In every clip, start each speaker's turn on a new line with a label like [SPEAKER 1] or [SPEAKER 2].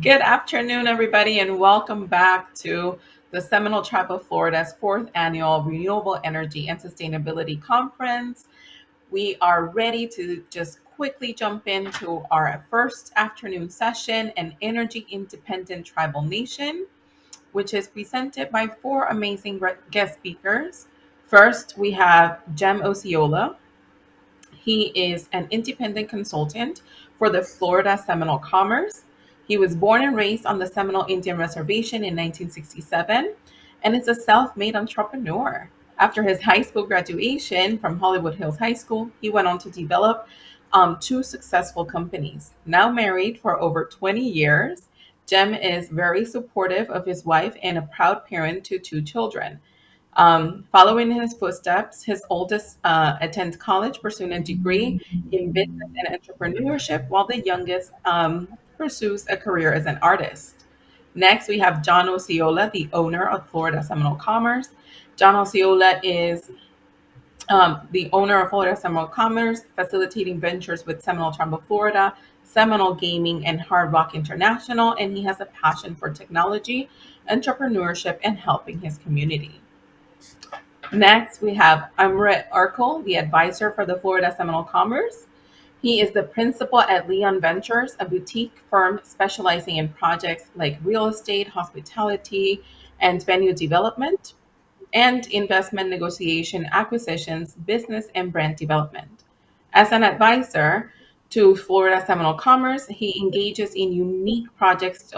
[SPEAKER 1] Good afternoon, everybody, and welcome back to the Seminole Tribe of Florida's fourth annual Renewable Energy and Sustainability Conference. We are ready to just quickly jump into our first afternoon session, an energy independent tribal nation, which is presented by four amazing guest speakers. First, we have Jem Osceola. He is an independent consultant for the Florida Seminole Commerce. He was born and raised on the Seminole Indian Reservation in 1967 and is a self made entrepreneur. After his high school graduation from Hollywood Hills High School, he went on to develop two successful companies. Now married for over 20 years, Jem is very supportive of his wife and a proud parent to two children. Following in his footsteps, his oldest attends college, pursuing a degree in business and entrepreneurship, while the youngest pursues a career as an artist. Next, we have John Osceola, the owner of Florida Seminole Commerce. John Osceola is the owner of Florida Seminole Commerce, facilitating ventures with Seminole Tribe of Florida, Seminole Gaming, and Hard Rock International, and he has a passion for technology, entrepreneurship, and helping his community. Next, we have Emre Arkul, the advisor for the Florida Seminole Commerce. He is the principal at Leon Ventures, a boutique firm specializing in projects like real estate, hospitality, and venue development, and investment negotiation, acquisitions, business, and brand development. As an advisor to Florida Seminole Commerce, he engages in unique projects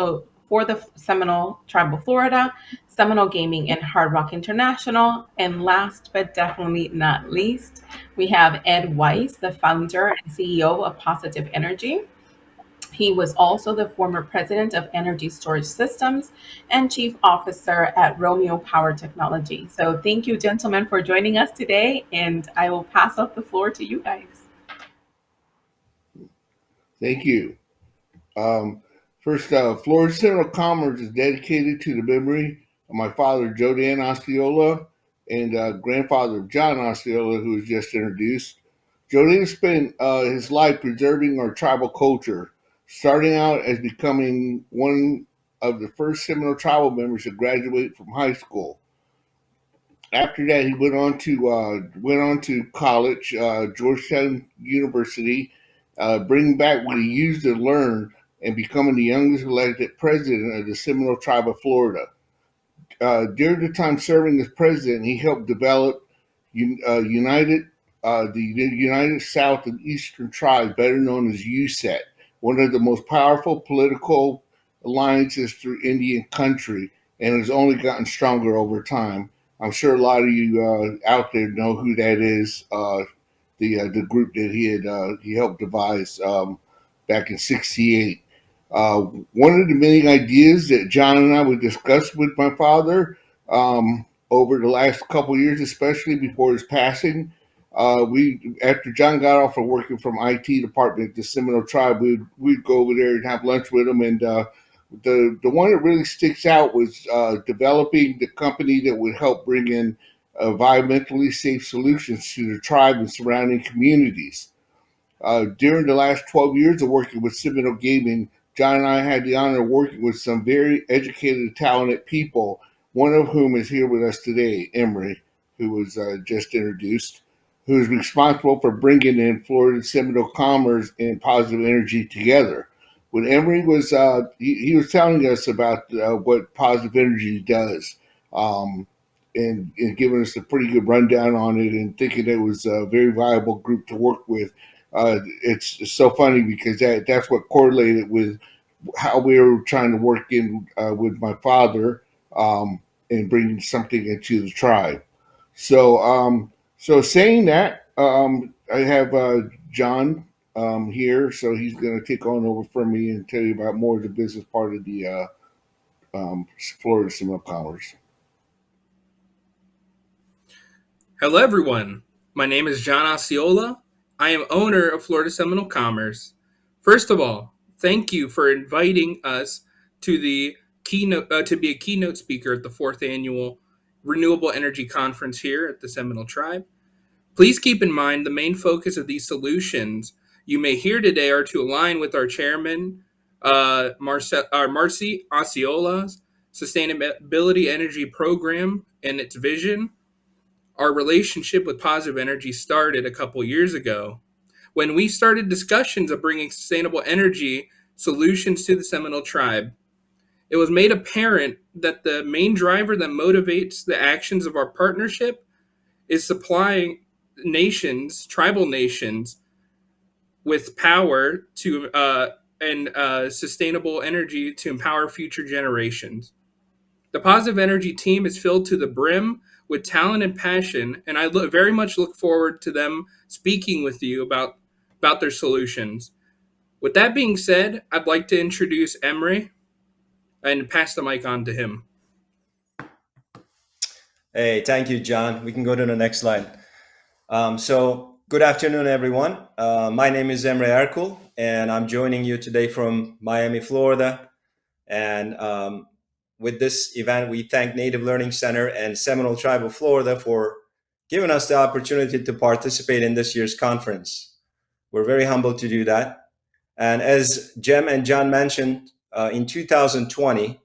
[SPEAKER 1] for the Seminole Tribe of Florida, Seminole Gaming, and Hard Rock International. And last but definitely not least, we have Ed Weiss, the founder and CEO of Positive Energy. He was also the former president of Energy Storage Systems and chief officer at Romeo Power Technology. So thank you, gentlemen, for joining us today, and I will pass off the floor to you guys.
[SPEAKER 2] Thank you. Um, First, Florida Seminole Commerce is dedicated to the memory of my father, Joe Dan Osceola, and grandfather of John Osceola, who was just introduced. Joe Dan spent his life preserving our tribal culture, starting out as becoming one of the first Seminole tribal members to graduate from high school. After that, he went on to college, Georgetown University, bringing back what he used to learn and becoming the youngest elected president of the Seminole Tribe of Florida. During the time serving as president, he helped develop the United South and Eastern Tribes, better known as USET, one of the most powerful political alliances through Indian country, and has only gotten stronger over time. I'm sure a lot of you out there know who that is. The group that he helped devise back in '68. One of the many ideas that John and I would discuss with my father over the last couple of years, especially before his passing, we after John got off of working from IT department at the Seminole Tribe, we'd go over there and have lunch with him. And the one that really sticks out was developing the company that would help bring in environmentally safe solutions to the tribe and surrounding communities. During the last 12 years of working with Seminole Gaming, John and I had the honor of working with some very educated and talented people, one of whom is here with us today, Emre, who was just introduced, who is responsible for bringing in Florida Seminole Commerce and Positive Energy together. When Emre was, he was telling us about what Positive Energy does, um, and giving us a pretty good rundown on it, and thinking it was a very viable group to work with. It's so funny because that's what correlated with how we were trying to work in with my father and bringing something into the tribe. So saying that, I have John here, so he's going to take on over from me and tell you about more of the business part of the Florida Seminole Commerce.
[SPEAKER 3] Hello, everyone. My name is John Osceola. I am owner of Florida Seminole Commerce. First of all, thank you for inviting us to the keynote to be a keynote speaker at the fourth annual Renewable Energy Conference here at the Seminole Tribe. Please keep in mind the main focus of these solutions you may hear today are to align with our chairman, Marcy Osceola's Sustainability Energy Program and its vision. Our relationship with positive energy started a couple years ago when we started discussions of bringing sustainable energy solutions to the Seminole Tribe. It was made apparent that the main driver that motivates the actions of our partnership is supplying tribal nations, with power to and sustainable energy to empower future generations. The Positive Energy team is filled to the brim with talent and passion, and I very much look forward to them speaking with you about their solutions. With that being said, I'd like to introduce Emre and pass the mic on to him.
[SPEAKER 4] Hey, thank you, John. We can go to the next slide. So good afternoon, everyone. My name is Emre Arkul, and I'm joining you today from Miami, Florida. And with this event, we thank Native Learning Center and Seminole Tribe of Florida for giving us the opportunity to participate in this year's conference. We're very humbled to do that. And as Jem and John mentioned, in 2020,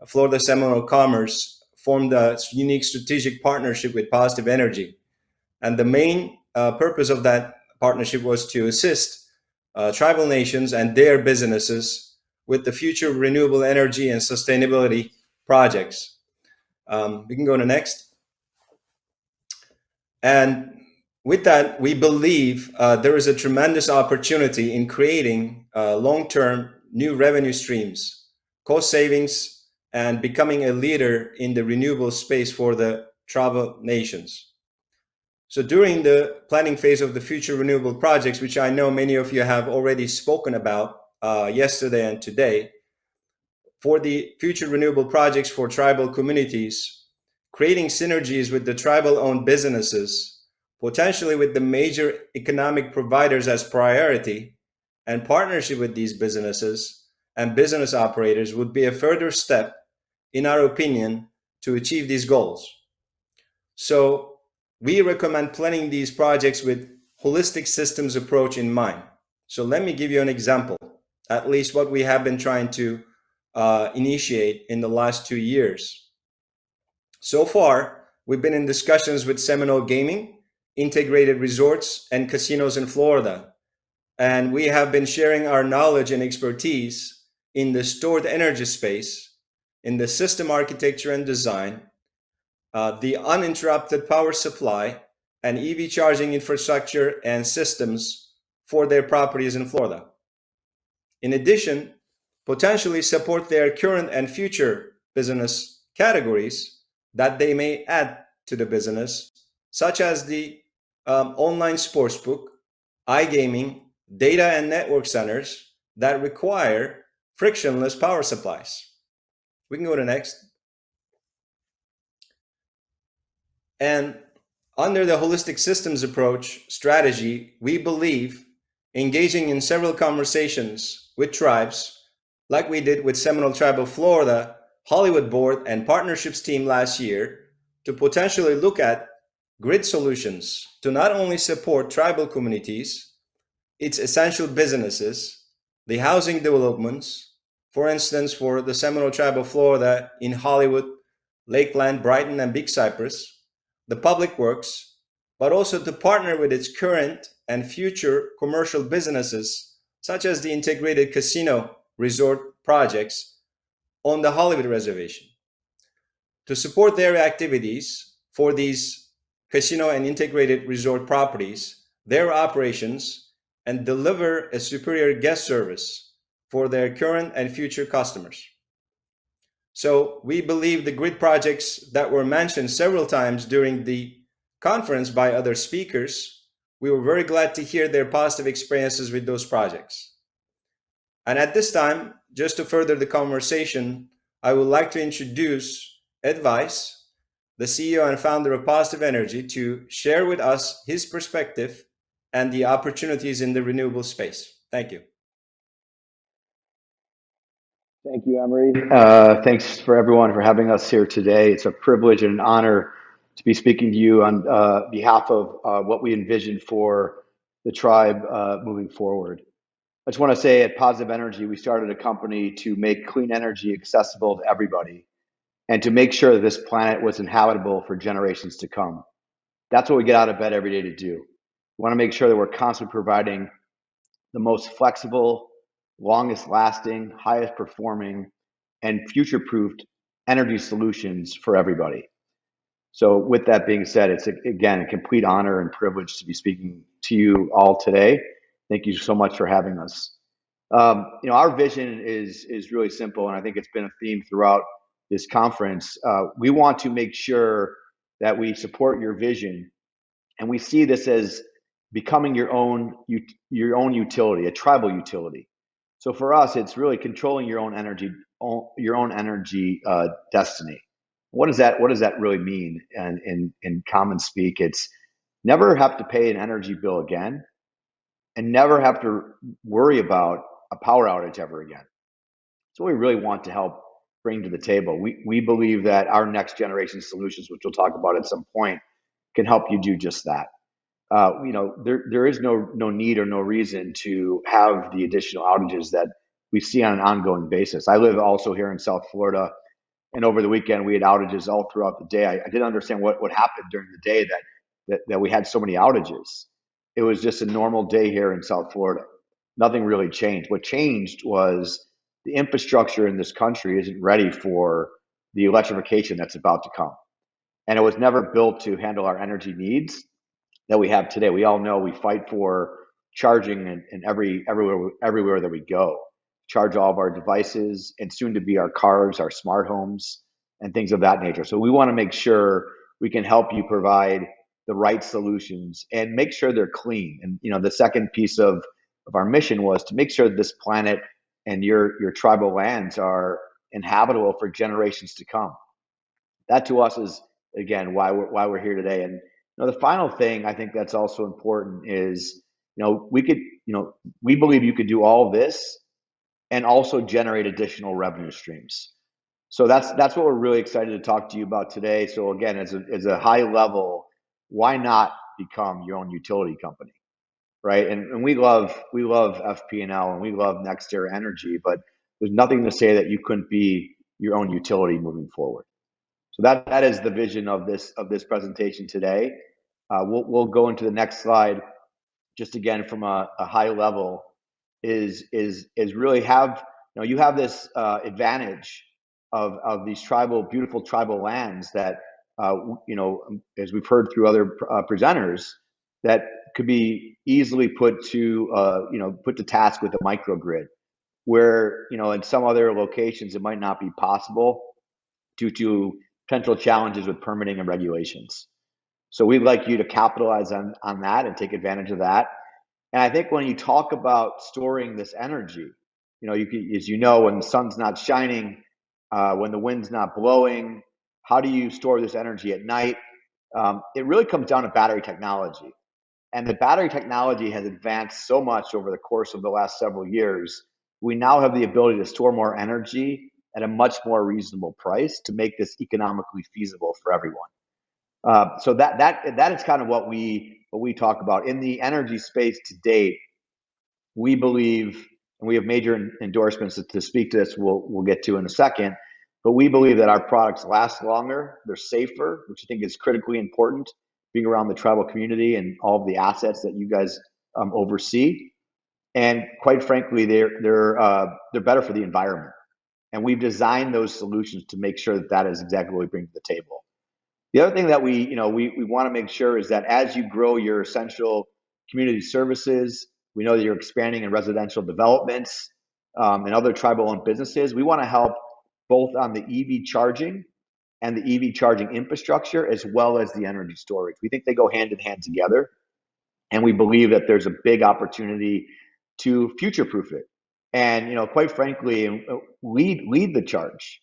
[SPEAKER 4] Florida Seminole Commerce formed a unique strategic partnership with Positive Energy. And the main purpose of that partnership was to assist tribal nations and their businesses with the future renewable energy and sustainability projects. We can go to next. And with that, we believe there is a tremendous opportunity in creating long-term new revenue streams, cost savings, and becoming a leader in the renewable space for the tribal nations. So during the planning phase of the future renewable projects, which I know many of you have already spoken about yesterday and today, for the future renewable projects for tribal communities, creating synergies with the tribal-owned businesses, potentially with the major economic providers as priority, and partnership with these businesses and business operators would be a further step, in our opinion, to achieve these goals. So we recommend planning these projects with holistic systems approach in mind. So let me give you an example, at least what we have been trying to initiate in the last 2 years. So far, we've been in discussions with Seminole Gaming, integrated resorts, and casinos in Florida. And we have been sharing our knowledge and expertise in the stored energy space, in the system architecture and design, the uninterrupted power supply, and EV charging infrastructure and systems for their properties in Florida. In addition, potentially support their current and future business categories that they may add to the business, such as the online sportsbook, iGaming, data and network centers that require frictionless power supplies. We can go to next. And under the holistic systems approach strategy, we believe engaging in several conversations with tribes, like we did with Seminole Tribe of Florida, Hollywood Board, and partnerships team last year, to potentially look at grid solutions to not only support tribal communities, its essential businesses, the housing developments, for instance, for the Seminole Tribe of Florida in Hollywood, Lakeland, Brighton, and Big Cypress, the public works, but also to partner with its current and future commercial businesses, such as the integrated casino resort projects on the Hollywood reservation. To support their activities for these casino and integrated resort properties, their operations, and deliver a superior guest service for their current and future customers. So we believe the grid projects that were mentioned several times during the conference by other speakers, we were very glad to hear their positive experiences with those projects. And at this time, just to further the conversation, I would like to introduce Ed Weiss, the CEO and founder of Positive Energy, to share with us his perspective and the opportunities in the renewable space. Thank you.
[SPEAKER 5] Thank you, Emre. Thanks for everyone for having us here today. It's a privilege and an honor to be speaking to you on behalf of what we envision for the tribe moving forward. I just want to say at Positive Energy, we started a company to make clean energy accessible to everybody and to make sure that this planet was inhabitable for generations to come. That's what we get out of bed every day to do. We want to make sure that we're constantly providing the most flexible, longest lasting, highest performing, and future proofed energy solutions for everybody. So, with that being said, it's again a complete honor and privilege to be speaking to you all today. Thank you so much for having us. Our vision is really simple, and I think it's been a theme throughout this conference. We want to make sure that we support your vision, and we see this as becoming your own utility, a tribal utility. So for us, it's really controlling your own energy destiny. What does that really mean? And in common speak, it's never have to pay an energy bill again, and never have to worry about a power outage ever again. So we really want to help bring to the table. We believe that our next generation solutions, which we'll talk about at some point, can help you do just that. There is no need or no reason to have the additional outages that we see on an ongoing basis. I live also here in South Florida, and over the weekend we had outages all throughout the day. I didn't understand what happened during the day that we had so many outages. It was just a normal day here in South Florida. Nothing really changed. What changed was the infrastructure in this country isn't ready for the electrification that's about to come, and it was never built to handle our energy needs that we have today. We all know we fight for charging in everywhere that we go. Charge all of our devices, and soon to be our cars, our smart homes, and things of that nature. So we want to make sure we can help you provide the right solutions and make sure they're clean. And the second piece of our mission was to make sure that this planet and your tribal lands are inhabitable for generations to come. That to us is again why we're here today. And the final thing I think that's also important is we believe you could do all of this and also generate additional revenue streams. So that's what we're really excited to talk to you about today. So again, as a high level, why not become your own utility company, right? And we love FP&L and we love NextEra Energy, but there's nothing to say that you couldn't be your own utility moving forward. So that is the vision of this presentation today. We'll go into the next slide. Just again from a high level, is really have you have this advantage of these beautiful tribal lands that as we've heard through other presenters, that could be easily put to task with a microgrid, where in some other locations it might not be possible due to potential challenges with permitting and regulations. So we'd like you to capitalize on that and take advantage of that. And I think when you talk about storing this energy, when the sun's not shining, when the wind's not blowing, how do you store this energy at night? It really comes down to battery technology. And the battery technology has advanced so much over the course of the last several years. We now have the ability to store more energy at a much more reasonable price to make this economically feasible for everyone. So that is kind of what we talk about in the energy space to date. We believe, and we have major endorsements to speak to this. We'll get to in a second, but we believe that our products last longer, they're safer, which I think is critically important. Being around the tribal community and all of the assets that you guys oversee, and quite frankly, they're better for the environment. And we've designed those solutions to make sure that is exactly what we bring to the table. The other thing that we want to make sure is that as you grow your essential community services, we know that you're expanding in residential developments and other tribal-owned businesses. We want to help both on the EV charging and the EV charging infrastructure, as well as the energy storage. We think they go hand in hand together, and we believe that there's a big opportunity to future-proof it, and quite frankly, lead the charge.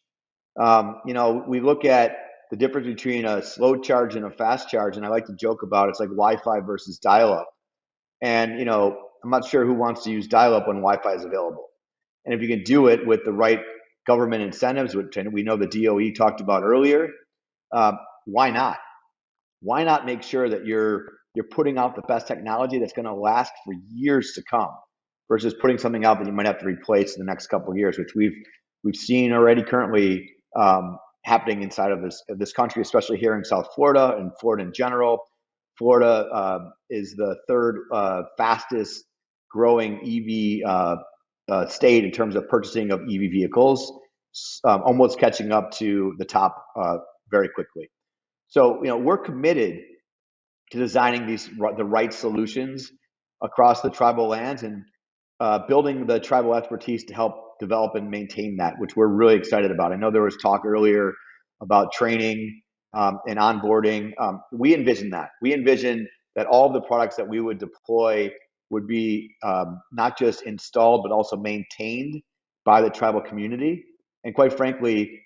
[SPEAKER 5] We look at the difference between a slow charge and a fast charge, and I like to joke about it's like Wi-Fi versus dial-up. And I'm not sure who wants to use dial-up when Wi-Fi is available. And if you can do it with the right government incentives, which we know the DOE talked about earlier, why not? Why not make sure that you're putting out the best technology that's going to last for years to come? versus putting something out that you might have to replace in the next couple of years, which we've seen already currently happening inside of this country, especially here in South Florida and Florida in general. Florida is the third fastest growing EV state in terms of purchasing of EV vehicles, almost catching up to the top very quickly. So, we're committed to designing the right solutions across the tribal lands and building the tribal expertise to help develop and maintain that, which we're really excited about. I know there was talk earlier about training and onboarding. We envision that. We envision that all of the products that we would deploy would be not just installed, but also maintained by the tribal community. And quite frankly,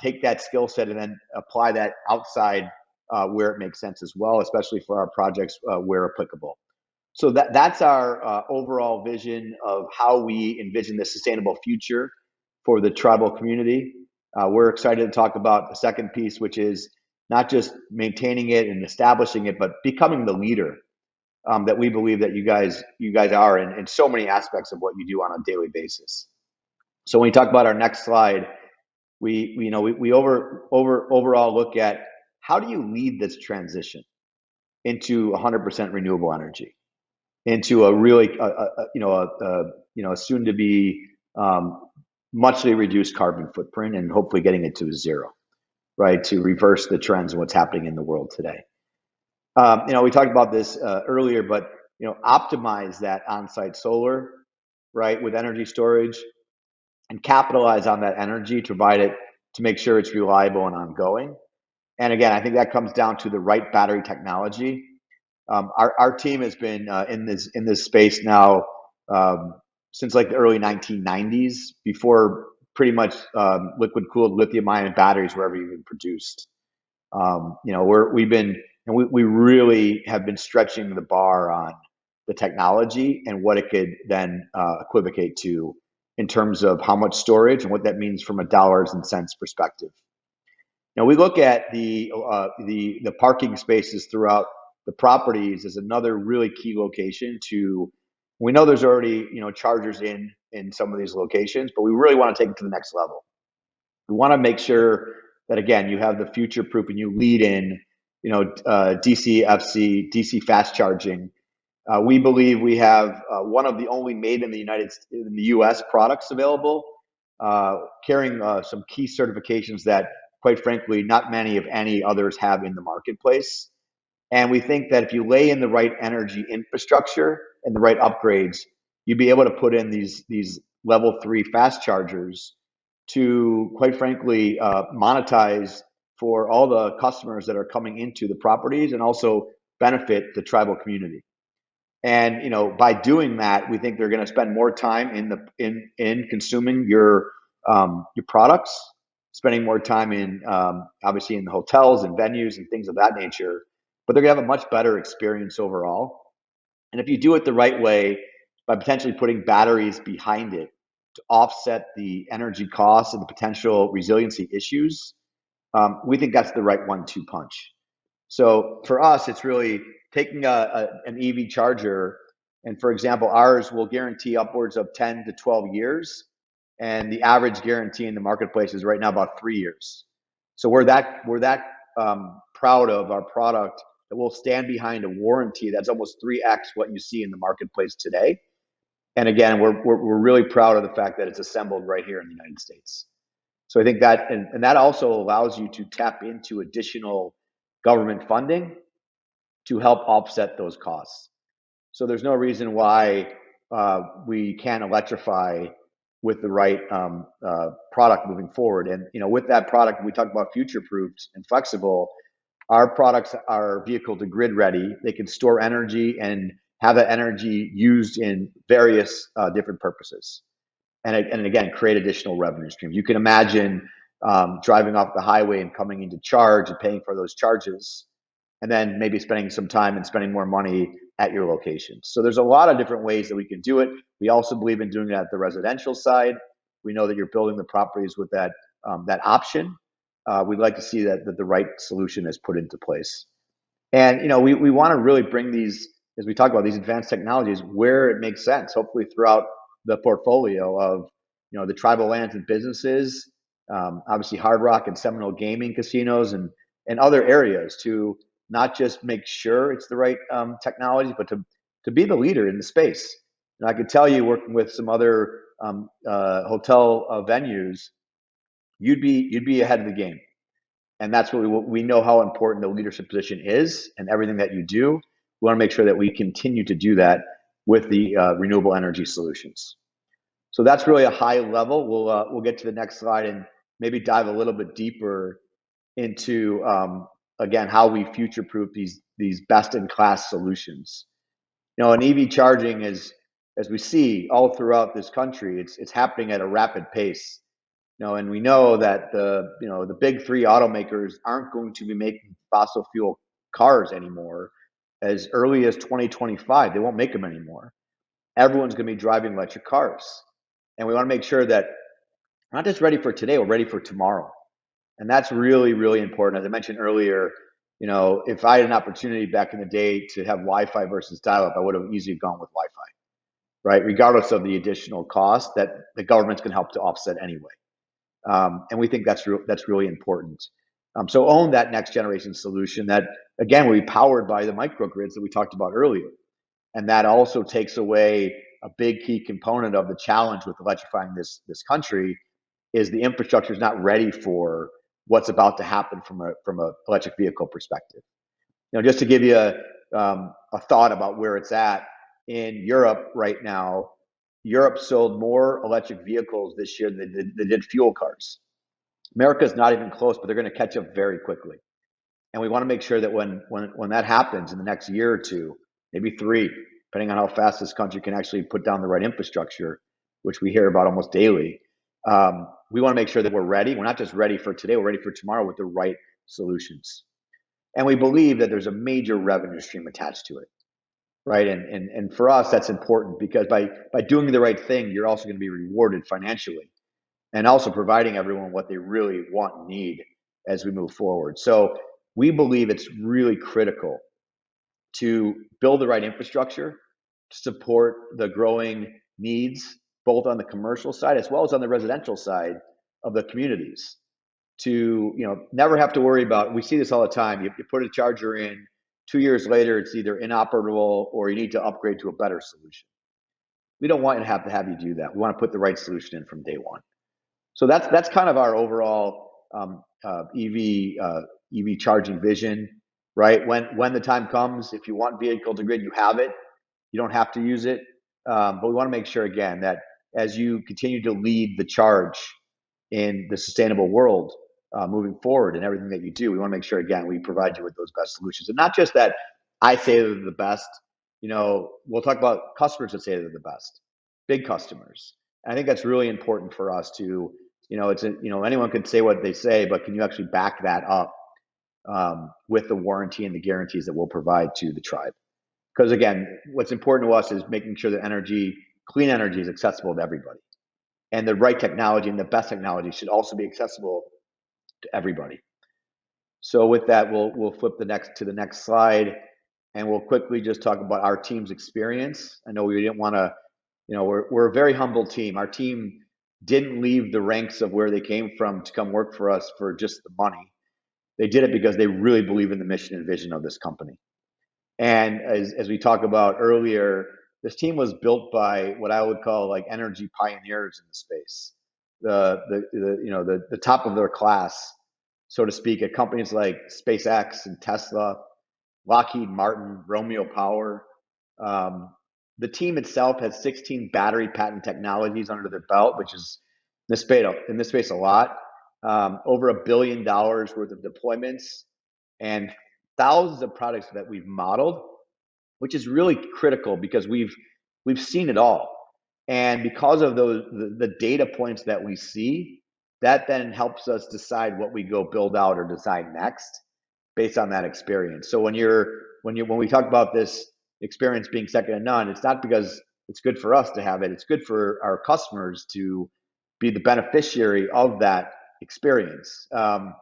[SPEAKER 5] take that skill set and then apply that outside where it makes sense as well, especially for our projects where applicable. So that's our overall vision of how we envision the sustainable future for the tribal community. We're excited to talk about the second piece, which is not just maintaining it and establishing it, but becoming the leader that we believe that you guys are in so many aspects of what you do on a daily basis. So when we talk about our next slide, we overall look at how do you lead this transition into 100% renewable energy, into a really soon to be muchly reduced carbon footprint, and hopefully getting it to zero, right? To reverse the trends of what's happening in the world today. We talked about this earlier, but optimize that on-site solar, right, with energy storage, and capitalize on that energy to provide it to make sure it's reliable and ongoing. And again, I think that comes down to the right battery technology. Our team has been in this space now since like the early 1990s, before pretty much liquid cooled lithium ion batteries were ever even produced. We really have been stretching the bar on the technology and what it could then equivocate to in terms of how much storage and what that means from a dollars and cents perspective. Now we look at the parking spaces throughout the properties as another really key location to. We know there's already chargers in some of these locations, but we really want to take it to the next level. We want to make sure that again you have the future proof and you lead in DC FC, DC fast charging. We believe we have one of the only made in the U.S. products available, carrying some key certifications that, quite frankly, not many, if any, others have in the marketplace. And we think that if you lay in the right energy infrastructure and the right upgrades, you'd be able to put in these level 3 fast chargers to, quite frankly, monetize for all the customers that are coming into the properties and also benefit the tribal community. And by doing that, we think they're going to spend more time in consuming your products, spending more time in obviously in the hotels and venues and things of that nature. But they're going to have a much better experience overall. And if you do it the right way, by potentially putting batteries behind it to offset the energy costs and the potential resiliency issues, we think that's the right 1-2 punch. So for us, it's really taking an EV charger, and for example, ours will guarantee upwards of 10 to 12 years, and the average guarantee in the marketplace is right now about 3 years. So we're that proud of our product that will stand behind a warranty that's almost 3x what you see in the marketplace today. And again, we're really proud of the fact that it's assembled right here in the United States. So I think that, and that also allows you to tap into additional government funding to help offset those costs. So there's no reason why we can't electrify with the right product moving forward. And with that product, we talk about future-proofed and flexible. Our products are vehicle to grid ready. They can store energy and have that energy used in various different purposes. And again, create additional revenue streams. You can imagine driving off the highway and coming into charge and paying for those charges, and then maybe spending some time and spending more money at your location. So there's a lot of different ways that we can do it. We also believe in doing it at the residential side. We know that you're building the properties with that option. We'd like to see that the right solution is put into place. And we want to really bring these as we talk about these advanced technologies, where it makes sense, hopefully throughout the portfolio of, the tribal lands and businesses, obviously Hard Rock and Seminole gaming casinos and other areas, to not just make sure it's the right technology, but to be the leader in the space. And I could tell you, working with some other hotel venues, you'd be ahead of the game. And that's what we know, how important the leadership position is, and everything that you do. We want to make sure that we continue to do that with the renewable energy solutions. So that's really a high level. We'll get to the next slide and maybe dive a little bit deeper into again, how we future-proof these best-in-class solutions. And EV charging is, as we see all throughout this country, it's happening at a rapid pace. And we know that the big three automakers aren't going to be making fossil fuel cars anymore as early as 2025. They won't make them anymore. Everyone's going to be driving electric cars. And we want to make sure that we're not just ready for today, we're ready for tomorrow. And that's really, really important. As I mentioned earlier, if I had an opportunity back in the day to have Wi-Fi versus dial-up, I would have easily gone with Wi-Fi, right? Regardless of the additional cost that the government's going to help to offset anyway. And we think that's really important. So own that next generation solution that, again, will be powered by the microgrids that we talked about earlier. And that also takes away a big key component of the challenge with electrifying this country, is the infrastructure is not ready for what's about to happen from a electric vehicle perspective. Just to give you a thought about where it's at in Europe right now. Europe sold more electric vehicles this year than they did fuel cars. America's not even close, but they're going to catch up very quickly. And we want to make sure that when that happens in the next year or two, maybe 3, depending on how fast this country can actually put down the right infrastructure, which we hear about almost daily, we want to make sure that we're ready. We're not just ready for today, we're ready for tomorrow with the right solutions. And we believe that there's a major revenue stream attached to it. Right. And for us, that's important, because by doing the right thing, you're also going to be rewarded financially, and also providing everyone what they really want and need as we move forward. So we believe it's really critical to build the right infrastructure to support the growing needs, both on the commercial side as well as on the residential side of the communities, to never have to worry about. We see this all the time. You put a charger in, 2 years later, it's either inoperable or you need to upgrade to a better solution. We don't want to have you do that. We want to put the right solution in from day one. So that's kind of our overall EV charging vision, right? When the time comes, if you want vehicle to grid, you have it. You don't have to use it, but we want to make sure, again, that as you continue to lead the charge in the sustainable world, moving forward in everything that you do, we want to make sure, again, we provide you with those best solutions. And not just that I say they're the best. We'll talk about customers that say they're the best, big customers. And I think that's really important for us to, anyone can say what they say, but can you actually back that up with the warranty and the guarantees that we'll provide to the tribe? Because again, what's important to us is making sure that clean energy is accessible to everybody. And the right technology and the best technology should also be accessible to everybody. So with that, we'll flip to the next slide, and we'll quickly just talk about our team's experience. I know we didn't want to, we're a very humble team. Our team didn't leave the ranks of where they came from to come work for us for just the money. They did it because they really believe in the mission and vision of this company. And as we talked about earlier, this team was built by what I would call like energy pioneers in the space, the top of their class, so to speak, at companies like SpaceX and Tesla, Lockheed Martin, Romeo Power. The team itself has 16 battery patent technologies under their belt, which is in this space a lot. Over $1 billion worth of deployments and thousands of products that we've modeled, which is really critical because we've seen it all. And because of the data points that we see, that then helps us decide what we go build out or design next based on that experience. So when we talk about this experience being second to none, it's not because it's good for us to have it. It's good for our customers to be the beneficiary of that experience. A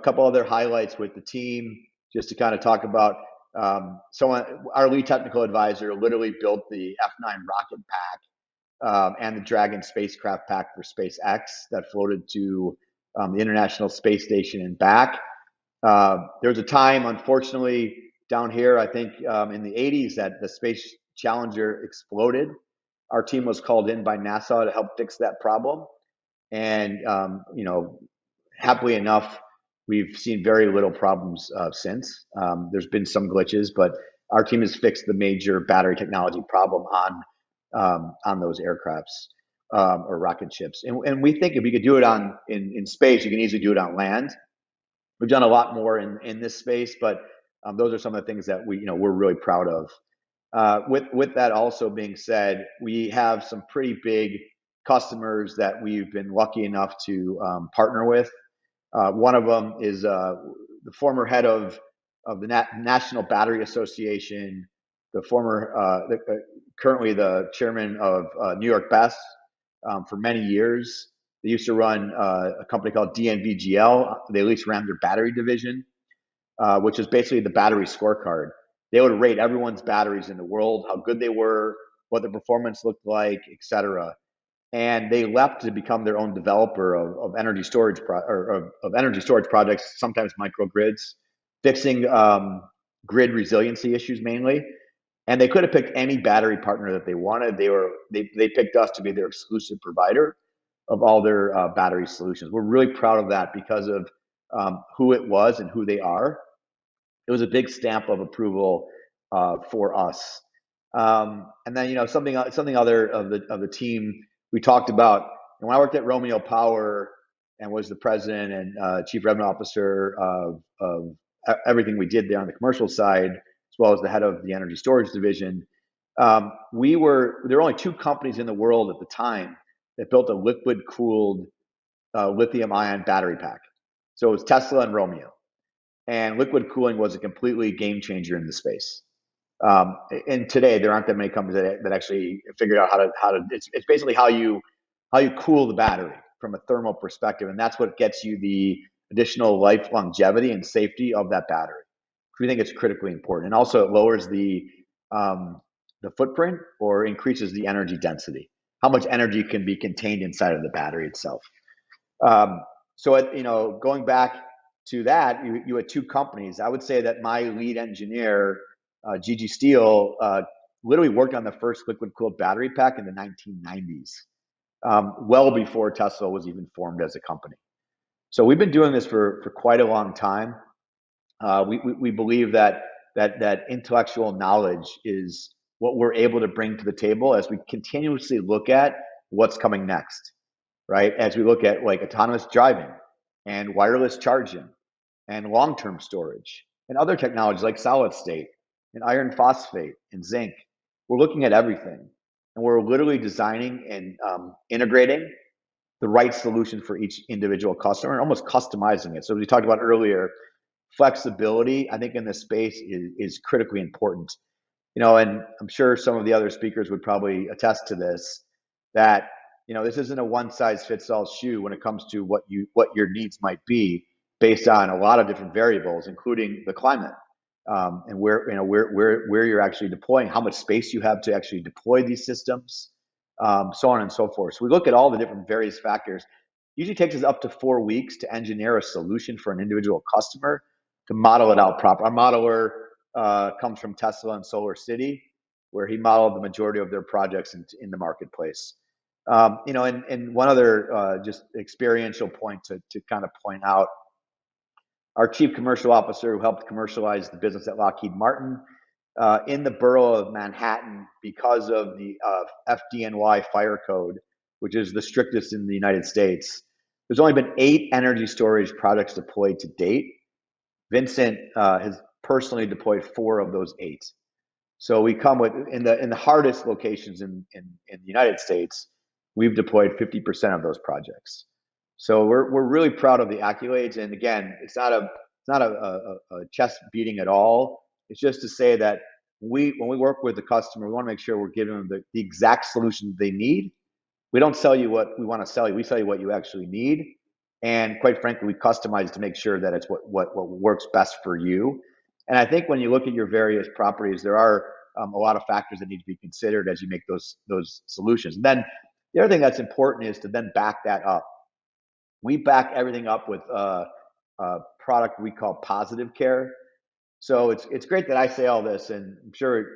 [SPEAKER 5] couple other highlights with the team, just to kind of talk about. Our lead technical advisor literally built the F9 rocket pack and the Dragon spacecraft pack for SpaceX that floated to the International Space Station and back. There was a time, unfortunately, down here, I think in the 80s, that the Space Challenger exploded. Our team was called in by NASA to help fix that problem. And, happily enough, we've seen very little problems since. There's been some glitches, but our team has fixed the major battery technology problem on those aircrafts or rocket ships. And we think if you could do it in space, you can easily do it on land. We've done a lot more in this space, but those are some of the things that we're really proud of. With that also being said, we have some pretty big customers that we've been lucky enough to partner with. One of them is the former head of the National Battery Association, currently the chairman of New York Best for many years. They used to run a company called DNVGL. They at least ran their battery division, which is basically the battery scorecard. They would rate everyone's batteries in the world, how good they were, what the performance looked like, et cetera. And they left to become their own developer of energy storage projects, sometimes microgrids, fixing grid resiliency issues mainly. And they could have picked any battery partner that they wanted. They picked us to be their exclusive provider of all their battery solutions. We're really proud of that because of who it was and who they are. It was a big stamp of approval for us. And then something other of the team we talked about. And when I worked at Romeo Power and was the president and chief revenue officer of everything we did there on the commercial side, as well as the head of the energy storage division, there were only two companies in the world at the time that built a liquid-cooled lithium-ion battery pack. So it was Tesla and Romeo. And liquid cooling was a completely game changer in the space. And today there aren't that many companies that actually figured out how to. It's basically how you cool the battery from a thermal perspective, and that's what gets you the additional life longevity and safety of that battery. We think it's critically important, and also it lowers the footprint or increases the energy density. How much energy can be contained inside of the battery itself. Going back to that, you had two companies. I would say that my lead engineer, Gigi Steele, literally worked on the first liquid-cooled battery pack in the 1990s, well before Tesla was even formed as a company. So we've been doing this for quite a long time. We believe that intellectual knowledge is what we're able to bring to the table as we continuously look at what's coming next, right? As we look at like autonomous driving and wireless charging and long-term storage and other technologies like solid state and iron phosphate and zinc. We're looking at everything, and we're literally designing and integrating the right solution for each individual customer and almost customizing it. So as we talked about earlier, flexibility, I think in this space is critically important. And I'm sure some of the other speakers would probably attest to this, that this isn't a one-size-fits-all shoe when it comes to what your needs might be based on a lot of different variables, including the climate, and where you're actually deploying, how much space you have to actually deploy these systems, so on and so forth. So we look at all the different various factors. Usually takes us up to 4 weeks to engineer a solution for an individual customer to model it out proper. Our modeler comes from Tesla and Solar City, where he modeled the majority of their projects in the marketplace. And one other just experiential point to kind of point out, our chief commercial officer who helped commercialize the business at Lockheed Martin in the borough of Manhattan, because of the FDNY fire code, which is the strictest in the United States. There's only been 8 energy storage projects deployed to date. Vincent has personally deployed 4 of those 8. So we come with in the hardest locations in the United States, we've deployed 50% of those projects. So we're really proud of the accolades. And again, it's not a chest beating at all. It's just to say that when we work with the customer, we want to make sure we're giving them the exact solution they need. We don't sell you what we want to sell you. We sell you what you actually need. And quite frankly, we customize to make sure that it's what works best for you. And I think when you look at your various properties, there are a lot of factors that need to be considered as you make those solutions. And then the other thing that's important is to then back that up. We back everything up with a product we call positive care. So it's great that I say all this, and I'm sure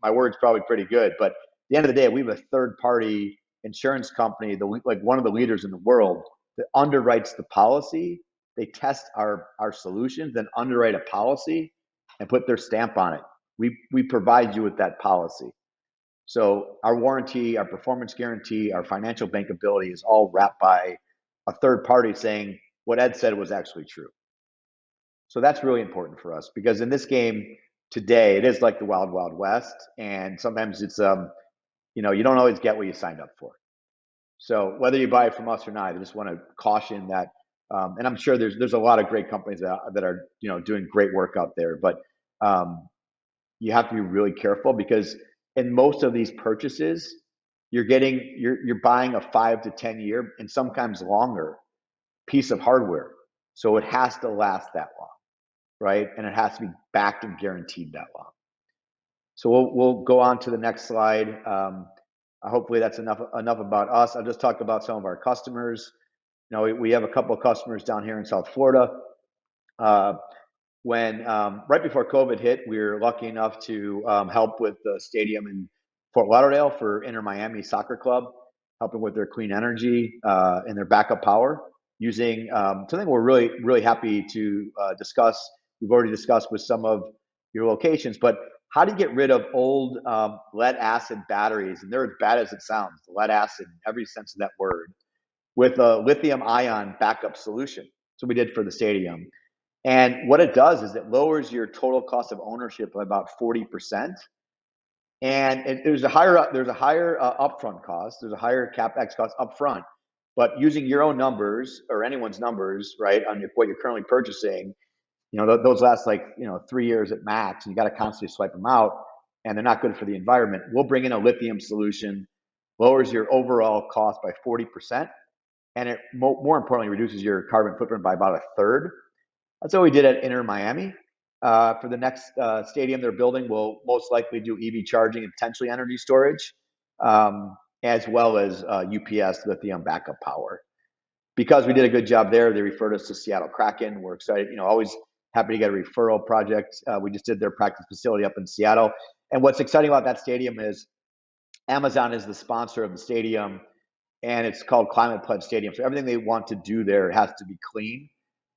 [SPEAKER 5] my word's probably pretty good, but at the end of the day, we have a third party insurance company, like one of the leaders in the world, that underwrites the policy. They test our solutions, then underwrite a policy and put their stamp on it. We provide you with that policy. So our warranty, our performance guarantee, our financial bankability is all wrapped by a third party saying what Ed said was actually true. So that's really important for us, because in this game today, it is like the wild, wild west. And sometimes it's, you don't always get what you signed up for. So whether you buy it from us or not, I just want to caution that. And I'm sure there's a lot of great companies that are, doing great work out there, but you have to be really careful, because in most of these purchases, you're buying a 5 to 10 year and sometimes longer piece of hardware. So it has to last that long, right? And it has to be backed and guaranteed that long. So we'll go on to the next slide. Hopefully that's enough about us. I'll just talk about some of our customers. We have a couple of customers down here in South Florida. When right before COVID hit, we were lucky enough to help with the stadium in Fort Lauderdale for Inter Miami Soccer Club, helping with their clean energy and their backup power using something we're really, really happy to discuss. We've already discussed with some of your locations, but how do you get rid of old lead acid batteries? And they're as bad as it sounds, lead acid in every sense of that word, with a lithium ion backup solution. So we did for the stadium. And what it does is it lowers your total cost of ownership by about 40%. And there's a higher upfront cost. There's a higher CapEx cost upfront. But using your own numbers or anyone's numbers, right, on what you're currently purchasing, those last 3 years at max. And you got to constantly swipe them out, and they're not good for the environment. We'll bring in a lithium solution, lowers your overall cost by 40%, and it more importantly reduces your carbon footprint by about a third. That's what we did at Inter Miami. For the next stadium they're building, we'll most likely do EV charging and potentially energy storage, as well as UPS lithium backup power. Because we did a good job there, they referred us to Seattle Kraken. We're excited, always happy to get a referral project. We just did their practice facility up in Seattle. And what's exciting about that stadium is Amazon is the sponsor of the stadium, and it's called Climate Pledge Stadium. So everything they want to do there has to be clean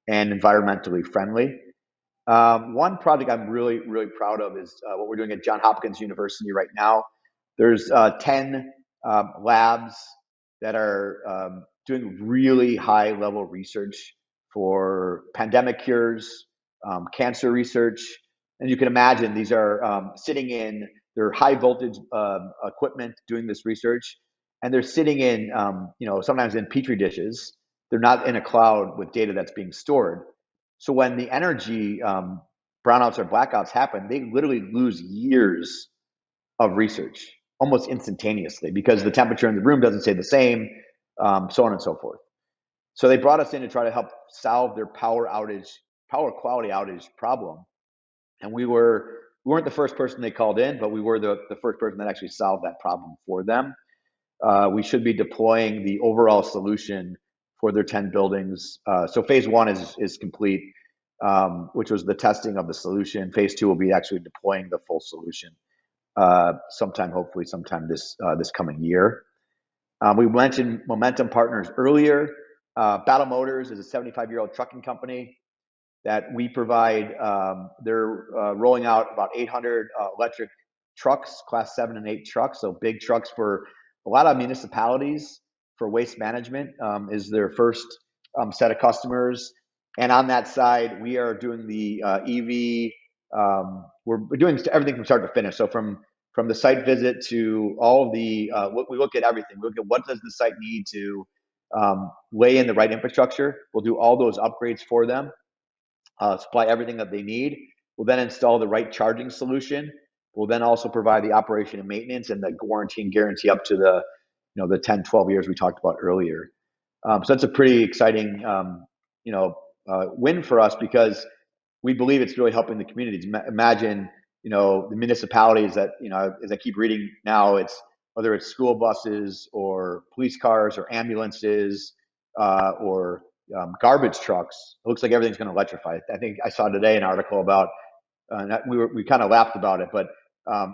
[SPEAKER 5] and environmentally friendly. One project I'm really, really proud of is what we're doing at Johns Hopkins University right now. There's 10 labs that are doing really high level research for pandemic cures, cancer research. And you can imagine these are sitting in their high voltage equipment doing this research. And they're sitting in, sometimes in Petri dishes. They're not in a cloud with data that's being stored. So when the energy brownouts or blackouts happen, they literally lose years of research almost instantaneously, because the temperature in the room doesn't stay the same, so on and so forth. So they brought us in to try to help solve their power quality outage problem. And we weren't the first person they called in, but we were the first person that actually solved that problem for them. We should be deploying the overall solution for their 10 buildings. So phase 1 is complete, which was the testing of the solution. Phase 2 will be actually deploying the full solution hopefully sometime this coming year. We mentioned Momentum Partners earlier. Battle Motors is a 75-year-old trucking company that we provide. They're rolling out about 800 electric trucks, class 7 and 8 trucks, so big trucks for a lot of municipalities for waste management is their first set of customers. And on that side, we are doing the EV. We're doing everything from start to finish. So from the site visit to all of the, we look at everything. We look at what does the site need to lay in the right infrastructure. We'll do all those upgrades for them, supply everything that they need. We'll then install the right charging solution. We'll then also provide the operation and maintenance and the warranty and guarantee up to the 10, 12 years we talked about earlier. So that's a pretty exciting, win for us, because we believe it's really helping the communities. Imagine, the municipalities that, as I keep reading now, it's whether it's school buses or police cars or ambulances or garbage trucks. It looks like everything's going to electrify. I think I saw today an article about, we kind of laughed about it, but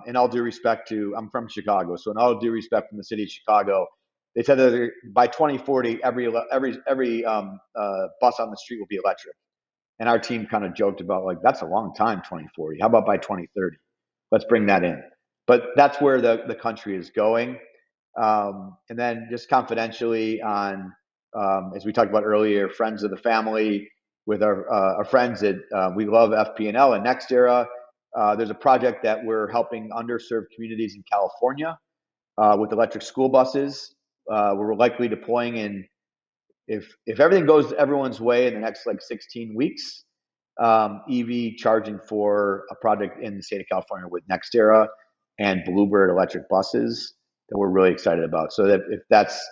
[SPEAKER 5] in all due respect to, I'm from Chicago, so in all due respect from the city of Chicago, they said that by 2040, every bus on the street will be electric. And our team kind of joked about, like, that's a long time, 2040. How about by 2030? Let's bring that in. But that's where the country is going. And then just confidentially on, as we talked about earlier, friends of the family, with our friends at We Love FP&L and NextEra. There's a project that we're helping underserved communities in California with electric school buses. We're likely deploying in, if everything goes everyone's way in the next 16 weeks, EV charging for a project in the state of California with NextEra and Bluebird electric buses that we're really excited about. So that if that's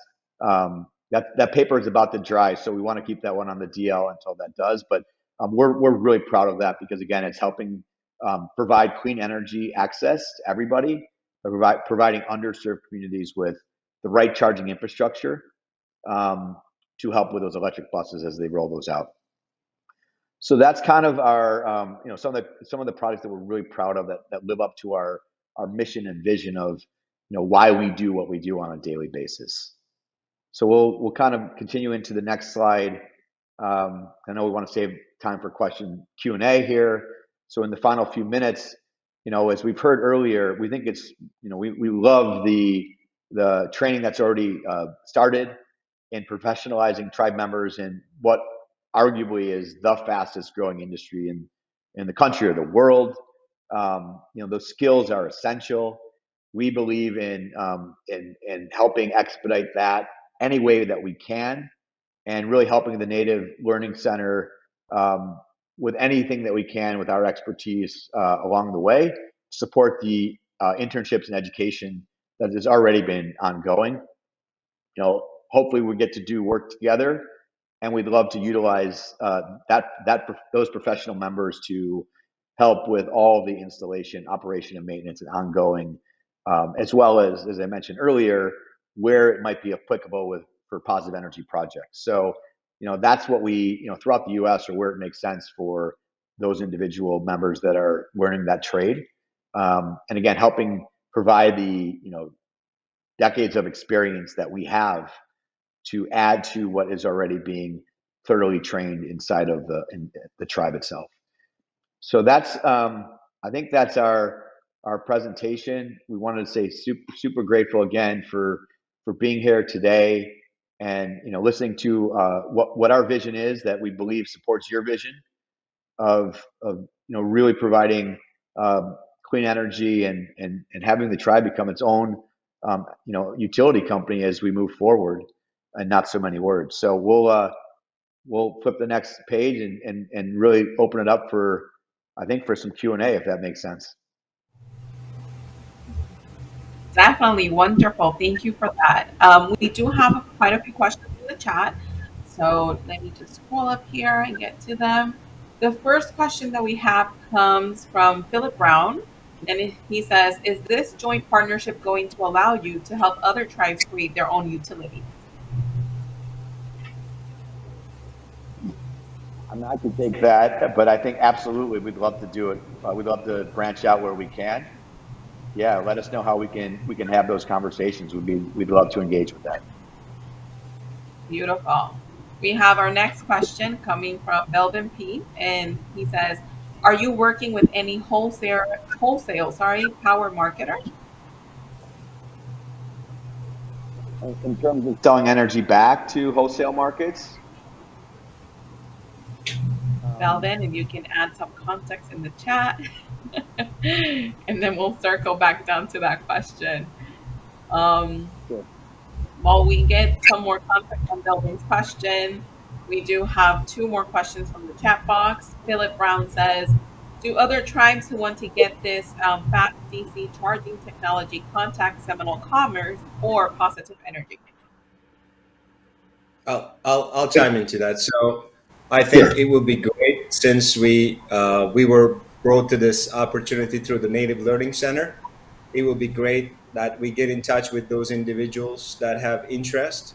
[SPEAKER 5] that paper is about to dry, so we want to keep that one on the DL until that does. But we're really proud of that because, again, it's helping provide clean energy access to everybody, providing underserved communities with the right charging infrastructure to help with those electric buses as they roll those out. So that's kind of our, some of the products that we're really proud of that live up to our mission and vision of, why we do what we do on a daily basis. So we'll kind of continue into the next slide. I know we want to save time for Q&A here. So in the final few minutes, as we've heard earlier, we think it's, we love the training that's already started in professionalizing tribe members in what arguably is the fastest growing industry in the country or the world. Those skills are essential. We believe in helping expedite that any way that we can, and really helping the Native Learning Center with anything that we can with our expertise along the way, support the internships and education that has already been ongoing. Hopefully we get to do work together, and we'd love to utilize those professional members to help with all the installation, operation, and maintenance and ongoing, as well as I mentioned earlier, where it might be applicable for positive energy projects. So, that's what we, throughout the U.S. or where it makes sense for those individual members that are learning that trade. And again, helping provide the, decades of experience that we have to add to what is already being thoroughly trained inside of the tribe itself. So that's, I think that's our presentation. We wanted to say super grateful again for being here today and, listening to what our vision is that we believe supports your vision of really providing clean energy and having the tribe become its own utility company as we move forward, and not so many words. So we'll flip the next page and really open it up for some Q&A, if that makes sense.
[SPEAKER 1] Definitely wonderful. Thank you for that. We do have quite a few questions in the chat. So let me just scroll up here and get to them. The first question that we have comes from Philip Brown. And he says, is this joint partnership going to allow you to help other tribes create their own utilities?
[SPEAKER 5] I could take that, but I think absolutely we'd love to do it. We'd love to branch out where we can. Yeah, let us know how we can have those conversations. We'd love to engage with that.
[SPEAKER 1] Beautiful. We have our next question coming from Belvin P, and he says, are you working with any wholesale power marketer?
[SPEAKER 5] In terms of selling energy back to wholesale markets?
[SPEAKER 1] Belvin, if you can add some context in the chat, and then we'll circle back down to that question.
[SPEAKER 5] Sure.
[SPEAKER 1] While we get some more context on Belvin's question, we do have two more questions from the chat box. Philip Brown says, do other tribes who want to get this fast DC charging technology contact Seminole Commerce or Positive Energy?
[SPEAKER 4] I'll chime into that. So I think it would be great since we were brought to this opportunity through the Native Learning Center, it would be great that we get in touch with those individuals that have interest.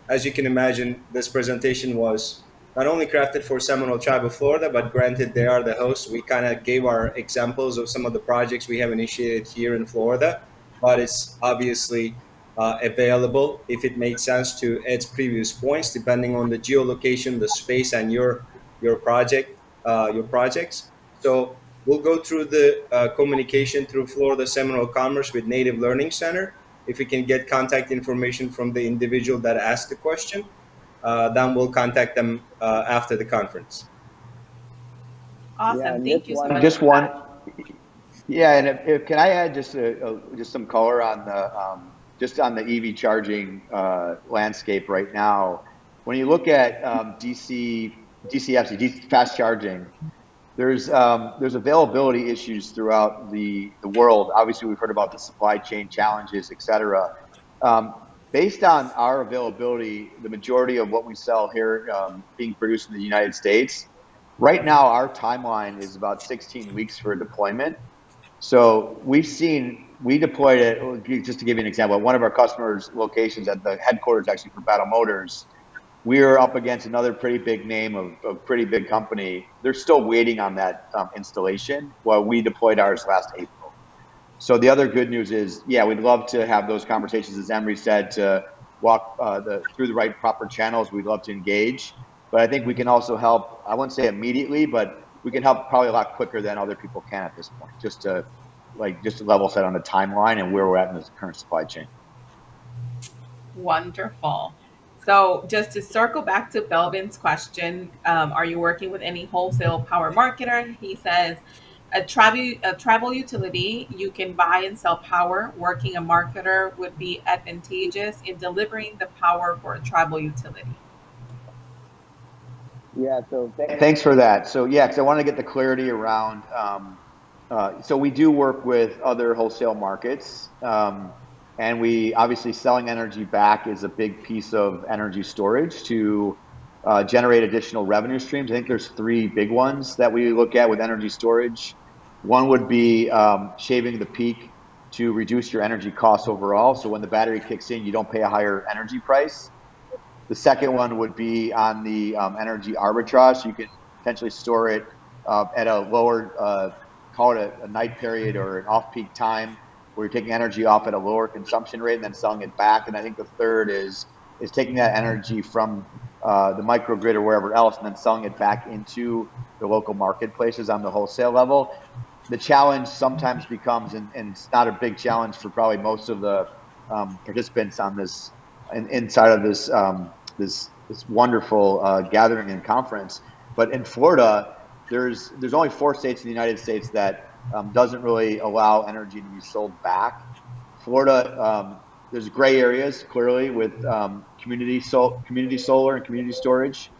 [SPEAKER 4] As you can imagine, this presentation was not only crafted for Seminole Tribe of Florida, but granted they are the hosts, we kind of gave our examples of some of the projects we have initiated here in Florida, but it's obviously available if it makes sense to Ed's previous points, depending on the geolocation, the space, and your projects. So we'll go through the communication through Florida Seminole Commerce with Native Learning Center. If we can get contact information from the individual that asked the question, then we'll contact them after the conference.
[SPEAKER 1] Awesome. Thank you so much.
[SPEAKER 5] Just one. Yeah, and if can I add just some color on the just on the EV charging landscape right now? When you look at DCFC, fast charging, there's availability issues throughout the world. Obviously, we've heard about the supply chain challenges, et cetera. Based on our availability, the majority of what we sell here being produced in the United States, right now our timeline is about 16 weeks for deployment. So we deployed it, just to give you an example, at one of our customers' locations at the headquarters actually for Battle Motors, we are up against another pretty big name of pretty big company. They're still waiting on that installation while we deployed ours last April. So the other good news is, yeah, we'd love to have those conversations, as Emre said, to walk through the right proper channels. We'd love to engage. But I think we can also help, I wouldn't say immediately, but we can help probably a lot quicker than other people can at this point, just to level set on the timeline and where we're at in the current supply chain.
[SPEAKER 1] Wonderful. So just to circle back to Belvin's question, are you working with any wholesale power marketer? He says, a tribal utility, you can buy and sell power. Working a marketer would be advantageous in delivering the power for a tribal utility.
[SPEAKER 5] Yeah, so thanks for that. So yeah, because I want to get the clarity around. So we do work with other wholesale markets, and we obviously selling energy back is a big piece of energy storage to generate additional revenue streams. I think there's three big ones that we look at with energy storage. One would be shaving the peak to reduce your energy costs overall. So when the battery kicks in, you don't pay a higher energy price. The second one would be on the energy arbitrage. So you can potentially store it at a lower, call it a night period or an off-peak time, where you're taking energy off at a lower consumption rate and then selling it back. And I think the third is taking that energy from the microgrid or wherever else and then selling it back into the local marketplaces on the wholesale level. The challenge sometimes becomes, and it's not a big challenge for probably most of the participants on this inside of this this wonderful gathering and conference. But in Florida, there's only 4 states in the United States that doesn't really allow energy to be sold back. Florida, there's gray areas clearly with community solar and community storage.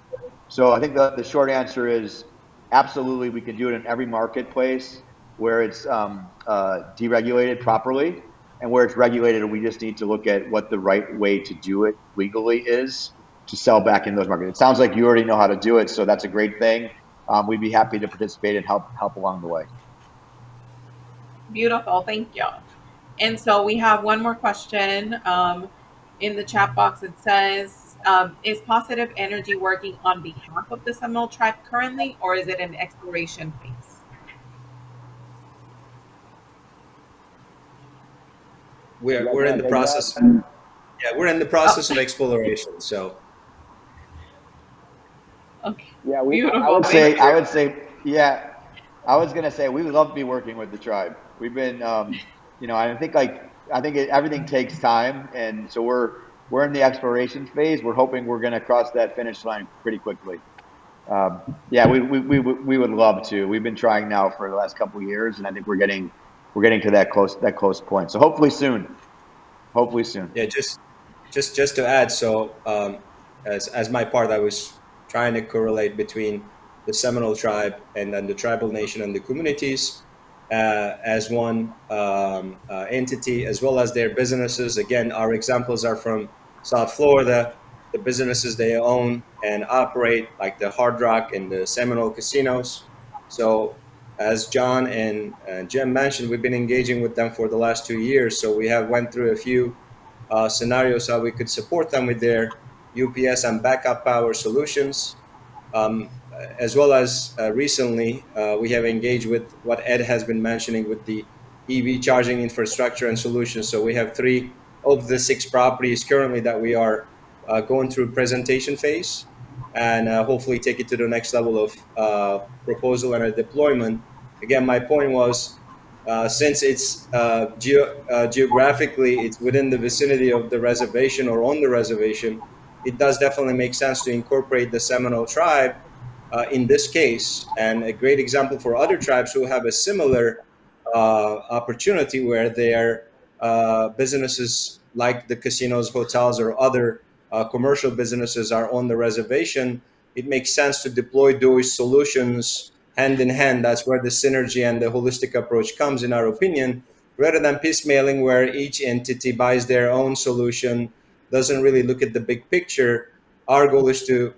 [SPEAKER 5] So I think the short answer is absolutely we can do it in every marketplace where it's deregulated properly, and where it's regulated, we just need to look at what the right way to do it legally is to sell back in those markets. It sounds like you already know how to do it, so that's a great thing. We'd be happy to participate and help along the way.
[SPEAKER 1] Beautiful, thank you. And so we have one more question in the chat box. It says, is Positive Energy working on behalf of the Seminole Tribe currently, or is it an exploration phase?
[SPEAKER 4] We're in the process. Yeah, we're in the process of exploration. So.
[SPEAKER 1] Okay.
[SPEAKER 5] Yeah,
[SPEAKER 1] beautiful.
[SPEAKER 5] I would say, yeah. I was gonna say we would love to be working with the tribe. We've been, I think everything takes time, and so we're in the exploration phase. We're hoping we're gonna cross that finish line pretty quickly. Yeah, we would love to. We've been trying now for the last couple of years, and I think we're getting to that close point. So hopefully soon.
[SPEAKER 4] Yeah, just to add. So as my part, I was trying to correlate between the Seminole tribe and then the tribal nation and the communities as one entity, as well as their businesses. Again, our examples are from South Florida, the the businesses they own and operate, like the Hard Rock and the Seminole casinos. So as John and Jim mentioned, we've been engaging with them for the last 2 years. So we have went through a few scenarios how we could support them with their UPS and backup power solutions. As well as recently, we have engaged with what Ed has been mentioning with the EV charging infrastructure and solutions. So we have 3 of the 6 properties currently that we are going through presentation phase, and hopefully take it to the next level of proposal and a deployment. Again, my point was, since it's geographically, it's within the vicinity of the reservation or on the reservation, it does definitely make sense to incorporate the Seminole tribe in this case. And a great example for other tribes who have a similar opportunity where their businesses like the casinos, hotels, or other commercial businesses are on the reservation, it makes sense to deploy those solutions hand in hand. That's where the synergy and the holistic approach comes, in our opinion, rather than piecemealing where each entity buys their own solution, doesn't really look at the big picture. Our goal is to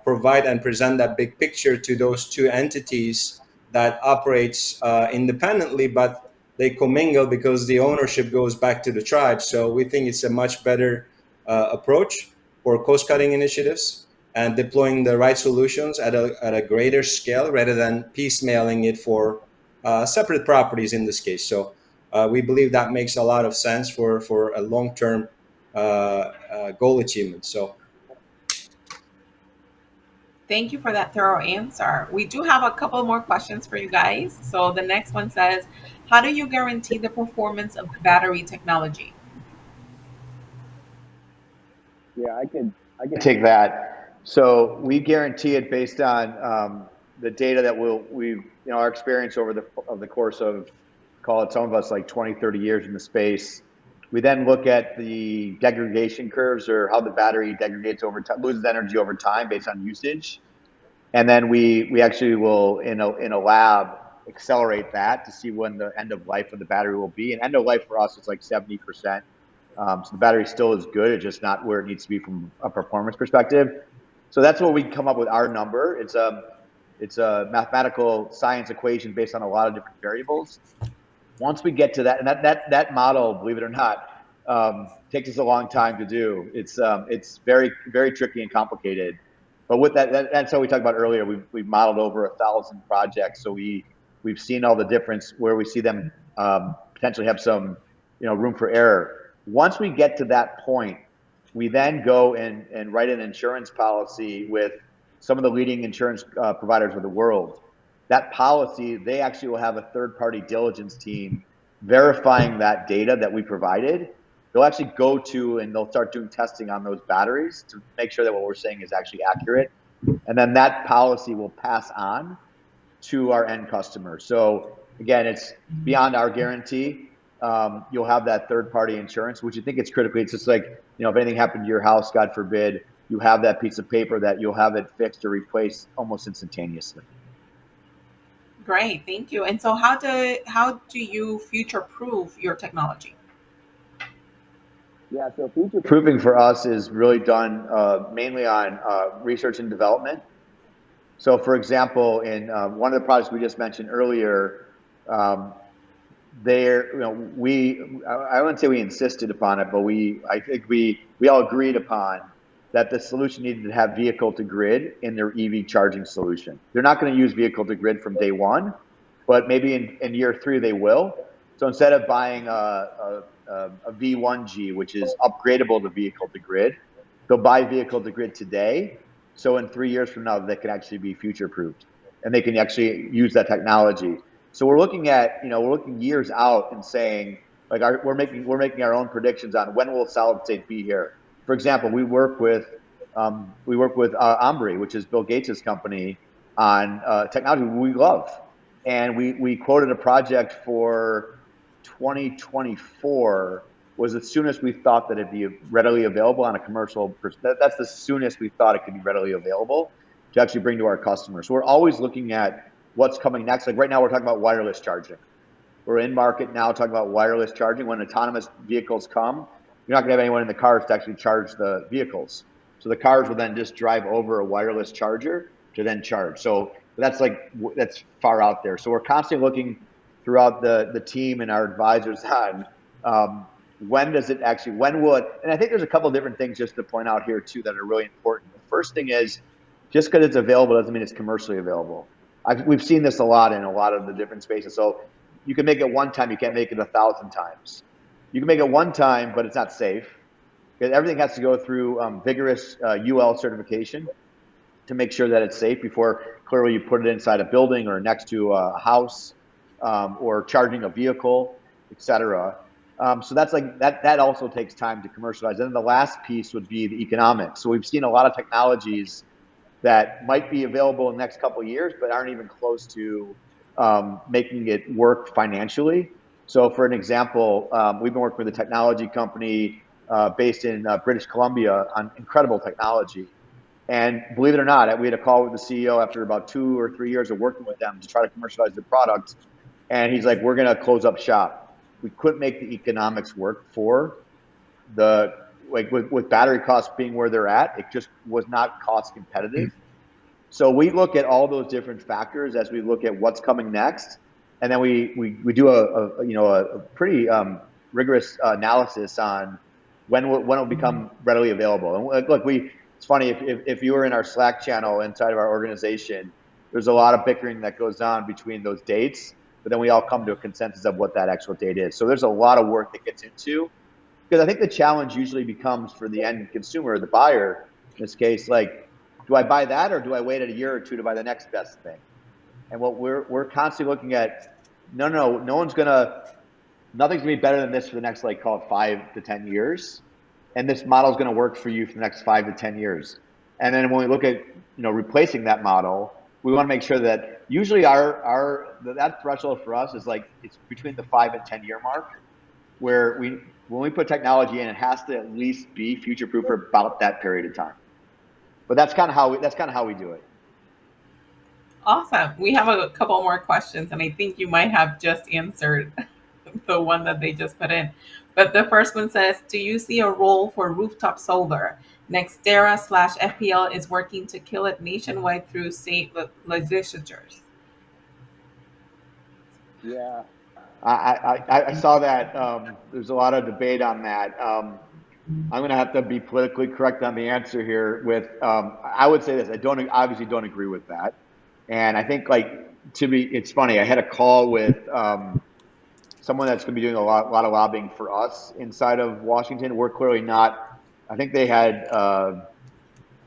[SPEAKER 4] provide and present that big picture to those 2 entities that operates independently, but they commingle because the ownership goes back to the tribe. So we think it's a much better approach for cost-cutting initiatives and deploying the right solutions at a greater scale rather than piecemealing it for separate properties in this case. So we believe that makes a lot of sense for a long-term goal achievement. So
[SPEAKER 1] Thank you for that thorough answer. We do have a couple more questions for you guys. So the next one says, how do you guarantee the performance of the battery technology?
[SPEAKER 5] Yeah, I can take that. So we guarantee it based on the data that our experience over the course of, call it, some of us like 20, 30 years in the space. We then look at the degradation curves, or how the battery degrades over time, loses energy over time based on usage. And then we actually will, in a lab, accelerate that to see when the end of life of the battery will be. And end of life for us is like 70%. So the battery still is good. It's just not where it needs to be from a performance perspective. So that's what we come up with our number. It's a mathematical science equation based on a lot of different variables. Once we get to that, and that model, believe it or not, takes us a long time to do. It's very, very tricky and complicated. But with that's how we talked about earlier. We've modeled over 1,000 projects, so we've seen all the difference where we see them potentially have some room for error. Once we get to that point, we then go and write an insurance policy with some of the leading insurance providers of the world. That policy, they actually will have a third-party diligence team verifying that data that we provided. They'll actually go to and they'll start doing testing on those batteries to make sure that what we're saying is actually accurate. And then that policy will pass on to our end customer. So again, it's beyond our guarantee. You'll have that third-party insurance, which I think it's critical. It's just like, if anything happened to your house, God forbid, you have that piece of paper that you'll have it fixed or replaced almost instantaneously.
[SPEAKER 1] Great, thank you. And so how do you future-proof your technology?
[SPEAKER 5] Yeah, so future proofing for us is really done mainly on research and development. So, for example, in one of the projects we just mentioned earlier, I wouldn't say we insisted upon it, but I think we all agreed upon that the solution needed to have vehicle to grid in their EV charging solution. They're not going to use vehicle to grid from day one, but maybe in year 3 they will. So instead of buying a V1G, which is upgradable to vehicle to grid, they'll buy vehicle to grid today. So in 3 years from now, they can actually be future proofed and they can actually use that technology. So we're looking years out and saying, like, we're making our own predictions on when will solid state be here. For example, we work with Emre, which is Bill Gates' company, on technology we love, and we quoted a project for 2024 was the soonest we thought that it'd be readily available on a commercial. That's the soonest we thought it could be readily available to actually bring to our customers. So we're always looking at what's coming next. Like right now, we're talking about wireless charging. We're in market now talking about wireless charging. When autonomous vehicles come, you're not going to have anyone in the cars to actually charge the vehicles. So the cars will then just drive over a wireless charger to then charge. So that's far out there. So we're constantly looking throughout the team and our advisors on when will it, and I think there's a couple of different things just to point out here too that are really important. The first thing is, just because it's available doesn't mean it's commercially available. We've seen this a lot in a lot of the different spaces. So you can make it one time, you can't make it 1,000 times. You can make it one time, but it's not safe. Because everything has to go through vigorous UL certification to make sure that it's safe before clearly you put it inside a building or next to a house or charging a vehicle, etc. So that's that also takes time to commercialize. And then the last piece would be the economics. So we've seen a lot of technologies that might be available in the next couple of years, but aren't even close to making it work financially. So for an example, we've been working with a technology company based in British Columbia on incredible technology. And believe it or not, we had a call with the CEO after about 2 or 3 years of working with them to try to commercialize the product. And he's like, we're going to close up shop. We couldn't make the economics work for with battery costs being where they're at. It just was not cost competitive. So we look at all those different factors as we look at what's coming next. And then we do a pretty rigorous analysis on when it will become readily available. And look, it's funny, if you were in our Slack channel inside of our organization, there's a lot of bickering that goes on between those dates, but then we all come to a consensus of what that actual date is. So there's a lot of work that gets into, because I think the challenge usually becomes for the end consumer, the buyer, in this case, like, do I buy that or do I wait a year or two to buy the next best thing? And what we're constantly looking at, nothing's gonna be better than this for the next, call it 5 to 10 years. And this model is going to work for you for the next 5 to 10 years. And then when we look at, replacing that model, we want to make sure that usually that threshold for us is it's between the 5 and 10 year mark, where when we put technology in, it has to at least be future proof for about that period of time. But that's kind of how we do it.
[SPEAKER 1] Awesome. We have a couple more questions, and I think you might have just answered the one that they just put in. But the first one says, do you see a role for rooftop solar? NextEra/FPL is working to kill it nationwide through state legislatures.
[SPEAKER 5] Yeah, I saw that. There's a lot of debate on that. I'm going to have to be politically correct on the answer here. I would say this: I obviously don't agree with that, and I think it's funny. I had a call with someone that's going to be doing a lot of lobbying for us inside of Washington. We're clearly not. I think they had, I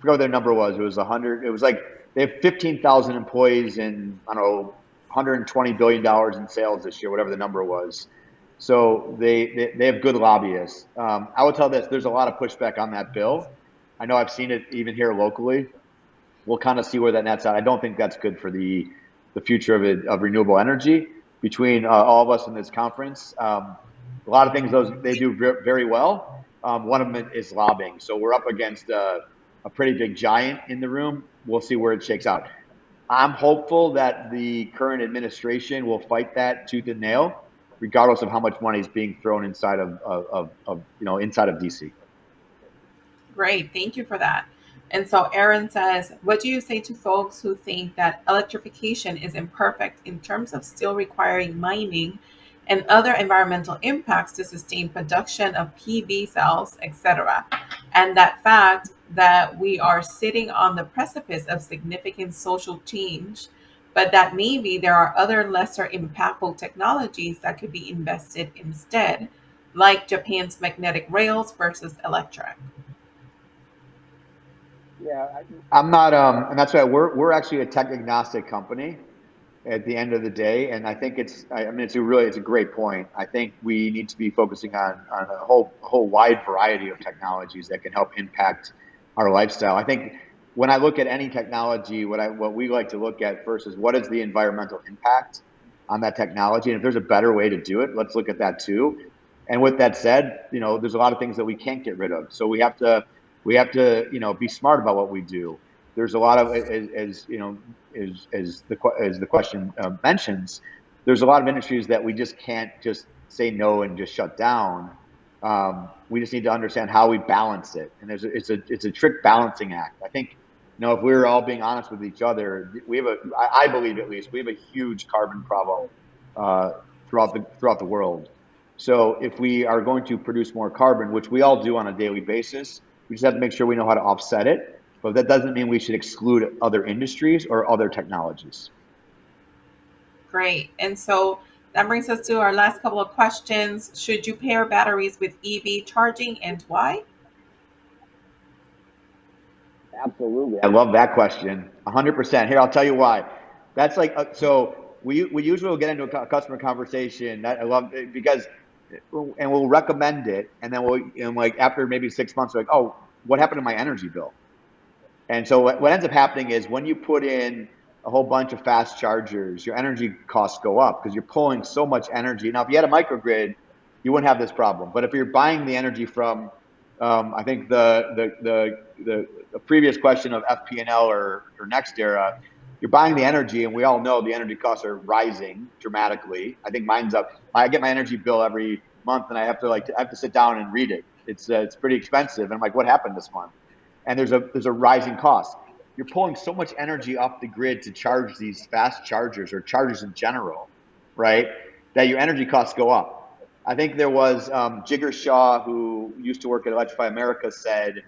[SPEAKER 5] forgot what their number was. It was 100. It was they have 15,000 employees and I don't know, $120 billion in sales this year, whatever the number was. So they have good lobbyists. I would tell this: there's a lot of pushback on that bill. I know I've seen it even here locally. We'll kind of see where that nets out. I don't think that's good for the future of renewable energy. Between all of us in this conference, a lot of things they do very well. One of them is lobbying. So we're up against a pretty big giant in the room. We'll see where it shakes out. I'm hopeful that the current administration will fight that tooth and nail, regardless of how much money is being thrown inside of DC.
[SPEAKER 1] Great, thank you for that. And so Aaron says, what do you say to folks who think that electrification is imperfect in terms of still requiring mining and other environmental impacts to sustain production of PV cells, etc., and that fact that we are sitting on the precipice of significant social change, but that maybe there are other lesser impactful technologies that could be invested instead, like Japan's magnetic rails versus electric?
[SPEAKER 5] Yeah, I'm not, and that's why we're actually a tech agnostic company at the end of the day. And I think it's a great point. I think we need to be focusing on a whole wide variety of technologies that can help impact our lifestyle. I think when I look at any technology, what we like to look at first is what is the environmental impact on that technology. And if there's a better way to do it, let's look at that too. And with that said, there's a lot of things that we can't get rid of. So we have to be smart about what we do. There's a lot of, as the question mentions, there's a lot of industries that we just can't just say no and just shut down We just need to understand how we balance it, and it's a trick balancing act. I think, if we're all being honest with each other, I believe at least we have a huge carbon problem throughout the world. So if we are going to produce more carbon, which we all do on a daily basis, we just have to make sure we know how to offset it. But that doesn't mean we should exclude other industries or other technologies.
[SPEAKER 1] Great. And so that brings us to our last couple of questions. Should you pair batteries with EV charging, and why?
[SPEAKER 5] Absolutely. I love that question. 100%. Here, I'll tell you why. That's like, so we usually will get into a customer conversation. That I love it because, and we'll recommend it. And then and like after maybe 6 months, we're like, oh, what happened to my energy bill? And so what ends up happening is when you put in a whole bunch of fast chargers, your energy costs go up because you're pulling so much energy. Now, if you had a microgrid, you wouldn't have this problem. But if you're buying the energy from, I think the previous question of FP&L or NextEra, you're buying the energy, and we all know the energy costs are rising dramatically. I think mine's up. I get my energy bill every month, and I have to sit down and read it. It's pretty expensive, and I'm like, what happened this month? And there's a rising cost. You're pulling so much energy off the grid to charge these fast chargers or chargers in general, right? That your energy costs go up. I think there was Jigger Shaw, who used to work at Electrify America, said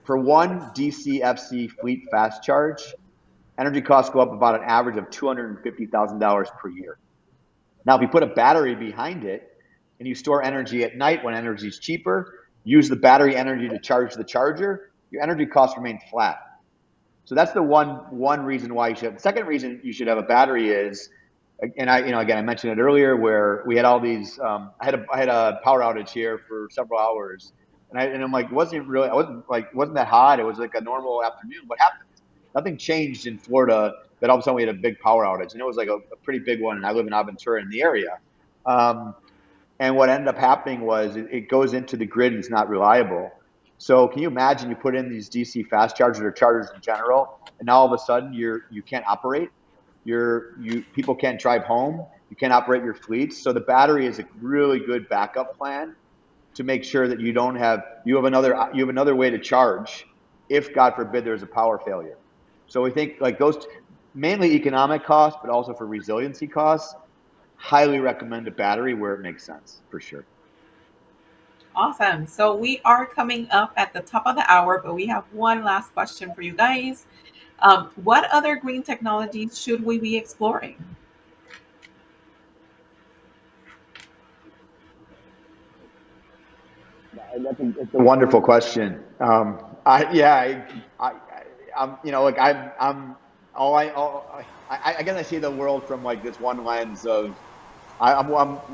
[SPEAKER 5] for one DCFC fleet fast charge, energy costs go up about an average of $250,000 per year. Now, if you put a battery behind it and you store energy at night when energy is cheaper, use the battery energy to charge the charger, your energy costs remain flat. So that's the one reason why you should. The second reason you should have a battery is, and I mentioned it earlier, where we had all these. I had a power outage here for several hours, and I'm like, wasn't that hot? It was like a normal afternoon. What happened? Nothing changed in Florida. That all of a sudden we had a big power outage, and it was like a pretty big one. And I live in Aventura in the area. And what ended up happening was it goes into the grid and it's not reliable. So can you imagine you put in these DC fast chargers or chargers in general, and now all of a sudden you can't operate. People can't drive home. You can't operate your fleets. So the battery is a really good backup plan to make sure that you have another way to charge if, God forbid, there's a power failure. So we think like those mainly economic costs, but also for resiliency costs. Highly recommend a battery where it makes sense, for sure.
[SPEAKER 1] Awesome. So we are coming up at the top of the hour, but we have one last question for you guys. What other green technologies should we be exploring?
[SPEAKER 5] It's a wonderful question. I guess I see the world from like this one lens of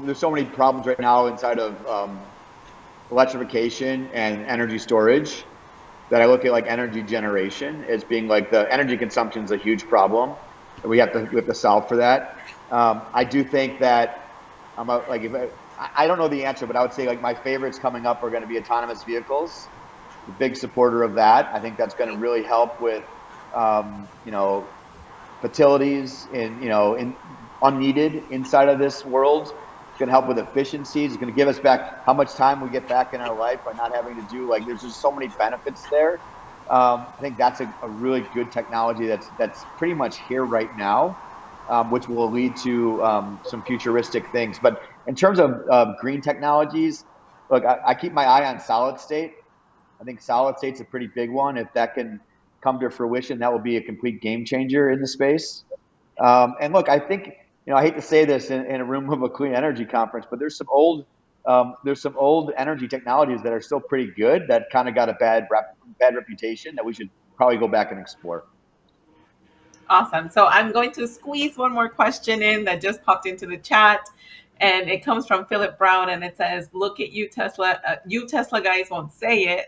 [SPEAKER 5] there's so many problems right now inside of electrification and energy storage that I look at like energy generation as being like the energy consumption is a huge problem. We have to solve for that. I do think that I don't know the answer, but I would say like my favorites coming up are going to be autonomous vehicles. A big supporter of that. I think that's going to really help with fatalities in unneeded inside of this world. It's going to help with efficiencies. It's going to give us back how much time we get back in our life by not having to do there's just so many benefits there. I think that's a really good technology that's pretty much here right now, which will lead to some futuristic things. But in terms of green technologies, look, I keep my eye on solid state. I think solid state's a pretty big one. If that can come to fruition, that will be a complete game changer in the space. And look, I think, I hate to say this in a room of a clean energy conference, but there's some old energy technologies that are still pretty good that kind of got a bad reputation that we should probably go back and explore.
[SPEAKER 1] Awesome. So I'm going to squeeze one more question in that just popped into the chat. And it comes from Philip Brown, and it says, look at you, Tesla. You Tesla guys won't say it,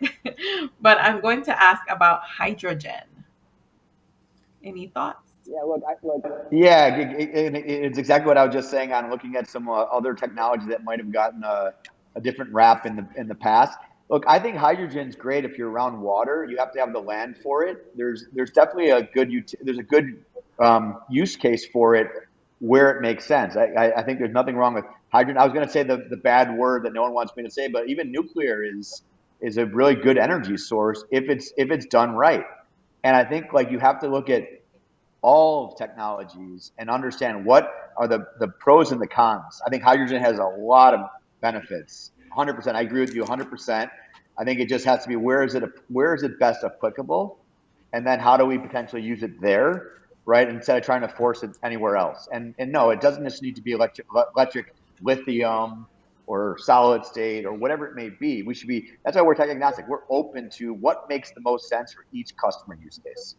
[SPEAKER 1] but I'm going to ask about hydrogen. Any thoughts?
[SPEAKER 5] Yeah, look, it's exactly what I was just saying on looking at some other technology that might have gotten a different rap in the past. Look, I think hydrogen's great if you're around water. You have to have the land for it. There's definitely a good use case for it where it makes sense. I think there's nothing wrong with hydrogen. I was going to say the bad word that no one wants me to say, but even nuclear is a really good energy source if it's done right. And I think like you have to look at all technologies and understand what are the pros and the cons. I think hydrogen has a lot of benefits. 100%. I agree with you 100%. I think it just has to be where is it best applicable, and then how do we potentially use it there, right? Instead of trying to force it anywhere else. And no, it doesn't just need to be electric lithium or solid state or whatever it may be. We should be. That's why we're tech agnostic. We're open to what makes the most sense for each customer use case.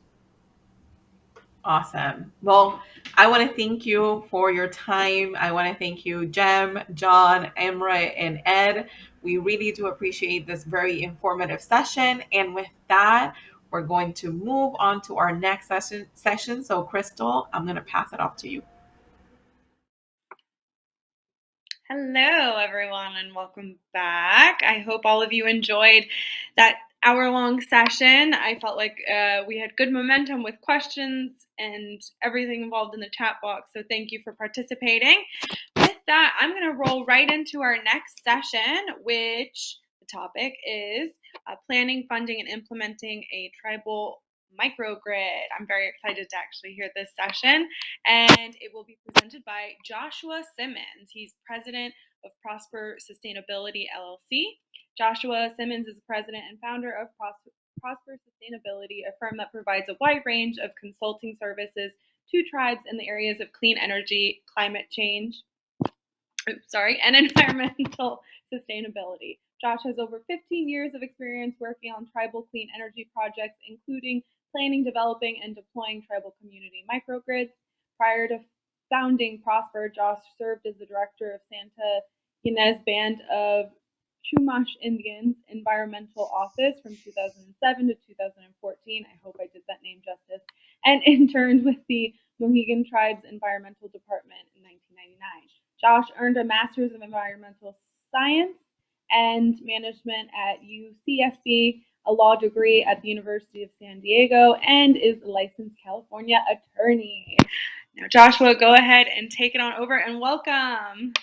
[SPEAKER 1] Awesome. Well, I want to thank you for your time. I want to thank you, Jem, John, Emre, and Ed. We really do appreciate this very informative session. And with that, we're going to move on to our next session. So, Crystal, I'm going to pass it off to you.
[SPEAKER 6] Hello, everyone, and welcome back. I hope all of you enjoyed that hour-long session. I felt like we had good momentum with questions and everything involved in the chat box, so thank you for participating. With that, I'm going to roll right into our next session, which the topic is planning, funding, and implementing a tribal microgrid. I'm very excited to actually hear this session, and it will be presented by Joshua Simmons. He's president of Prosper Sustainability LLC. Joshua Simmons is the president and founder of Prosper Sustainability, a firm that provides a wide range of consulting services to tribes in the areas of clean energy, climate change, and environmental sustainability. Josh has over 15 years of experience working on tribal clean energy projects, including planning, developing, and deploying tribal community microgrids. Prior to founding Prosper, Josh served as the director of Santa Ynez Band of Chumash Indians Environmental Office from 2007 to 2014. I hope I did that name justice. And interned with the Mohegan Tribe's Environmental Department in 1999. Josh earned a Master's of Environmental Science and Management at UCSB, a law degree at the University of San Diego, and is a licensed California attorney. Now, Joshua, go ahead and take it on over, and welcome.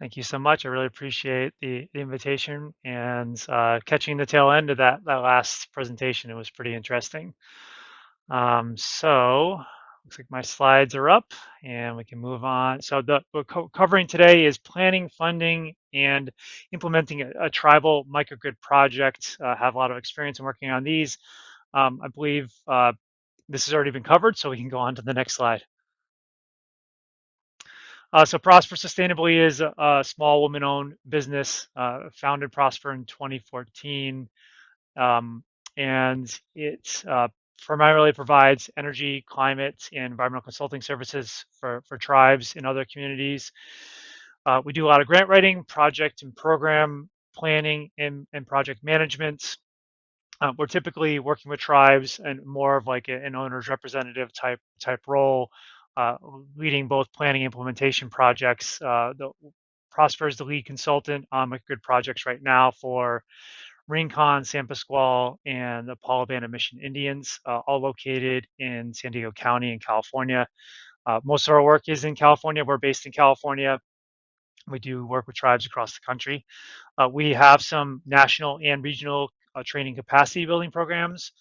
[SPEAKER 7] Thank you so much. I really appreciate the invitation and catching the tail end of that last presentation. It was pretty interesting. So looks like my slides are up and we can move on. So what we're covering today is planning, funding, and implementing a tribal microgrid project. Have a lot of experience in working on these. I believe this has already been covered, so we can go on to the next slide. So Prosper Sustainably is a small woman-owned business, founded Prosper in 2014, and it primarily provides energy, climate, and environmental consulting services for tribes and other communities. We do a lot of grant writing, project and program planning, and project management. We're typically working with tribes and more of like an owner's representative type role, leading both planning and implementation projects. Prosper is the lead consultant on microgrid projects right now for Rincon, San Pasqual, and the Paul Abandoned Mission Indians, all located in San Diego County in California. Most of our work is in California. We're based in California. We do work with tribes across the country. We have some national and regional training capacity building programs,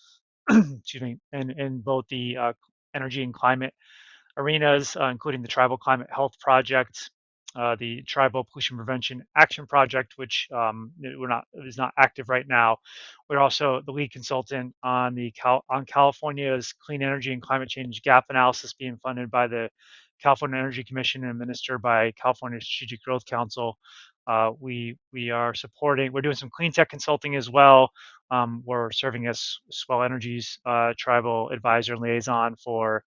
[SPEAKER 7] excuse me, in both the energy and climate arenas, including the Tribal Climate Health Project, the Tribal Pollution Prevention Action Project, which is not active right now. We're also the lead consultant on California's clean energy and climate change gap analysis being funded by the California Energy Commission and administered by California Strategic Growth Council. We're doing some clean tech consulting as well. We're serving as Swell Energy's tribal advisor and liaison for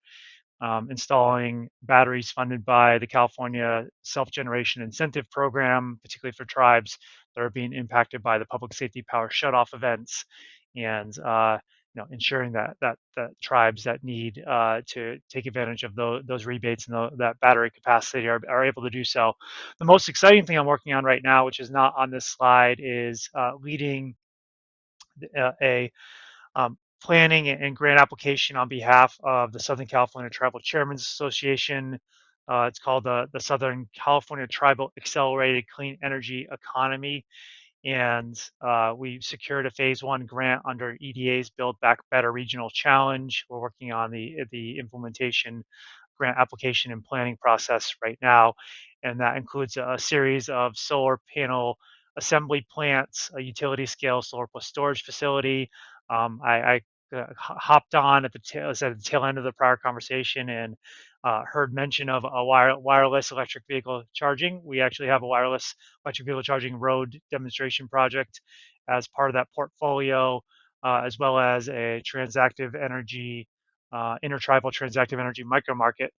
[SPEAKER 7] installing batteries funded by the California Self-Generation Incentive Program, particularly for tribes that are being impacted by the public safety power shutoff events, and ensuring that tribes that need to take advantage of those rebates and that battery capacity are able to do so. The most exciting thing I'm working on right now, which is not on this slide, is leading a planning and grant application on behalf of the Southern California Tribal Chairmen's Association, It's called the Southern California Tribal Accelerated Clean Energy Economy. And we secured a phase 1 grant under EDA's Build Back Better Regional Challenge. We're working on the implementation grant application and planning process right now. And that includes a series of solar panel assembly plants, a utility scale solar plus storage facility. I hopped on at the tail end of the prior conversation and heard mention of a wireless electric vehicle charging. We actually have a wireless electric vehicle charging road demonstration project as part of that portfolio, as well as a transactive energy, intertribal transactive energy micro market,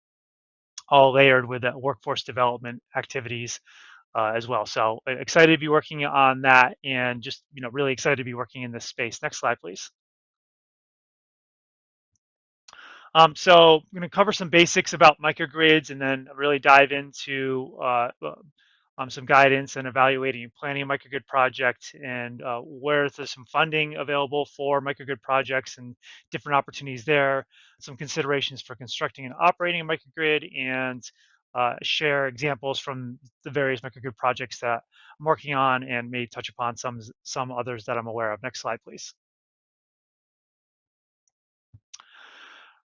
[SPEAKER 7] all layered with workforce development activities as well. So excited to be working on that, and just really excited to be working in this space. Next slide, please. So I'm going to cover some basics about microgrids and then really dive into some guidance and evaluating and planning a microgrid project, and where there's some funding available for microgrid projects and different opportunities there, some considerations for constructing and operating a microgrid, and share examples from the various microgrid projects that I'm working on, and may touch upon some others that I'm aware of. Next slide, please.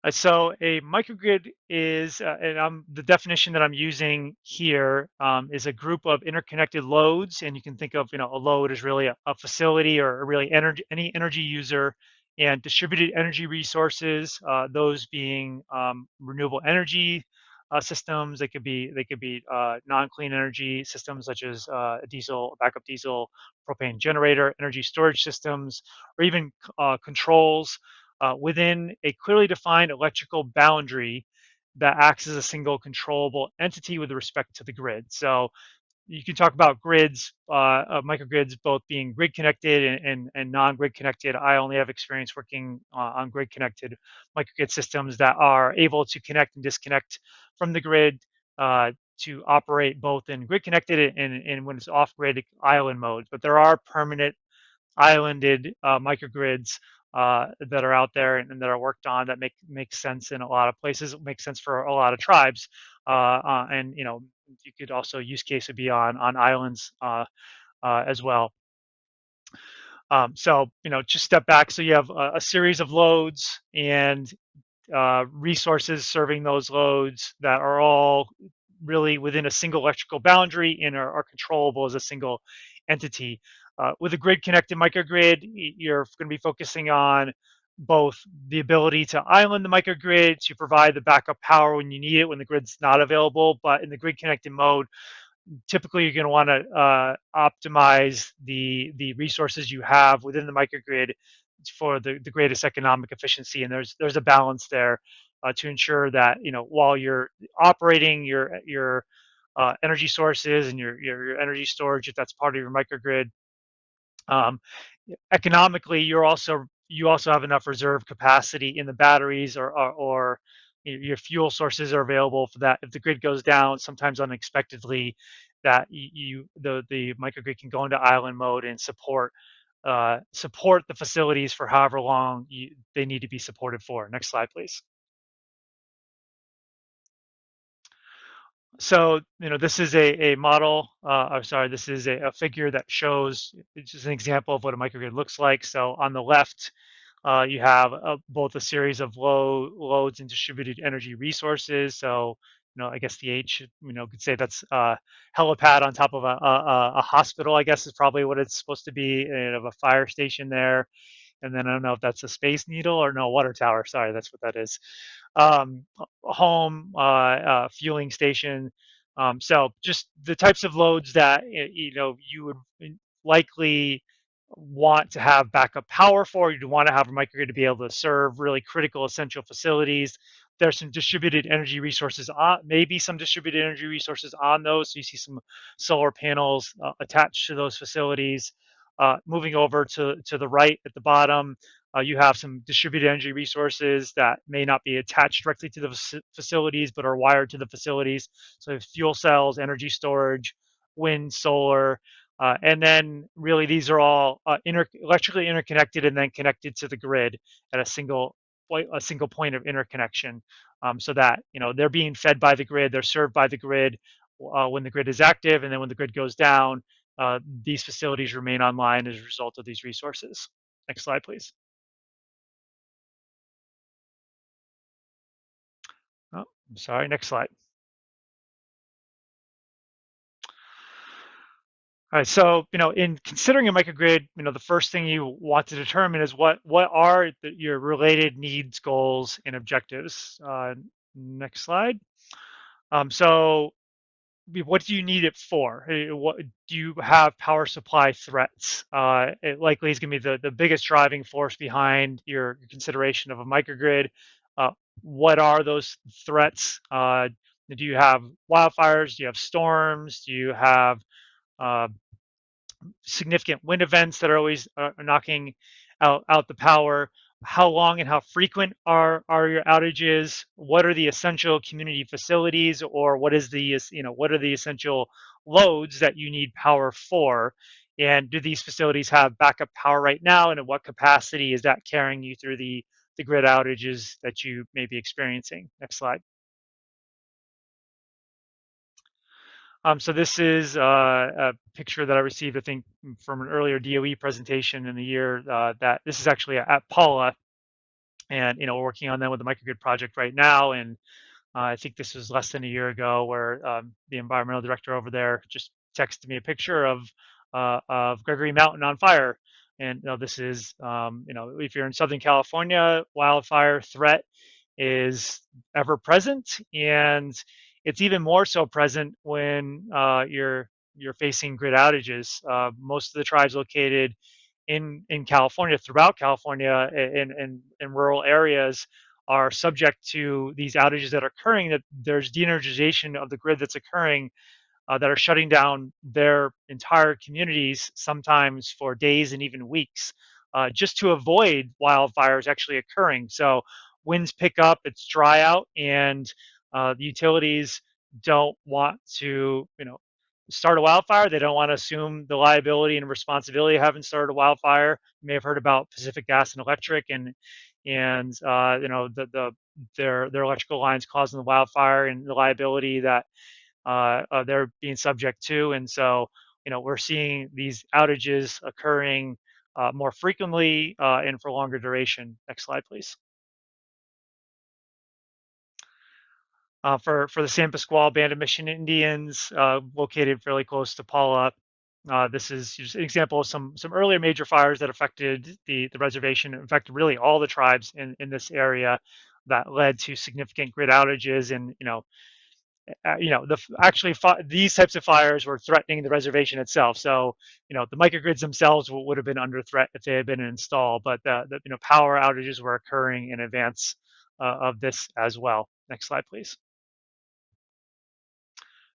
[SPEAKER 7] So a microgrid is, and the definition that I'm using here is a group of interconnected loads, and you can think of a load as really a facility or really any energy user, and distributed energy resources. Those being renewable energy systems. They could be non-clean energy systems such as diesel, backup diesel, propane generator, energy storage systems, or even controls within a clearly defined electrical boundary that acts as a single controllable entity with respect to the grid. So you can talk about grids, microgrids, both being grid connected and non-grid connected. I only have experience working on grid connected microgrid systems that are able to connect and disconnect from the grid to operate both in grid connected and when it's off grid island mode. But there are permanent islanded microgrids that are out there and that are worked on that make sense in a lot of places. It makes sense for a lot of tribes, and you could also use case would be on islands as well. So just step back. So you have a series of loads and resources serving those loads that are all really within a single electrical boundary and are controllable as a single entity. With a grid connected microgrid, you're going to be focusing on both the ability to island the microgrid to provide the backup power when you need it when the grid's not available. But in the grid connected mode, typically you're going to want to optimize the resources you have within the microgrid for the greatest economic efficiency. And there's a balance there to ensure that while you're operating your energy sources and your energy storage, if that's part of your microgrid, economically you also have enough reserve capacity in the batteries, or your fuel sources are available for that if the grid goes down sometimes unexpectedly, that the microgrid can go into island mode and support the facilities for however long they need to be supported for. Next slide, please. So, this is a model, this is a figure that shows, it's just an example of what a microgrid looks like. So on the left, you have both a series of loads and distributed energy resources. So, I guess the H, could say that's a helipad on top of a hospital, I guess is probably what it's supposed to be, and of a fire station there. And then I don't know if that's a Space Needle or no, water tower. Sorry, that's what that is. Home, fueling station. So just the types of loads that you would likely want to have backup power for. You'd want to have a microgrid to be able to serve really critical essential facilities. There's some distributed energy resources on, maybe some distributed energy resources on those. So you see some solar panels attached to those facilities. Moving over to the right at the bottom, you have some distributed energy resources that may not be attached directly to the facilities, but are wired to the facilities. So fuel cells, energy storage, wind, solar, and then really these are all electrically interconnected and then connected to the grid at a single a single point of interconnection, so that they're being fed by the grid, they're served by the grid when the grid is active, and then when the grid goes down, these facilities remain online as a result of these resources. Next slide, please. Oh, I'm sorry. Next slide. All right, so in considering a microgrid, the first thing you want to determine is what are your related needs, goals, and objectives. Next slide. So what do you need it for? What do you have power supply threats? It likely is going to be the biggest driving force behind your consideration of a microgrid. Uh, what are those threats? Do you have wildfires? Do you have storms? Do you have uh, significant wind events that are always knocking out the power? How long and how frequent are your outages? What are the essential community facilities, or what is the what are the essential loads that you need power for? And do these facilities have backup power right now, and at what capacity is that carrying you through the grid outages that you may be experiencing? Next slide. So this is a picture that I received, I think, from an earlier DOE presentation in the year. That this is actually at Paula, and we're working on them with the microgrid project right now. And I think this was less than a year ago, where the environmental director over there just texted me a picture of Gregory Mountain on fire. And this is if you're in Southern California, wildfire threat is ever present, and it's even more so present when you're facing grid outages. Most of the tribes located in California, throughout California, in rural areas, are subject to these outages that are occurring. That there's de-energization of the grid that's occurring, that are shutting down their entire communities, sometimes for days and even weeks, just to avoid wildfires actually occurring. So winds pick up, it's dry out, and the utilities don't want to, start a wildfire. They don't want to assume the liability and responsibility of having started a wildfire. You may have heard about Pacific Gas and Electric, and their electrical lines causing the wildfire, and the liability that they're being subject to. And so, we're seeing these outages occurring more frequently and for longer duration. Next slide, please. For the San Pasqual Band of Mission Indians, located fairly close to Paula, this is just an example of some earlier major fires that affected the reservation, affected really all the tribes in this area, that led to significant grid outages. And these types of fires were threatening the reservation itself. So the microgrids themselves would have been under threat if they had been installed, but the power outages were occurring in advance of this as well. Next slide, please.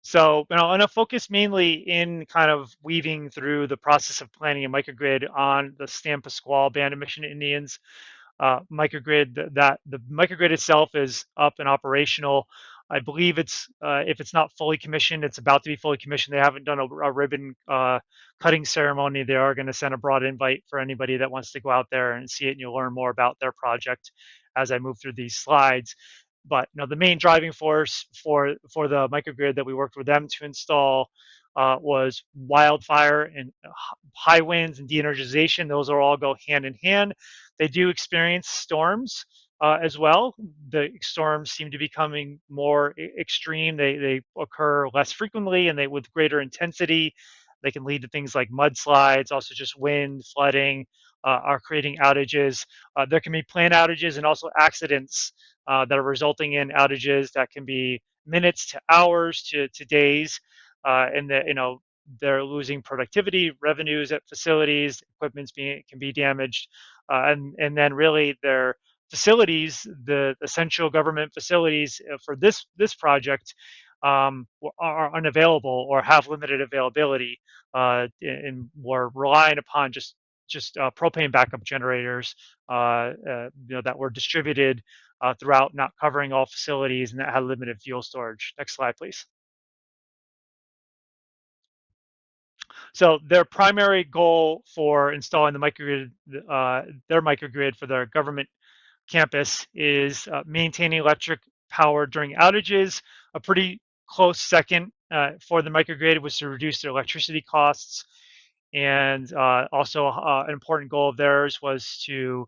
[SPEAKER 7] So, I'm going to focus mainly in kind of weaving through the process of planning a microgrid on the San Pasqual Band of Mission Indians microgrid. That the microgrid itself is up and operational. I believe it's if it's not fully commissioned, it's about to be fully commissioned. They haven't done a ribbon cutting ceremony. They are going to send a broad invite for anybody that wants to go out there and see it, and you'll learn more about their project as I move through these slides. But the main driving force for the microgrid that we worked with them to install was wildfire and high winds and de-energization. Those are all go hand in hand. They do experience storms as well. The storms seem to be becoming more extreme. They occur less frequently, and they with greater intensity. They can lead to things like mudslides, also just wind, flooding, are creating outages. There can be planned outages and also accidents that are resulting in outages that can be minutes to hours to days, and they're losing productivity, revenues at facilities, equipment can be damaged, and then really their facilities, the essential government facilities for this project, are unavailable or have limited availability, and we're relying upon just propane backup generators that were distributed throughout, not covering all facilities, and that had limited fuel storage. Next slide, please. So their primary goal for installing the microgrid, their microgrid for their government campus is maintaining electric power during outages. A pretty close second for the microgrid was to reduce their electricity costs. And also an important goal of theirs was to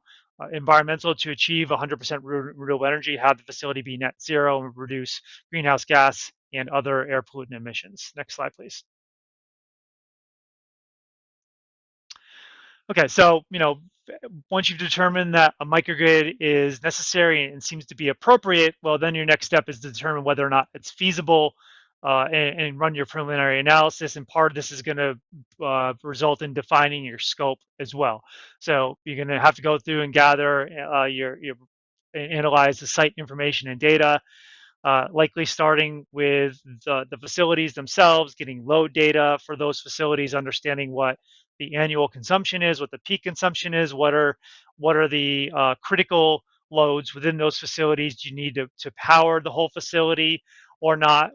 [SPEAKER 7] environmental, to achieve 100% renewable energy, have the facility be net zero and reduce greenhouse gas and other air pollutant emissions. Next slide, please. Okay, so once you've determined that a microgrid is necessary and seems to be appropriate, well, then your next step is to determine whether or not it's feasible and run your preliminary analysis. And part of this is going to result in defining your scope as well. So you're going to have to go through and gather analyze the site information and data. Likely starting with the facilities themselves, getting load data for those facilities, understanding what the annual consumption is, what the peak consumption is, what are the critical loads within those facilities. Do you need to power the whole facility or not?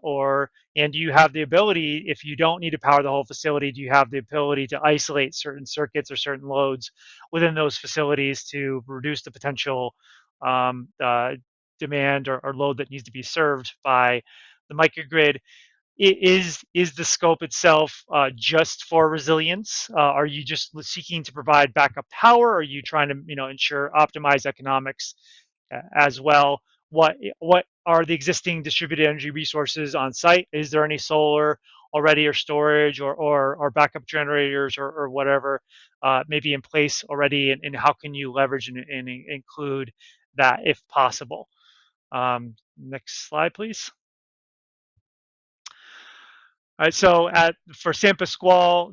[SPEAKER 7] And do you have the ability, if you don't need to power the whole facility, do you have the ability to isolate certain circuits or certain loads within those facilities to reduce the potential demand or load that needs to be served by the microgrid? Is the scope itself just for resilience? Are you just seeking to provide backup power? Or are you trying to ensure optimized economics as well? What are the existing distributed energy resources on site? Is there any solar already, or storage, or backup generators, or whatever maybe in place already? And how can you leverage and include that if possible? Next slide, please. All right, so for San Pasqual,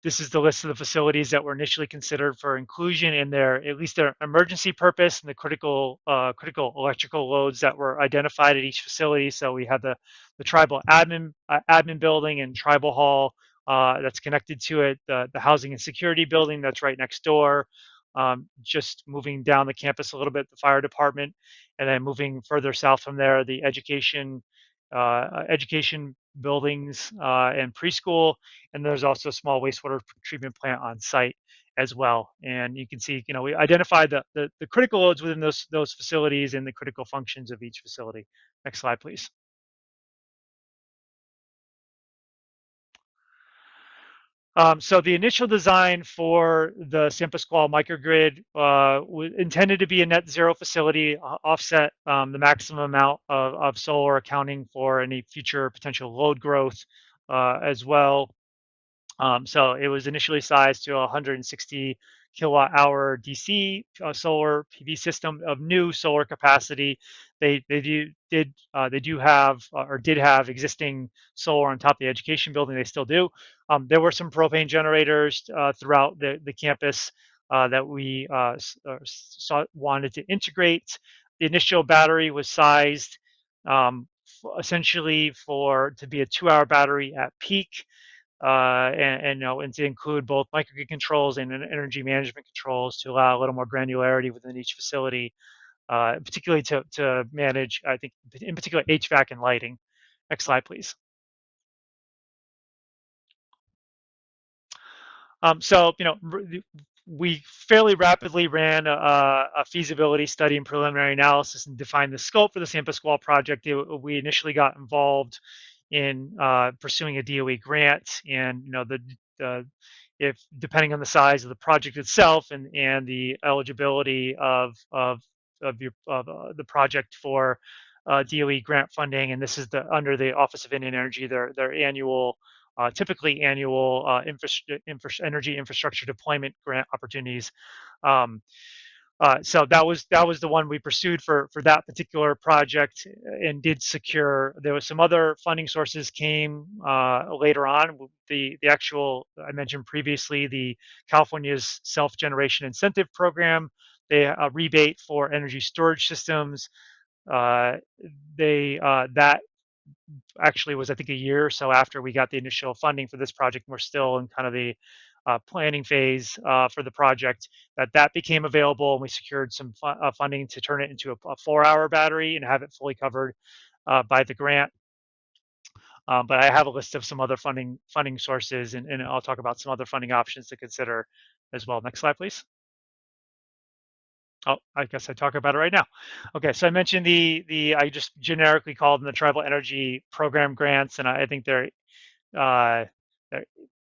[SPEAKER 7] this is the list of the facilities that were initially considered for inclusion in at least their emergency purpose and the critical electrical loads that were identified at each facility. So we have the tribal admin building and tribal hall that's connected to it, the housing and security building that's right next door. Just moving down the campus a little bit, the fire department, and then moving further south from there, the education buildings and preschool, and there's also a small wastewater treatment plant on site as well. And you can see, we identified the critical loads within those facilities and the critical functions of each facility. Next slide, please. So the initial design for the San Pasqual microgrid intended to be a net zero facility, offset the maximum amount of solar, accounting for any future potential load growth as well. So it was initially sized to a 160 kilowatt hour DC solar PV system of new solar capacity. They did have existing solar on top of the education building. They still do. There were some propane generators throughout the campus that we wanted to integrate. The initial battery was sized essentially to be a 2-hour battery at peak. And to include both microgrid controls and energy management controls to allow a little more granularity within each facility, particularly to manage, I think, in particular, HVAC and lighting. Next slide, please. So, we fairly rapidly ran a feasibility study and preliminary analysis and defined the scope for the San Pasqual project. We initially got involved in pursuing a DOE grant, and if depending on the size of the project itself and the eligibility of the project for DOE grant funding, and this is under the Office of Indian Energy, their annual. Typically annual energy infrastructure deployment grant opportunities. So that was the one we pursued for that particular project and did secure. There was some other funding sources came later on. The actual, I mentioned previously, the California's self-generation incentive program, a rebate for energy storage systems. That actually was, I think, a year or so after we got the initial funding for this project. We're still in kind of the planning phase for the project. That became available, and we secured some funding to turn it into a 4-hour battery and have it fully covered by the grant. But I have a list of some other funding sources, and I'll talk about some other funding options to consider as well. Next slide, please. Oh, I guess I talk about it right now. Okay, so I mentioned I just generically called them the Tribal Energy Program grants, and I think uh, they're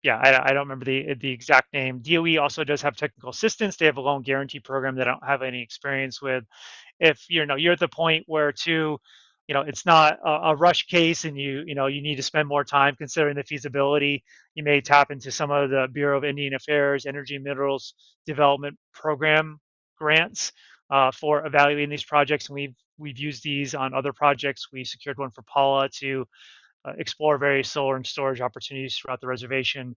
[SPEAKER 7] yeah, I don't remember the exact name. DOE also does have technical assistance. They have a loan guarantee program that I don't have any experience with. If you're at the point where it's not a rush case and you need to spend more time considering the feasibility, you may tap into some of the Bureau of Indian Affairs Energy and Minerals Development Program grants for evaluating these projects, and we've used these on other projects. We secured one for Paula to explore various solar and storage opportunities throughout the reservation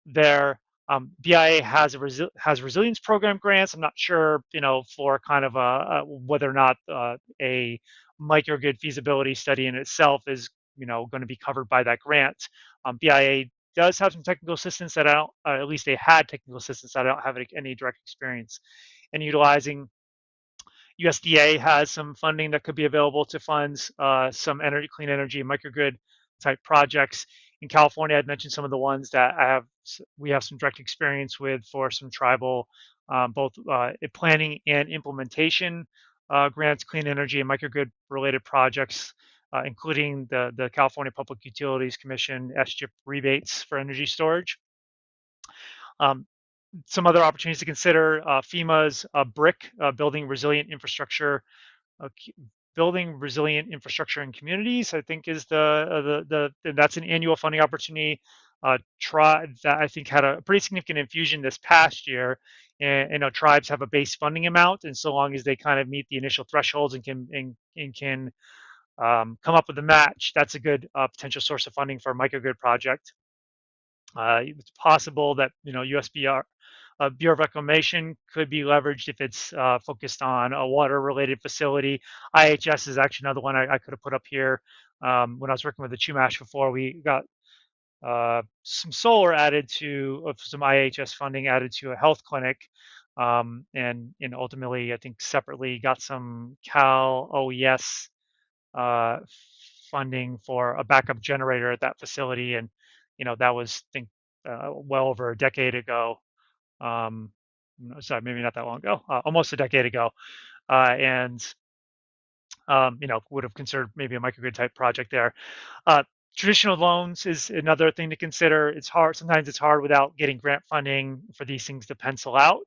[SPEAKER 7] there. BIA has has resilience program grants. I'm not sure, for kind of whether or not a microgrid feasibility study in itself is, going to be covered by that grant. BIA does have some technical assistance that I don't, at least they had technical assistance that I don't have any direct experience in utilizing. USDA has some funding that could be available to fund some clean energy microgrid type projects. In California, I'd mentioned some of the ones that we have some direct experience with for some tribal, both planning and implementation grants, clean energy and microgrid related projects, including the California Public Utilities Commission SGIP rebates for energy storage. Some other opportunities to consider: FEMA's BRIC, building resilient infrastructure in communities, I think is that's an annual funding opportunity. That I think had a pretty significant infusion this past year. And tribes have a base funding amount, and so long as they kind of meet the initial thresholds and can come up with a match, that's a good potential source of funding for a microgrid project. It's possible that USBR Bureau of Reclamation could be leveraged if it's focused on a water-related facility. IHS is actually another one I could have put up here. When I was working with the Chumash before, we got some solar added to some IHS funding added to a health clinic, and ultimately I think separately got some Cal OES funding for a backup generator at that facility, and that was I think well over a decade ago. Sorry, maybe not that long ago, almost a decade ago, and would have considered maybe a microgrid type project there. Traditional loans is another thing to consider. It's hard. Sometimes it's hard without getting grant funding for these things to pencil out.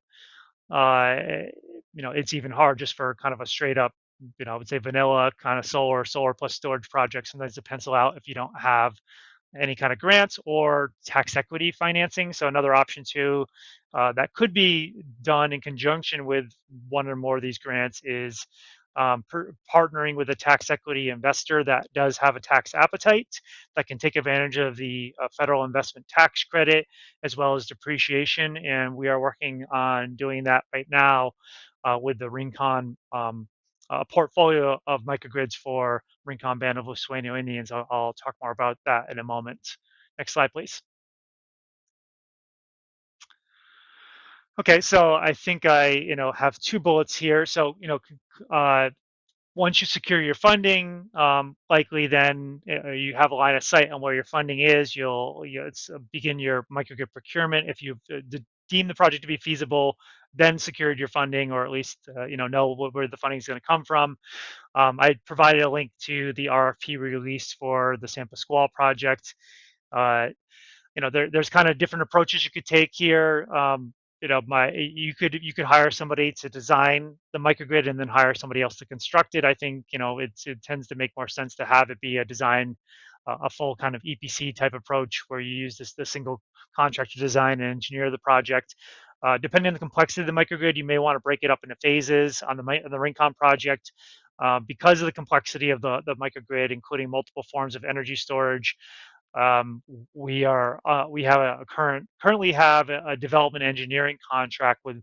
[SPEAKER 7] It's even hard just for kind of a straight up, I would say vanilla kind of solar plus storage project. Sometimes to pencil out if you don't have any kind of grants or tax equity financing. So another option too that could be done in conjunction with one or more of these grants is partnering with a tax equity investor that does have a tax appetite that can take advantage of the federal investment tax credit as well as depreciation. And we are working on doing that right now with the Rincon portfolio of microgrids for Rincon Band of Lusueño Indians. I'll talk more about that in a moment. Next slide, please. Okay, so I think I have two bullets here. So once you secure your funding, likely then you have a line of sight on where your funding is. You'll begin your microgrid procurement if you've deemed the project to be feasible, then secured your funding, or at least know where the funding is going to come from. I provided a link to the RFP release for the San Pasqual project. There's kind of different approaches you could take here. You could hire somebody to design the microgrid and then hire somebody else to construct it. I think it tends to make more sense to have it be a design, a full kind of EPC type approach where you use the single contractor design and engineer the project. Depending on the complexity of the microgrid, you may want to break it up into phases on the Rincon project. Because of the complexity of the microgrid, including multiple forms of energy storage, we currently have a development engineering contract with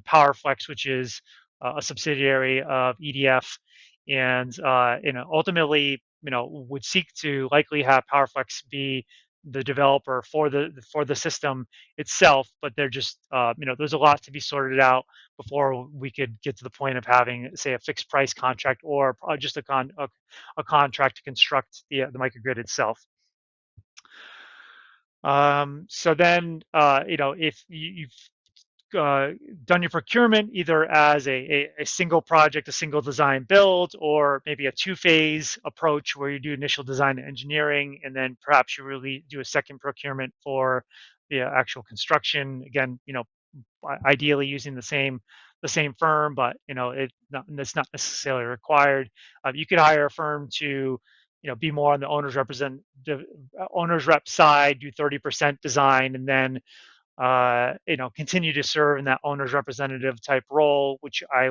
[SPEAKER 7] PowerFlex, which is a subsidiary of EDF, and ultimately would seek to likely have PowerFlex be the developer for the system itself. But they're just there's a lot to be sorted out before we could get to the point of having, say, a fixed price contract or just a contract to construct the microgrid itself. So then, if you've done your procurement either as a single project, a single design build, or maybe a two-phase approach where you do initial design and engineering, and then perhaps you really do a second procurement for the actual construction. Again, ideally using the same firm, but it's not necessarily required. You could hire a firm to be more on the owner's rep side, do 30% design, and then continue to serve in that owner's representative type role, which I,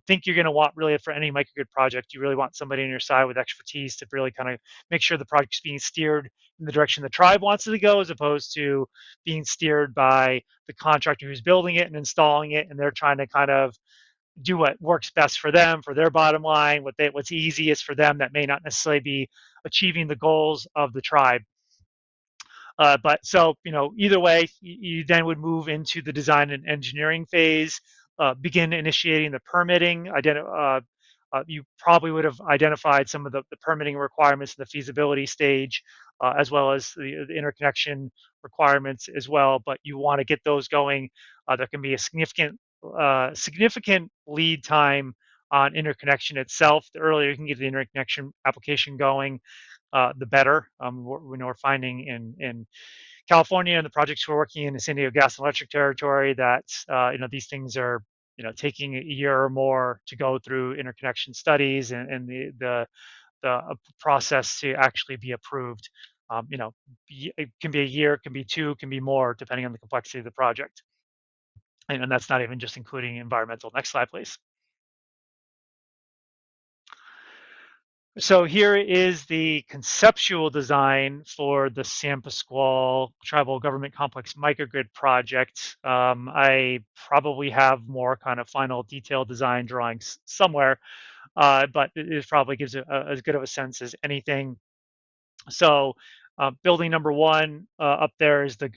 [SPEAKER 7] think you're going to want really for any microgrid project. You really want somebody on your side with expertise to really kind of make sure the project's being steered in the direction the tribe wants it to go, as opposed to being steered by the contractor who's building it and installing it, and they're trying to kind of do what works best for them, for their bottom line, what's easiest for them that may not necessarily be achieving the goals of the tribe. But so, either way, you then would move into the design and engineering phase, begin initiating the permitting. You probably would have identified some of the permitting requirements in the feasibility stage, as well as the interconnection requirements as well. But you want to get those going. There can be a significant lead time on interconnection itself. The earlier you can get the interconnection application going, the better. We're finding in California and the projects we're working in the San Diego gas and electric territory that these things are taking a year or more to go through interconnection studies and the process to actually be approved. It can be a year, it can be two, it can be more, depending on the complexity of the project. And that's not even just including environmental. Next slide, please. So here is the conceptual design for the San Pasqual Tribal Government Complex Microgrid project. I probably have more kind of final detailed design drawings somewhere, but it probably gives as good of a sense as anything. So building number one up there is the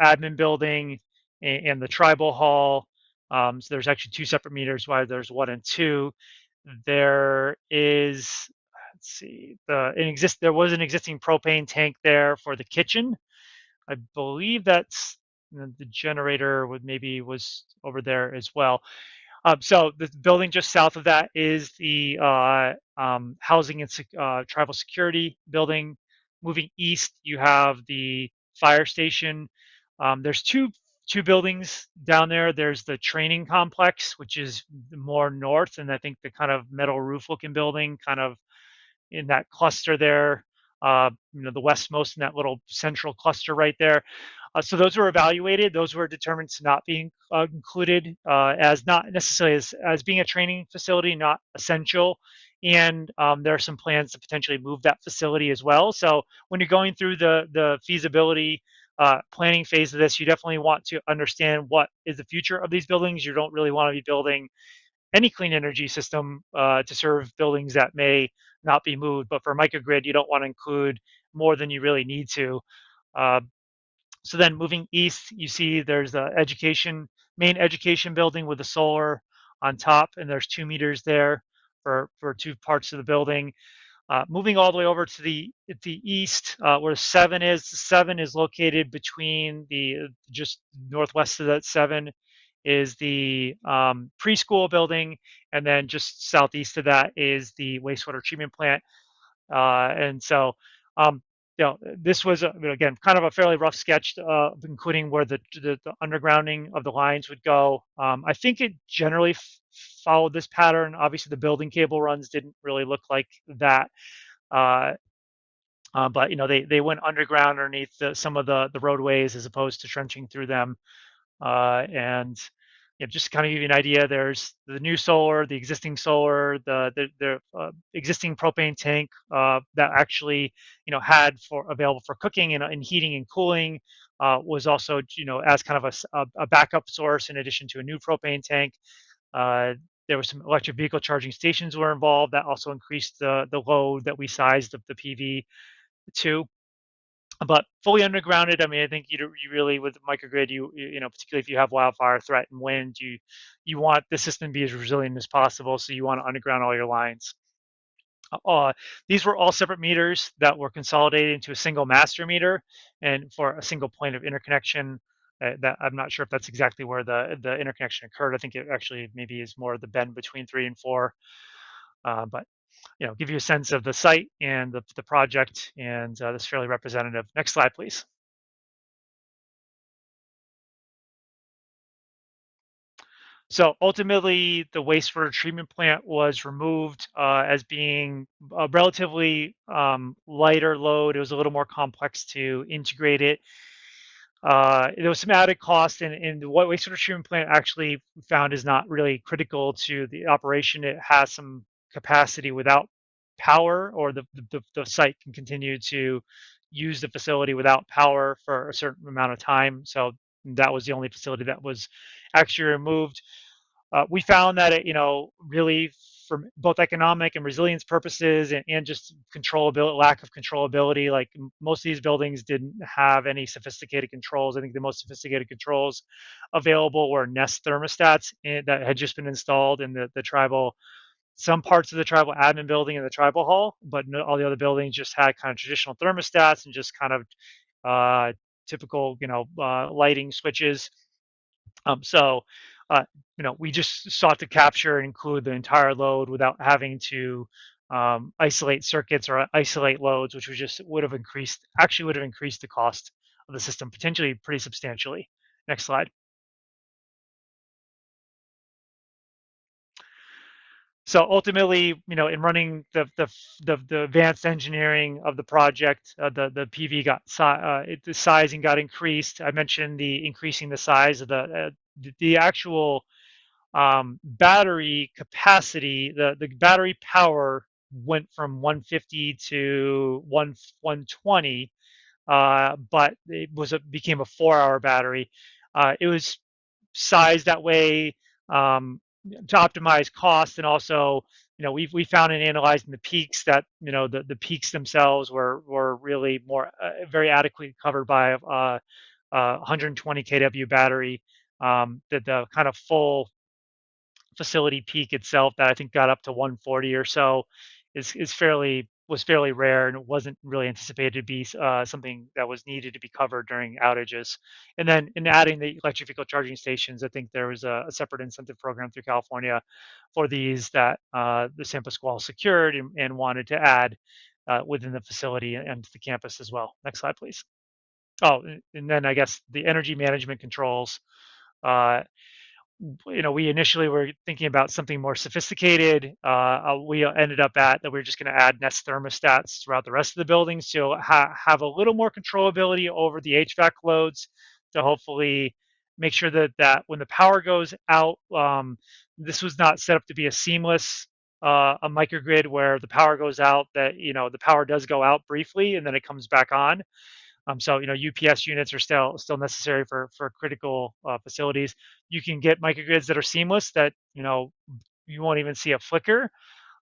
[SPEAKER 7] admin building and the tribal hall. So there's actually two separate meters, why there's 1 and 2. There is, let's see, there was an existing propane tank there for the kitchen. I believe that's the generator was over there as well. So the building just south of that is the housing and tribal security building. Moving east, you have the fire station. There's two buildings down there. There's the training complex, which is more north, and I think the kind of metal roof looking building kind of in that cluster there, the westmost in that little central cluster right there. So those were evaluated. Those were determined to not be included as not necessarily as being a training facility, not essential. And there are some plans to potentially move that facility as well. So when you're going through the feasibility planning phase of this, you definitely want to understand what is the future of these buildings. You don't really want to be building any clean energy system to serve buildings that may not be moved. But for microgrid, you don't want to include more than you really need to. So then moving east, you see there's the main education building with the solar on top, and there's 2 meters there for 2 parts of the building. Moving all the way over to the east, where 7 is. 7 is located between just northwest of that 7 is the preschool building, and then just southeast of that is the wastewater treatment plant. And so, this was again kind of a fairly rough sketch, including where the undergrounding of the lines would go. I think it generally followed this pattern. Obviously, the building cable runs didn't really look like that. But they went underground underneath some of the roadways as opposed to trenching through them. And just kind of give you an idea, there's the new solar, the existing solar, the existing propane tank that actually had available for cooking and heating and cooling, was also as kind of a backup source in addition to a new propane tank. There were some electric vehicle charging stations were involved that also increased the load that we sized the PV to. But fully undergrounded, I mean, I think you really, with microgrid, particularly if you have wildfire threat and wind, you want the system to be as resilient as possible. So you want to underground all your lines. These were all separate meters that were consolidated into a single master meter and for a single point of interconnection. That I'm not sure if that's exactly where the interconnection occurred. I think it actually maybe is more the bend between 3 and 4. But give you a sense of the site and the project, and that's fairly representative. Next slide, please. So ultimately, the wastewater treatment plant was removed as being a relatively lighter load. It was a little more complex to integrate it. There was some added cost, and what wastewater treatment plant actually found is not really critical to the operation. It has some capacity without power, or the site can continue to use the facility without power for a certain amount of time. So that was the only facility that was actually removed. We found that it, really for both economic and resilience purposes, and just controllability, lack of controllability, like most of these buildings didn't have any sophisticated controls. I think the most sophisticated controls available were Nest thermostats that had just been installed in the tribal, some parts of the tribal admin building and the tribal hall, but all the other buildings just had kind of traditional thermostats and just kind of typical, lighting switches. So, we just sought to capture and include the entire load without having to isolate circuits or isolate loads, which would have increased the cost of the system potentially pretty substantially. Next slide. So ultimately, in running the advanced engineering of the project, the PV the sizing got increased. I mentioned the increasing the size of the actual battery capacity. The battery power went from 150 to 120, but became a 4-hour battery. It was sized that way to optimize cost, and also, we found in analyzing the peaks that the peaks themselves were really more very adequately covered by 120 kW battery. The kind of full facility peak itself, that I think got up to 140 or so, was fairly rare, and it wasn't really anticipated to be something that was needed to be covered during outages. And then in adding the electric vehicle charging stations, I think there was a separate incentive program through California for these that the San Pasqual secured and wanted to add within the facility and to the campus as well. Next slide, please. Oh, and then I guess the energy management controls. We initially were thinking about something more sophisticated. We ended up that we were just going to add Nest thermostats throughout the rest of the buildings to have a little more controllability over the HVAC loads, to hopefully make sure that when the power goes out, this was not set up to be a seamless a microgrid where the power goes out, that the power does go out briefly and then it comes back on. So UPS units are still necessary for critical facilities. You can get microgrids that are seamless, that you won't even see a flicker,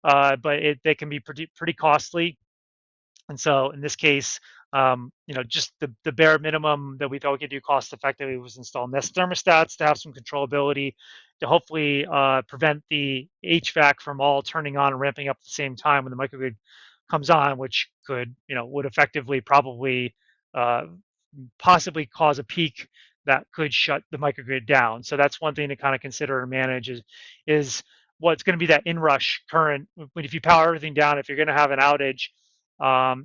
[SPEAKER 7] but they can be pretty costly. And so in this case, just the bare minimum that we thought we could do cost effectively was install Nest thermostats to have some controllability, to hopefully prevent the HVAC from all turning on and ramping up at the same time when the microgrid comes on, which would effectively probably possibly cause a peak that could shut the microgrid down. So that's one thing to kind of consider and manage is what's going to be that inrush current. If you power everything down, if you're going to have an outage,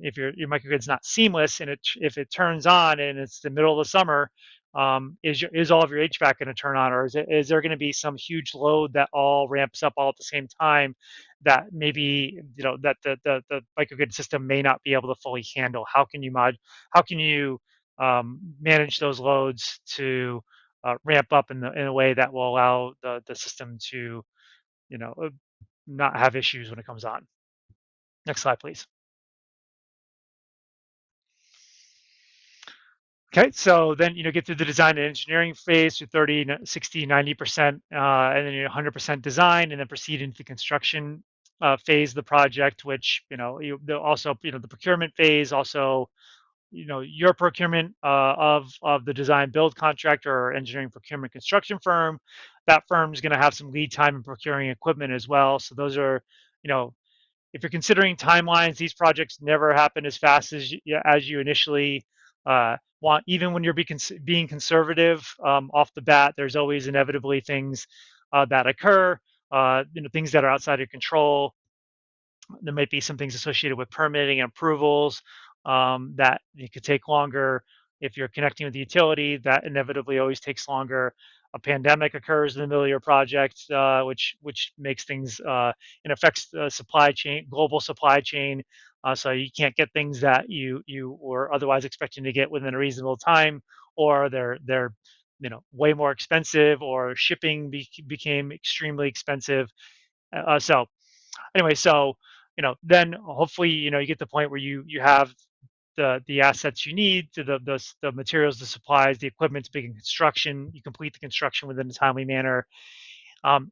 [SPEAKER 7] if your microgrid's not seamless, and if it turns on and it's the middle of the summer, is all of your HVAC going to turn on, or is there going to be some huge load that all ramps up all at the same time that maybe that the microgrid system may not be able to fully handle? How can you manage those loads to ramp up in a way that will allow the system to not have issues when it comes on? Next slide, please. Okay, so then get through the design and engineering phase to 30, 60, 90%, and then 100% design, and then proceed into the construction phase of the project, which also the procurement phase, also your procurement of the design build contractor or engineering procurement construction firm. That firm is going to have some lead time in procuring equipment as well. So those are if you're considering timelines, these projects never happen as fast as you initially want, even when you're being conservative off the bat, there's always inevitably things that occur, things that are outside of control. There might be some things associated with permitting and approvals that it could take longer. If you're connecting with the utility, that inevitably always takes longer. A pandemic occurs in the middle of your project, which makes things and affects the supply chain, global supply chain. So you can't get things that you were otherwise expecting to get within a reasonable time, or they're way more expensive, or shipping became extremely expensive. So anyway, so then hopefully you get the point where you have the assets you need, to the materials, the supplies, the equipment to begin construction. You complete the construction within a timely manner.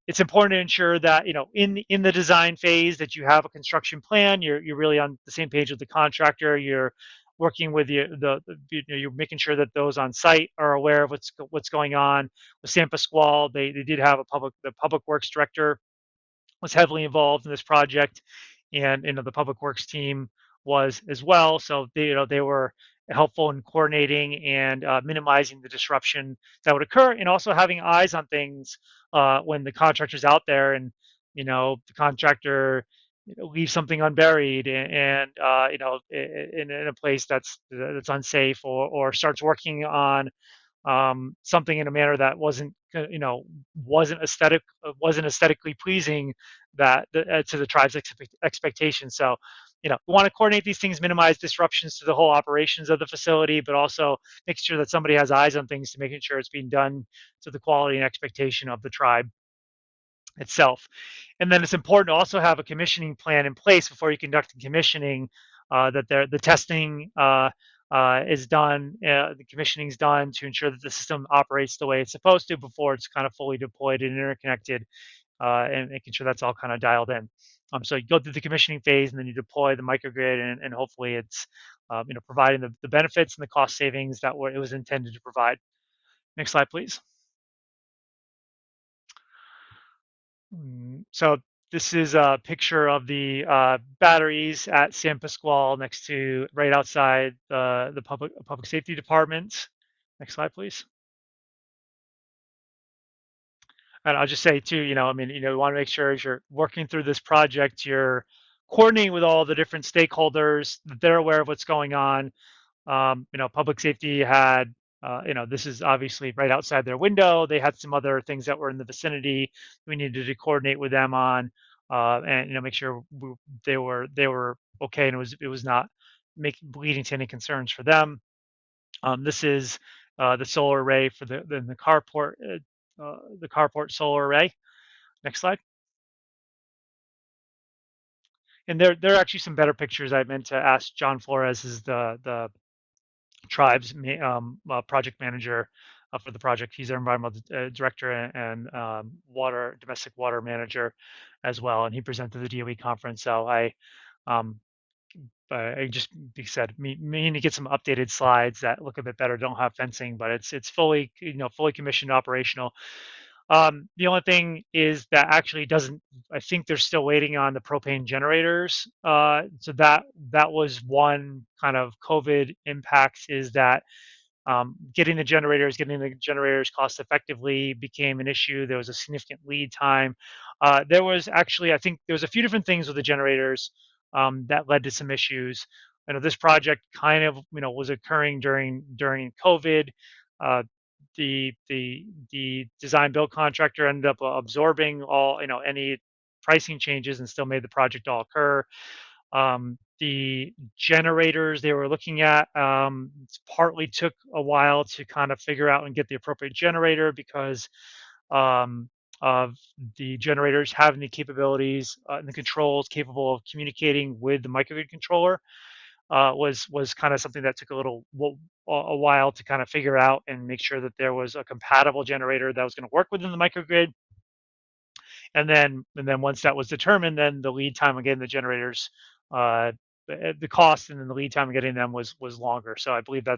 [SPEAKER 7] It's important to ensure that in the design phase that you have a construction plan. You're really on the same page with the contractor. You're working with you're making sure that those on site are aware of what's going on. With San Pasquale, they did have the public works director was heavily involved in this project, and the public works team was as well. So they were helpful in coordinating and minimizing the disruption that would occur, and also having eyes on things when the contractor's out there, and the contractor leaves something unburied, and in a place that's unsafe, or starts working on something in a manner that wasn't aesthetically pleasing to the tribe's expectations. So we want to coordinate these things, minimize disruptions to the whole operations of the facility, but also make sure that somebody has eyes on things to making sure it's being done to the quality and expectation of the tribe itself. And then it's important to also have a commissioning plan in place before you conduct the commissioning, that the testing is done, the commissioning is done to ensure that the system operates the way it's supposed to before it's kind of fully deployed and interconnected, and making sure that's all kind of dialed in. So you go through the commissioning phase, and then you deploy the microgrid, and hopefully it's providing the benefits and the cost savings that it was intended to provide. Next slide, please. So this is a picture of the batteries at San Pasquale, right outside the public safety department. Next slide, please. And I'll just say too, we want to make sure as you're working through this project, you're coordinating with all the different stakeholders, that they're aware of what's going on. Public safety had, this is obviously right outside their window. They had some other things that were in the vicinity we needed to coordinate with them on, and make sure they were okay, and it was not leading to any concerns for them. This is the solar array for the carport solar array. Next slide. And there are actually some better pictures. I meant to ask John Flores, is the tribe's project manager for the project. He's our environmental director and domestic water manager as well, and he presented the DOE conference. So I just said, mean to get some updated slides that look a bit better. Don't have fencing, but it's fully commissioned, operational. The only thing is that actually doesn't. I think they're still waiting on the propane generators. So that was one kind of COVID impact, is that getting the generators cost effectively became an issue. There was a significant lead time. There was actually, I think there was a few different things with the generators that led to some issues. I know this project kind of was occurring during COVID. The design build contractor ended up absorbing all any pricing changes, and still made the project all occur. The generators they were looking at partly took a while to kind of figure out and get the appropriate generator, because of the generators having the capabilities and the controls capable of communicating with the microgrid controller. Was kind of something that took a while to kind of figure out and make sure that there was a compatible generator that was going to work within the microgrid. And then once that was determined, then the lead time of getting the generators, the cost, and then the lead time of getting them was longer. So I believe I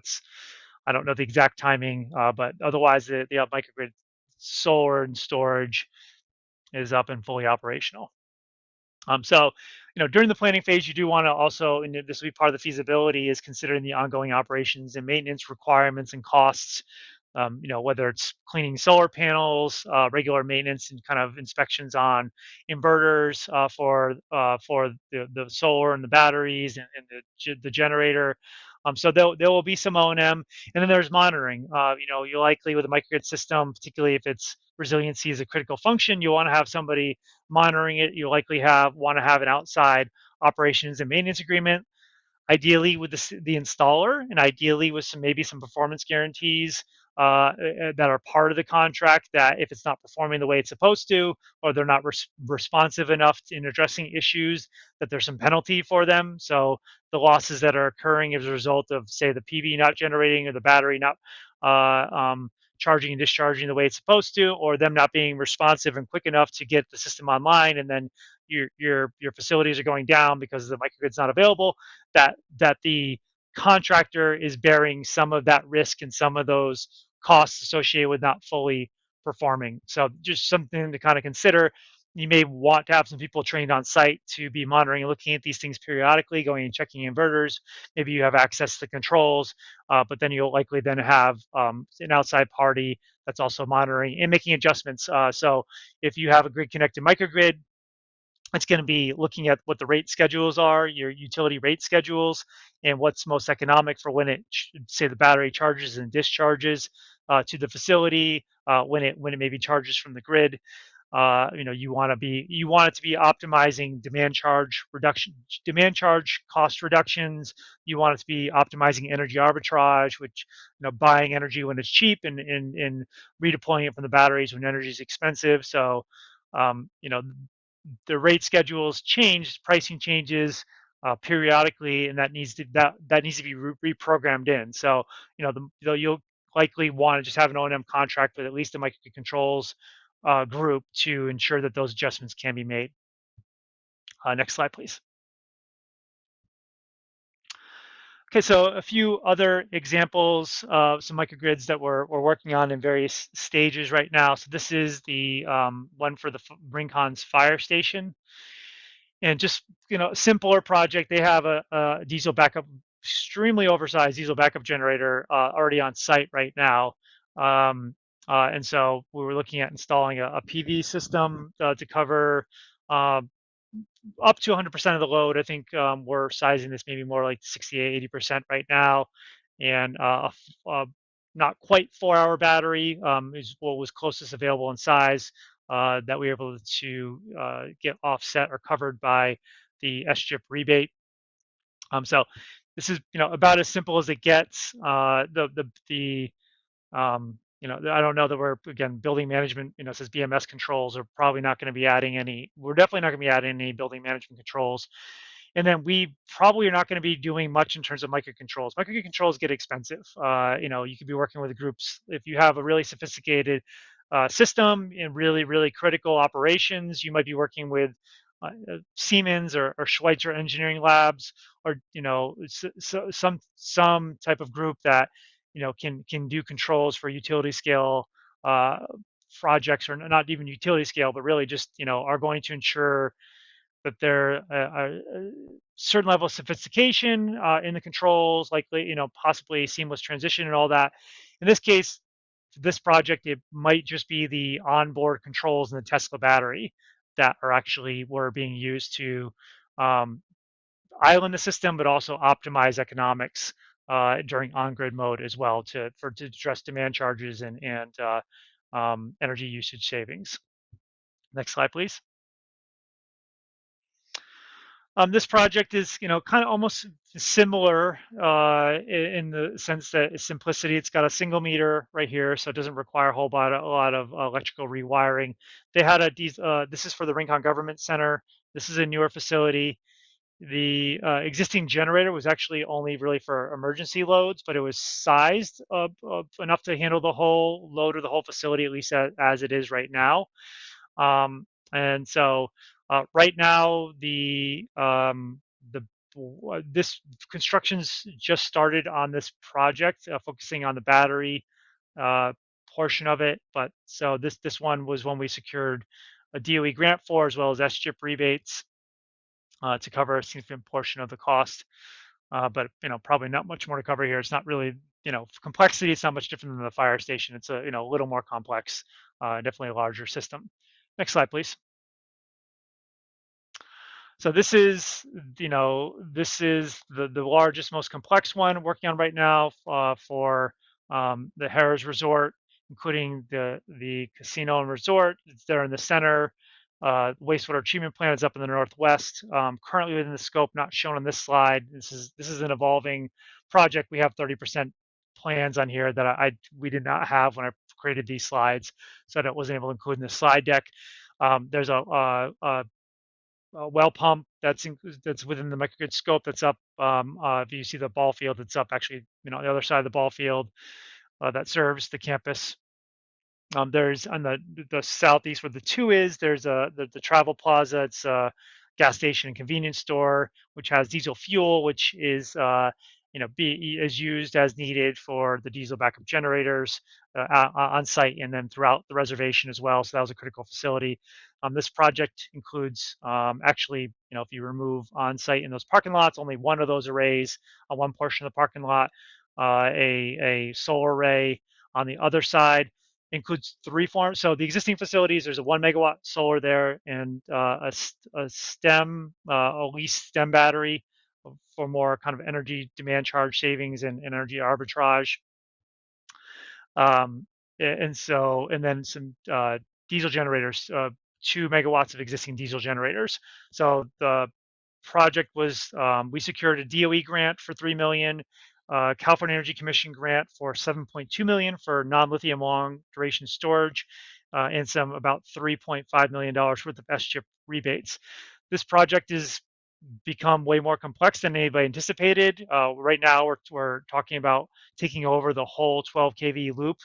[SPEAKER 7] don't know the exact timing, but otherwise the microgrid solar and storage is up and fully operational. So, during the planning phase, you do want to also, and this will be part of the feasibility, is considering the ongoing operations and maintenance requirements and costs. Whether it's cleaning solar panels, regular maintenance, and kind of inspections on inverters for the solar and the batteries and the generator. So there will be some O&M, and then there's monitoring. You likely with a microgrid system, particularly if its resiliency is a critical function, you want to have somebody monitoring it. You likely want to have an outside operations and maintenance agreement, ideally with the installer, and ideally with maybe some performance guarantees that are part of the contract, that if it's not performing the way it's supposed to, or they're not responsive enough in addressing issues, that there's some penalty for them. So the losses that are occurring as a result of, say, the PV not generating or the battery not charging and discharging the way it's supposed to, or them not being responsive and quick enough to get the system online, and then your facilities are going down because the microgrid's not available, that the contractor is bearing some of that risk and some of those costs associated with not fully performing. So just something to kind of consider. You may want to have some people trained on site to be monitoring and looking at these things periodically, going and checking inverters. Maybe you have access to controls, but then you'll likely then have an outside party that's also monitoring and making adjustments. So if you have a grid connected microgrid, it's going to be looking at what the rate schedules are, your utility rate schedules, and what's most economic for when it, say, the battery charges and discharges to the facility, when it maybe charges from the grid. You want it to be optimizing demand charge cost reductions. You want it to be optimizing energy arbitrage, which, buying energy when it's cheap and redeploying it from the batteries when energy is expensive. So, the rate schedules change, pricing changes periodically, and that needs to be reprogrammed in. So, you'll likely want to just have an O&M contract with at least a microcontrols group to ensure that those adjustments can be made. Next slide, please. Okay, so a few other examples of some microgrids that we're working on in various stages right now. So this is the one for the Rincon's fire station. And just, simpler project. They have a diesel backup, extremely oversized diesel backup generator already on site right now. And so we were looking at installing a PV system to cover up to 100% of the load. I think we're sizing this maybe more like 68, 80% right now. And not quite 4-hour battery is what was closest available in size that we were able to get offset or covered by the SGIP rebate. So this is, about as simple as it gets. I don't know that we're, again, building management, says BMS controls are probably not going to be adding any. We're definitely not going to be adding any building management controls. And then we probably are not going to be doing much in terms of microcontrols. Microcontrols get expensive. You could be working with groups. If you have a really sophisticated system in really, really critical operations, you might be working with Siemens or Schweitzer Engineering Labs, or some type of group that can do controls for utility scale projects, or not even utility scale, but really just are going to ensure that there a certain level of sophistication in the controls, likely possibly seamless transition and all that. In this case, this project, it might just be the onboard controls in the Tesla battery that were being used to island the system, but also optimize economics during on-grid mode as well to address demand charges and energy usage savings. Next slide, please. This project is, kind of almost similar in the sense that it's simplicity. It's got a single meter right here, so it doesn't require a lot of electrical rewiring. They had this is for the Rincon Government Center. This is a newer facility. The existing generator was actually only really for emergency loads, but it was sized enough to handle the whole load of the whole facility, at least as it is right now. And so right now, this construction's just started on this project, focusing on the battery portion of it. But so this one was one we secured a DOE grant for, as well as SGIP rebates. to cover a significant portion of the cost. But probably not much more to cover here. It's not really, complexity. It's not much different than the fire station. It's a little more complex, definitely a larger system. Next slide, please. So this is, the largest, most complex one I'm working on right now for the Harrah's Resort, including the casino and resort. It's there in the center. Wastewater treatment plant is up in the northwest. Currently within the scope, not shown on this slide. This is an evolving project. We have 30% plans on here that we did not have when I created these slides, so that wasn't able to include in the slide deck. There's a well pump that's within the microgrid scope that's up. If you see the ball field, it's up actually, on the other side of the ball field that serves the campus. There's on the southeast where the 2 is, there's the travel plaza. It's a gas station and convenience store, which has diesel fuel, which is is used as needed for the diesel backup generators on site and then throughout the reservation as well. So that was a critical facility. This project includes actually, if you remove on site in those parking lots, only one of those arrays on one portion of the parking lot, a solar array on the other side. Includes 3 farms. So the existing facilities, there's a 1 megawatt solar there and a leased stem battery for more kind of energy demand charge savings and energy arbitrage. And then some diesel generators, 2 megawatts of existing diesel generators. So the project was, we secured a DOE grant for $3 million, California Energy Commission grant for $7.2 million for non-lithium long duration storage, and some about $3.5 million worth of SCHIP rebates. This project has become way more complex than anybody anticipated. Right now, we're talking about taking over the whole 12 kV loop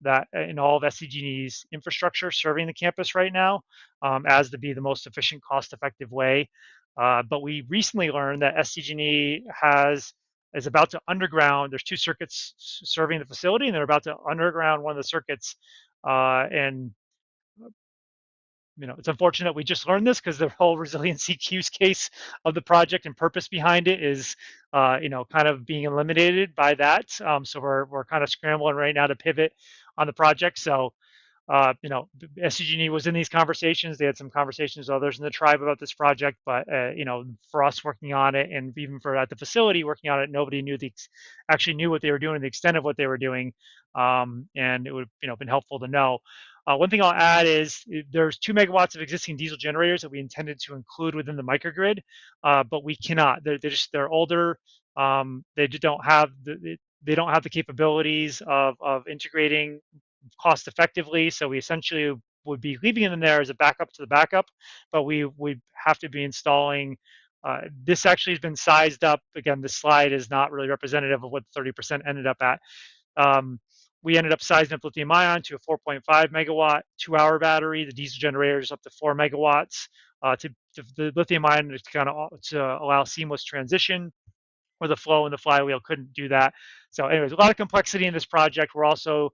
[SPEAKER 7] that in all of SDG&E's infrastructure serving the campus right now, as to be the most efficient, cost-effective way. But we recently learned that SDG&E is about to underground. There's 2 circuits serving the facility, and they're about to underground one of the circuits. And it's unfortunate we just learned this because the whole resiliency use case of the project and purpose behind it is, kind of being eliminated by that. So we're kind of scrambling right now to pivot on the project. So SCG&E was in these conversations. They had some conversations with others in the tribe about this project, but for us working on it, and even for at the facility working on it, nobody actually knew what they were doing, the extent of what they were doing, and it would been helpful to know. One thing I'll add is there's 2 megawatts of existing diesel generators that we intended to include within the microgrid, but we cannot. They're older. They don't have the capabilities of integrating cost effectively. So we essentially would be leaving them there as a backup to the backup, but we have to be installing. This actually has been sized up. Again, this slide is not really representative of what 30% ended up at. We ended up sizing up lithium ion to a 4.5 megawatt 2-hour battery. The diesel generator is up to 4 megawatts. To the lithium ion is kind of to allow seamless transition, where the flow and the flywheel couldn't do that. So anyways, a lot of complexity in this project. We're also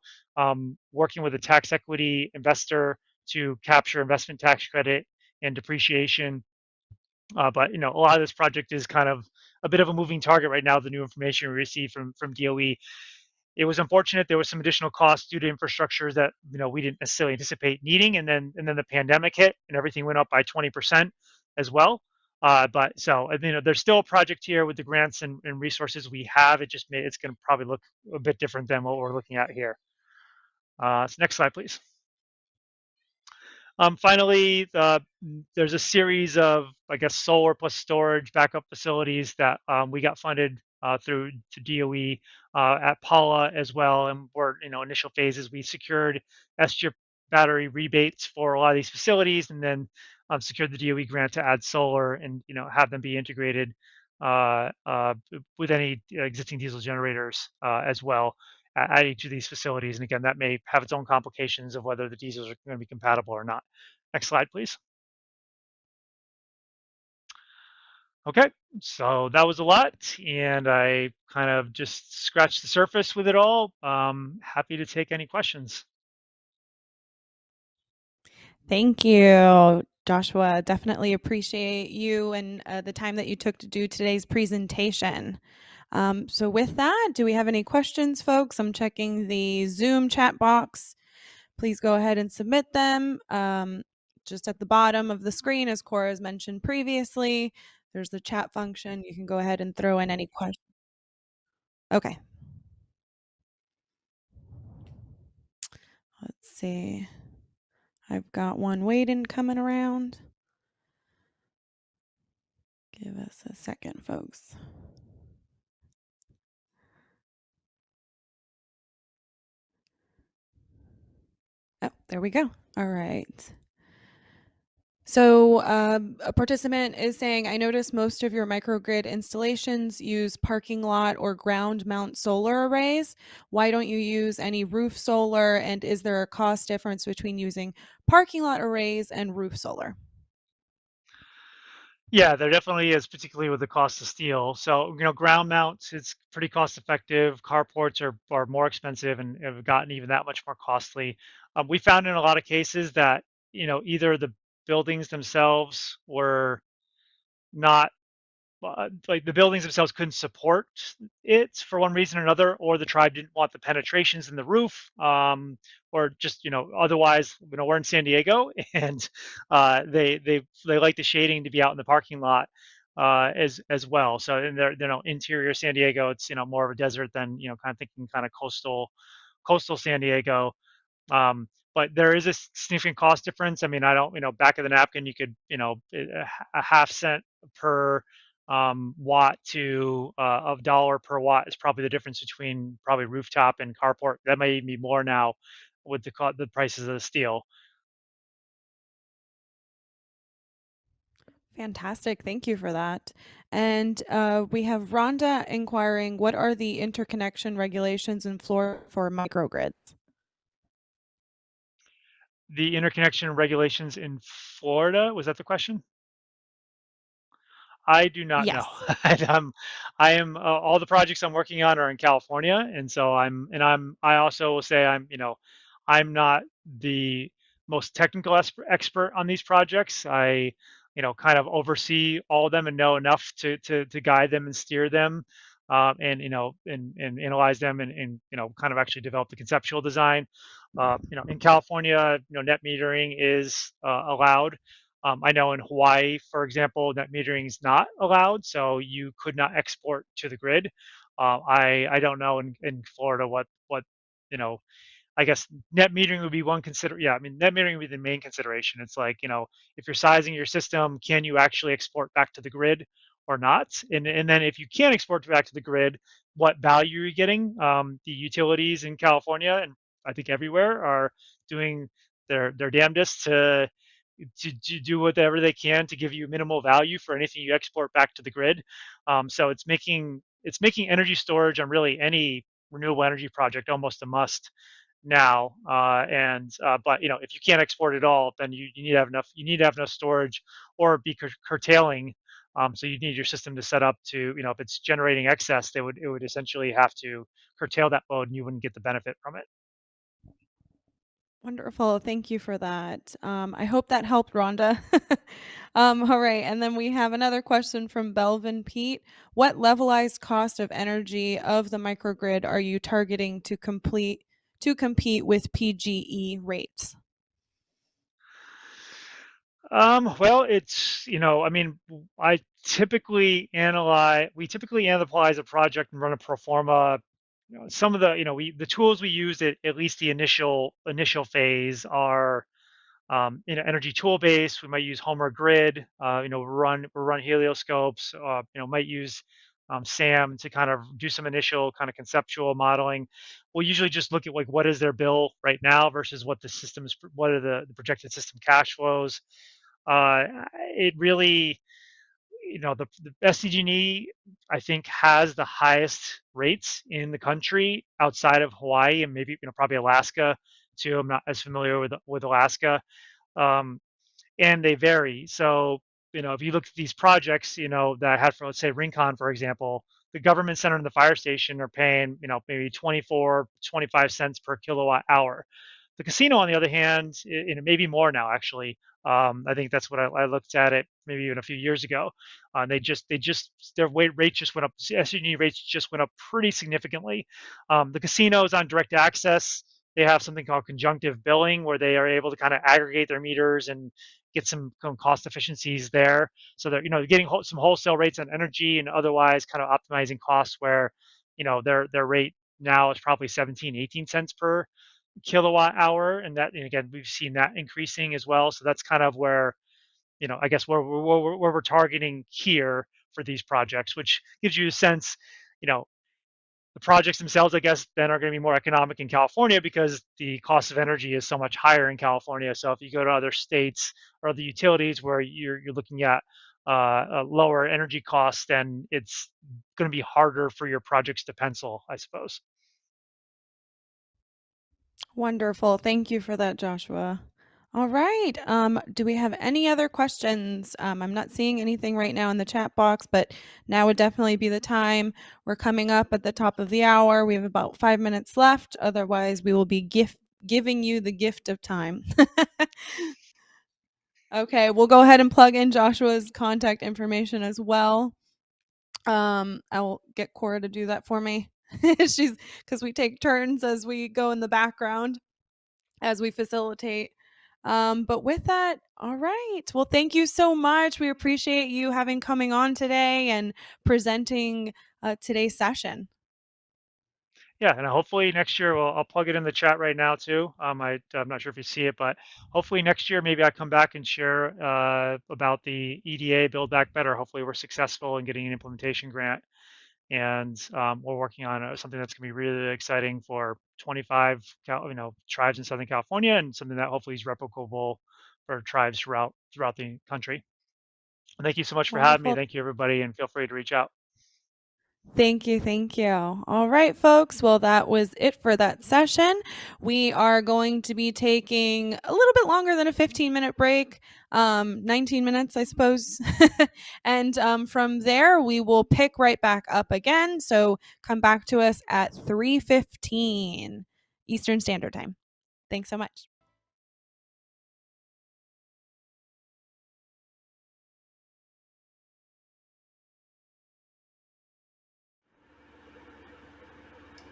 [SPEAKER 7] working with a tax equity investor to capture investment tax credit and depreciation. But a lot of this project is kind of a bit of a moving target right now, the new information we received from DOE. It was unfortunate there was some additional costs due to infrastructures that we didn't necessarily anticipate needing, and then the pandemic hit and everything went up by 20% as well. But so there's still a project here with the grants and resources we have. It's going to probably look a bit different than what we're looking at here. So next slide, please. Finally, there's a series of, solar plus storage backup facilities that we got funded through to DOE at Paula as well. And we're, initial phases, we secured SCHIP battery rebates for a lot of these facilities, and then secured the DOE grant to add solar and, have them be integrated with any existing diesel generators as well at each of these facilities. And again, that may have its own complications of whether the diesels are going to be compatible or not. Next slide, please. Okay, so that was a lot, and I kind of just scratched the surface with it all. Happy to take any questions.
[SPEAKER 8] Thank you, Joshua. Definitely appreciate you and the time that you took to do today's presentation. So with that, do we have any questions, folks? I'm checking the Zoom chat box. Please go ahead and submit them. Just at the bottom of the screen, as Cora has mentioned previously, there's the chat function. You can go ahead and throw in any questions. Okay. Let's see. I've got one waiting coming around. Give us a second, folks. Oh, there we go. All right. So a participant is saying, I noticed most of your microgrid installations use parking lot or ground mount solar arrays. Why don't you use any roof solar? And is there a cost difference between using parking lot arrays and roof solar?
[SPEAKER 7] Yeah, there definitely is, particularly with the cost of steel. So, ground mounts, it's pretty cost effective. Carports are more expensive and have gotten even that much more costly. We found in a lot of cases that, either the buildings themselves were not like the buildings themselves couldn't support it for one reason or another, or the tribe didn't want the penetrations in the roof, or just otherwise, we're in San Diego, and they like the shading to be out in the parking lot as well. So in their interior San Diego, it's more of a desert than kind of thinking kind of coastal San Diego. But there is a significant cost difference. I mean, I don't, back of the napkin, you could, a half cent per watt to of dollar per watt is probably the difference between probably rooftop and carport. That may even be more now with the prices of the steel.
[SPEAKER 8] Fantastic. Thank you for that. And we have Rhonda inquiring, what are the interconnection regulations in Florida for microgrids?
[SPEAKER 7] The interconnection regulations in Florida, was that the question? I do not know.
[SPEAKER 8] Yes.
[SPEAKER 7] I am all the projects I'm working on are in California, and so I also will say I'm not the most technical expert on these projects. I kind of oversee all of them and know enough to guide them and steer them, and and analyze them and kind of actually develop the conceptual design. In California, net metering is allowed. I know in Hawaii, for example, net metering is not allowed, so you could not export to the grid. I don't know in Florida what you know I guess net metering would be one Yeah, I mean, net metering would be the main consideration. It's like, if you're sizing your system, can you actually export back to the grid or not? And then if you can't export back to the grid, what value are you getting? The utilities in California and I think everywhere are doing their damnedest to do whatever they can to give you minimal value for anything you export back to the grid. So it's making energy storage on really any renewable energy project almost a must now. But if you can't export at all, then you need to have enough. You need to have enough storage, or be curtailing. So you need your system to set up to, if it's generating excess, it would essentially have to curtail that load, and you wouldn't get the benefit from it.
[SPEAKER 8] Wonderful. Thank you for that. I hope that helped, Rhonda. All right. And then we have another question from Belvin Pete. What levelized cost of energy of the microgrid are you targeting to compete with PGE rates?
[SPEAKER 7] Well, it's, I mean, we typically analyze a project and run a pro forma. Some of the, the tools we use at least the initial phase are, energy tool base. We might use Homer Grid. We run helioscopes. Might use SAM to kind of do some initial kind of conceptual modeling. We'll usually just look at like what is their bill right now versus what are the projected system cash flows. It really, the SDG&E, I think, has the highest rates in the country outside of Hawaii and maybe probably Alaska too. I'm not as familiar with Alaska, and they vary. So if you look at these projects, that I had for, let's say, Rincon, for example, the government center and the fire station are paying maybe 24, 25 cents per kilowatt hour. The casino, on the other hand, maybe more now actually. I think that's what I looked at it maybe even a few years ago. Their rate just went up. SG&E rates just went up pretty significantly. The casinos on direct access, they have something called conjunctive billing, where they are able to kind of aggregate their meters and get some cost efficiencies there. So they're getting some wholesale rates on energy and otherwise kind of optimizing costs where their rate now is probably 17, 18 cents per kilowatt hour, and that, and again, we've seen that increasing as well. So that's kind of where I guess where we're targeting here for these projects, which gives you a sense. The projects themselves, I guess, then are going to be more economic in California because the cost of energy is so much higher in California. So if you go to other states or other utilities where you're looking at a lower energy costs, then it's going to be harder for your projects to pencil, I suppose.
[SPEAKER 8] Wonderful. Thank you for that, Joshua. All right. Do we have any other questions? I'm not seeing anything right now in the chat box, but now would definitely be the time. We're coming up at the top of the hour. We have about 5 minutes left. Otherwise, we will be giving you the gift of time. Okay, we'll go ahead and plug in Joshua's contact information as well. I'll get Cora to do that for me. Because we take turns as we go in the background as we facilitate. But with that, all right. Well, thank you so much. We appreciate you coming on today and presenting today's session.
[SPEAKER 7] Yeah, and hopefully next year I'll plug it in the chat right now too. I'm not sure if you see it, but hopefully next year maybe I come back and share about the EDA Build Back Better. Hopefully we're successful in getting an implementation grant, and we're working on something that's going to be really exciting for 25 tribes in Southern California, and something that hopefully is replicable for tribes throughout the country. And thank you so much for having me. Thank you, everybody, and feel free to reach out.
[SPEAKER 8] Thank you. Thank you. All right, folks. Well, that was it for that session. We are going to be taking a little bit longer than a 15-minute break, 19 minutes, I suppose. And from there, we will pick right back up again. So come back to us at 3:15 Eastern Standard Time. Thanks so much.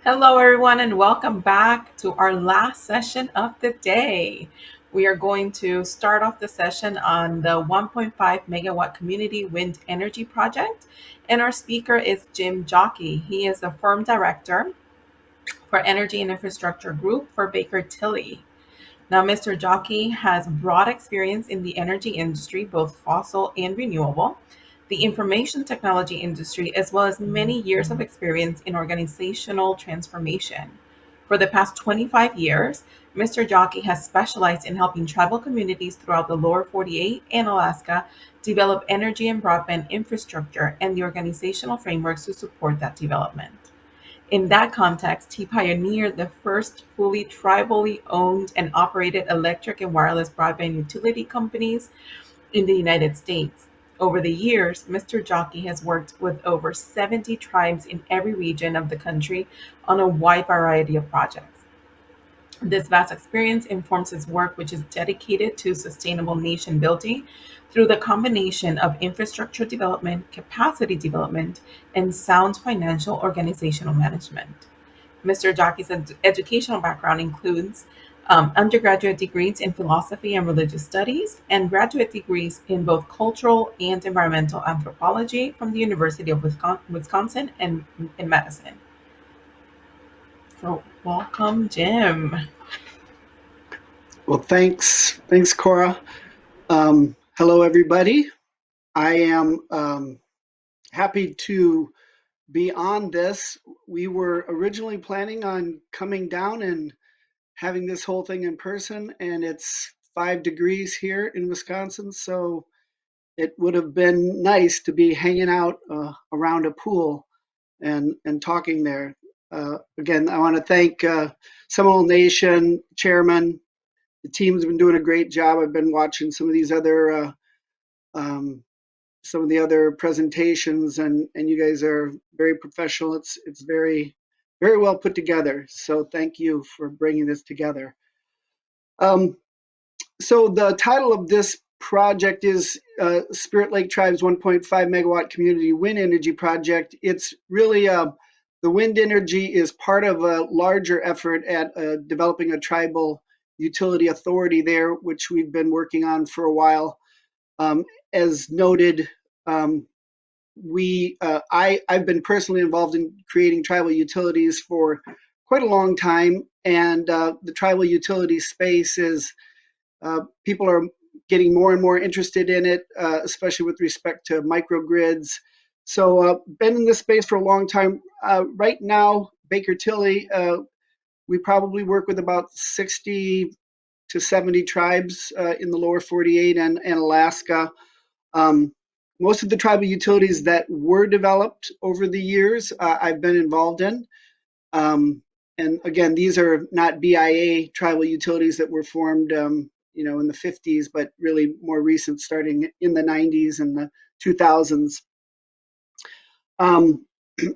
[SPEAKER 1] Hello, everyone, and welcome back to our last session of the day. We are going to start off the session on the 1.5 megawatt community wind energy project. And our speaker is Jim Jockey. He is the firm director for Energy and Infrastructure Group for Baker Tilly. Now, Mr. Jockey has broad experience in the energy industry, both fossil and renewable, the information technology industry, as well as many years of experience in organizational transformation. For the past 25 years, Mr. Jockey has specialized in helping tribal communities throughout the lower 48 and Alaska develop energy and broadband infrastructure and the organizational frameworks to support that development. In that context, he pioneered the first fully tribally owned and operated electric and wireless broadband utility companies in the United States. Over the years, Mr. Jockey has worked with over 70 tribes in every region of the country on a wide variety of projects. This vast experience informs his work, which is dedicated to sustainable nation building through the combination of infrastructure development, capacity development, and sound financial organizational management. Mr. Jockey's educational background includes undergraduate degrees in philosophy and religious studies, and graduate degrees in both cultural and environmental anthropology from the University of Wisconsin and in Madison. So welcome, Jim.
[SPEAKER 9] Well, thanks, Cora. Hello, everybody. I am happy to be on this. We were originally planning on coming down and having this whole thing in person, and it's 5 degrees here in Wisconsin, so it would have been nice to be hanging out around a pool and talking there. Again, I want to thank Seminole Nation Chairman. The team's been doing a great job. I've been watching some of these other some of the other presentations, and you guys are very professional. It's very, very well put together. So thank you for bringing this together. So the title of this project is Spirit Lake Tribe's 1.5 megawatt community wind energy project. It's really the wind energy is part of a larger effort at developing a tribal utility authority there, which we've been working on for a while. As noted, I've been personally involved in creating tribal utilities for quite a long time, and the tribal utility space is people are getting more and more interested in it, especially with respect to microgrids. So been in this space for a long time. Right now, Baker Tilly, we probably work with about 60 to 70 tribes in the lower 48 and Alaska. Most of the tribal utilities that were developed over the years, I've been involved in. And again, these are not BIA tribal utilities that were formed, in the 50s, but really more recent, starting in the 90s and the 2000s.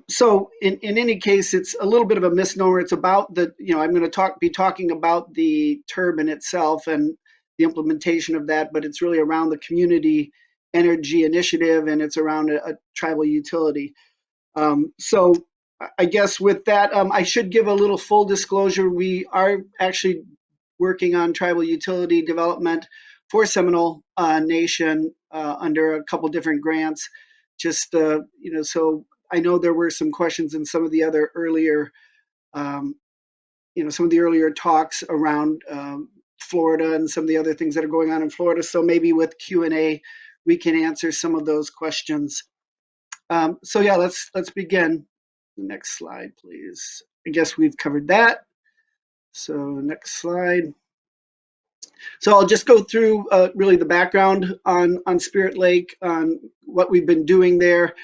[SPEAKER 9] So in any case, it's a little bit of a misnomer. It's about I'm going to be talking about the turbine itself and the implementation of that, but it's really around the community energy initiative, and it's around a tribal utility. So I guess with that, I should give a little full disclosure. We are actually working on tribal utility development for Seminole Nation under a couple different grants. Just, so I know there were some questions in some of the other earlier, some of the earlier talks around Florida and some of the other things that are going on in Florida. So maybe with Q&A, we can answer some of those questions. So yeah, let's begin. Next slide, please. I guess we've covered that. So next slide. So I'll just go through really the background on Spirit Lake, on what we've been doing there.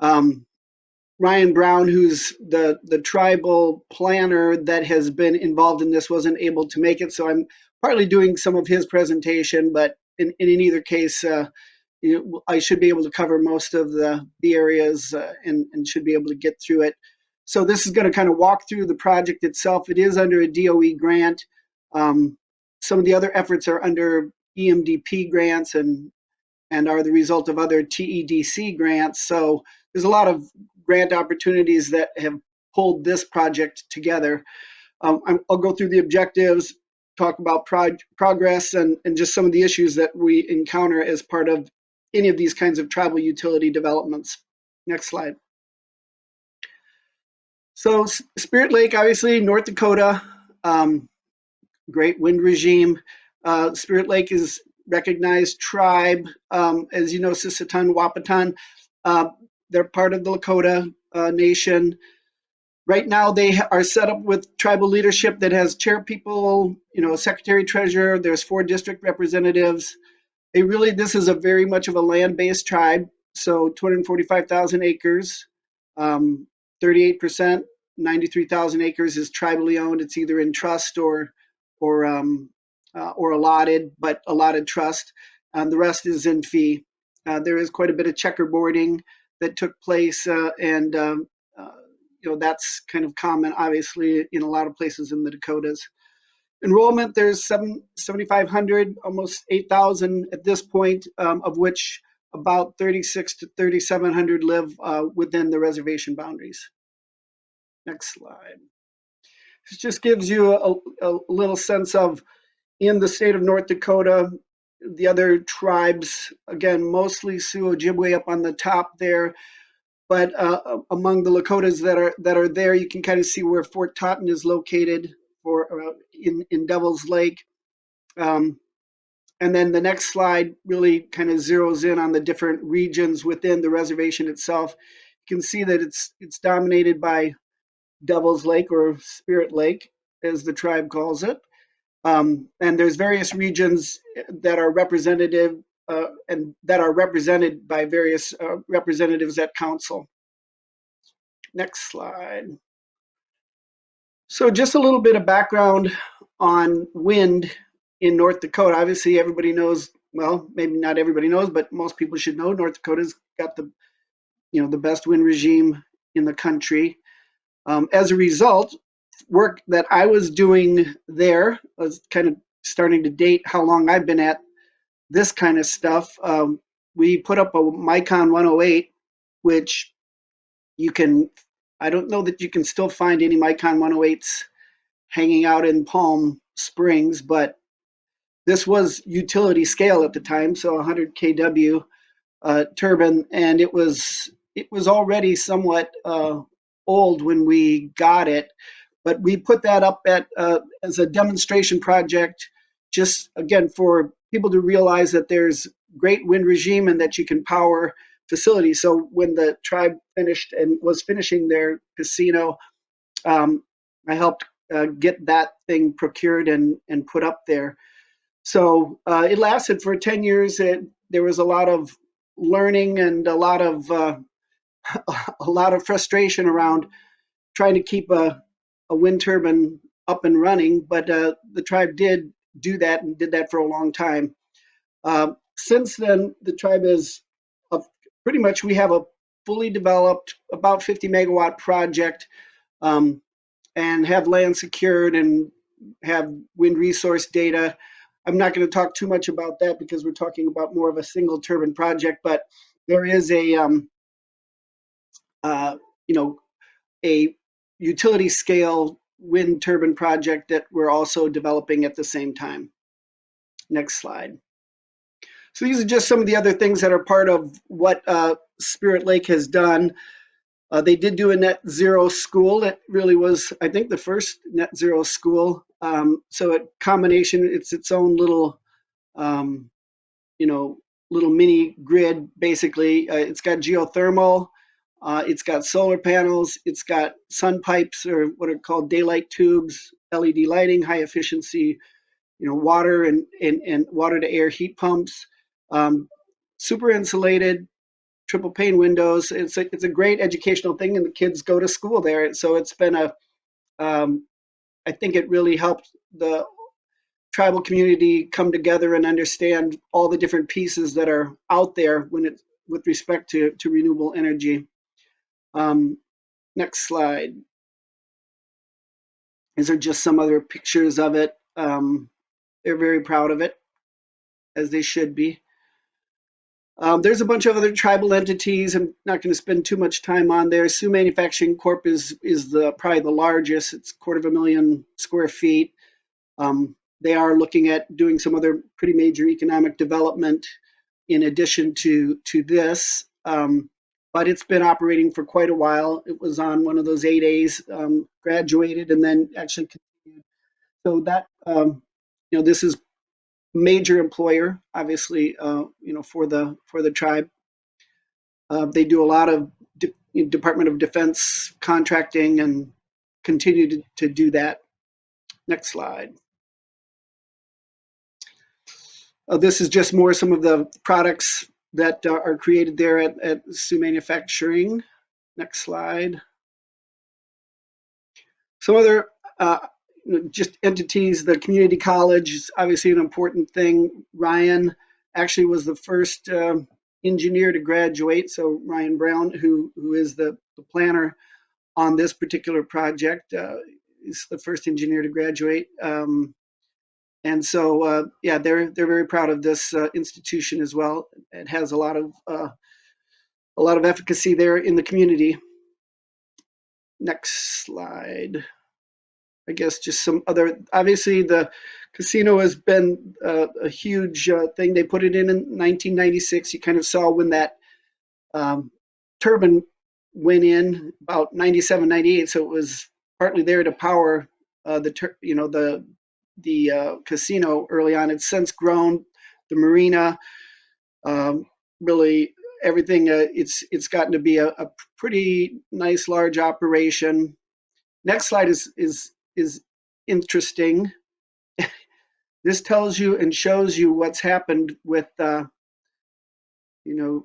[SPEAKER 9] Ryan Brown, who's the tribal planner that has been involved in this, wasn't able to make it. So I'm partly doing some of his presentation, but in either case, I should be able to cover most of the areas and should be able to get through it. So this is going to kind of walk through the project itself. It is under a DOE grant. Some of the other efforts are under EMDP grants and are the result of other TEDC grants. So there's a lot of grant opportunities that have pulled this project together. I'll go through the objectives, talk about progress, and just some of the issues that we encounter as part of any of these kinds of tribal utility developments. Next slide. So Spirit Lake, obviously, North Dakota, great wind regime. Spirit Lake is recognized tribe, as you know, Sisseton, Wahpeton. They're part of the Lakota Nation. Right now, they are set up with tribal leadership that has chair people, secretary treasurer. There's 4 district representatives. This is a very much of a land-based tribe. So 245,000 acres, 38%, 93,000 acres is tribally owned. It's either in trust or allotted, but allotted trust. The rest is in fee. There is quite a bit of checkerboarding that took place, and that's kind of common, obviously, in a lot of places in the Dakotas. Enrollment, there's 7,500, almost 8,000 at this point, of which about 3,600 to 3,700 live within the reservation boundaries. Next slide. This just gives you a little sense of, in the state of North Dakota, the other tribes, again, mostly Sioux Ojibwe up on the top there, but among the Lakotas that are there, you can kind of see where Fort Totten is located in Devil's Lake. And then the next slide really kind of zeroes in on the different regions within the reservation itself. You can see that it's dominated by Devil's Lake, or Spirit Lake, as the tribe calls it. And there's various regions that are representative and that are represented by various representatives at council. Next slide. So just a little bit of background on wind in North Dakota. Obviously, everybody knows, well, maybe not everybody knows, but most people should know North Dakota's got the best wind regime in the country. As a result, work that I was doing there was kind of starting to date how long I've been at this kind of stuff. We put up a Micon 108, which you can, I don't know that you can still find any Micon 108s hanging out in Palm Springs, but this was utility scale at the time, so 100 kW turbine, and it was already somewhat old when we got it, but we put that up at as a demonstration project, just again for people to realize that there's great wind regime and that you can power facilities. So when the tribe finished and was finishing their casino, I helped get that thing procured and put up there. So it lasted for 10 years. There was a lot of learning and a lot of frustration around trying to keep a wind turbine up and running, but the tribe did do that and did that for a long time. Since then, the tribe is pretty much, we have a fully developed about 50 megawatt project, and have land secured and have wind resource data. I'm not going to talk too much about that because we're talking about more of a single turbine project, but there is a a utility scale wind turbine project that we're also developing at the same time. Next slide. So these are just some of the other things that are part of what Spirit Lake has done. They did do a net zero school. That really was, I think, the first net zero school. So a combination, it's its own little, little mini grid, basically. It's got geothermal, it's got solar panels, it's got sun pipes, or what are called daylight tubes, LED lighting, high efficiency, water and water to air heat pumps, super insulated, triple pane windows. It's a great educational thing, and the kids go to school there. So it's been I think it really helped the tribal community come together and understand all the different pieces that are out there with respect to renewable energy. Next slide. These are just some other pictures of it. They're very proud of it, as they should be. There's a bunch of other tribal entities. I'm not going to spend too much time on there. Sioux Manufacturing Corp is probably the largest. It's 250,000 square feet. They are looking at doing some other pretty major economic development in addition to this. But it's been operating for quite a while. It was on one of those 8As, graduated, and then actually continued. So that, this is major employer, obviously, for the tribe. They do a lot of Department of Defense contracting and continue to do that. Next slide. This is just more some of the products that are created there at Sioux Manufacturing. Next slide. Some other just entities. The community college is obviously an important thing. Ryan actually was the first engineer to graduate. So Ryan Brown, who is the planner on this particular project, is the first engineer to graduate. And so, yeah, they're very proud of this institution as well. It has a lot of efficacy there in the community. Next slide. I guess just some other. Obviously, the casino has been a huge thing. They put it in 1996. You kind of saw when that turbine went in about 97, 98. So it was partly there to power the casino early on. It's since grown. The marina, really everything. It's gotten to be a pretty nice large operation. Next slide is interesting. This tells you and shows you what's happened with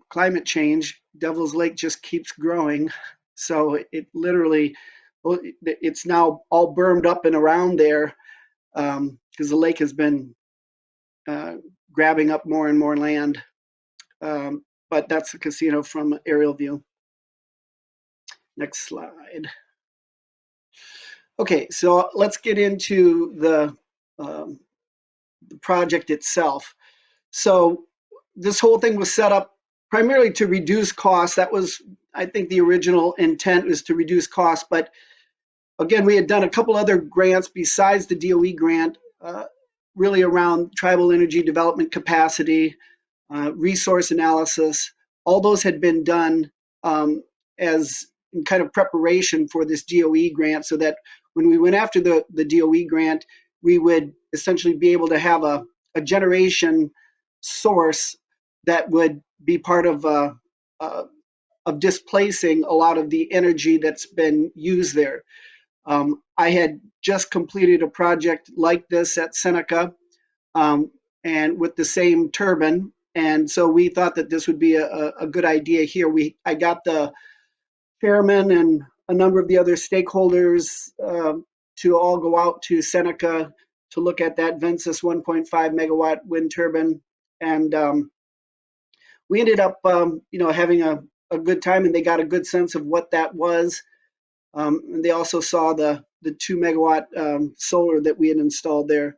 [SPEAKER 9] climate change. Devil's Lake just keeps growing, so it literally, it's now all bermed up and around there because the lake has been grabbing up more and more land. But that's the casino from aerial view. Next slide. Okay, so let's get into the project itself. So this whole thing was set up primarily to reduce costs. That was, I think, the original intent, was to reduce costs. But again, we had done a couple other grants besides the DOE grant, really around tribal energy development capacity, resource analysis. All those had been done as in kind of preparation for this DOE grant, so that when we went after the DOE grant, we would essentially be able to have a generation source that would be part of displacing a lot of the energy that's been used there. I had just completed a project like this at Seneca, and with the same turbine. And so we thought that this would be a good idea here. I got the chairman and a number of the other stakeholders to all go out to Seneca to look at that Vensis 1.5 megawatt wind turbine. And we ended up, having a good time, and they got a good sense of what that was. And they also saw the 2 megawatt solar that we had installed there.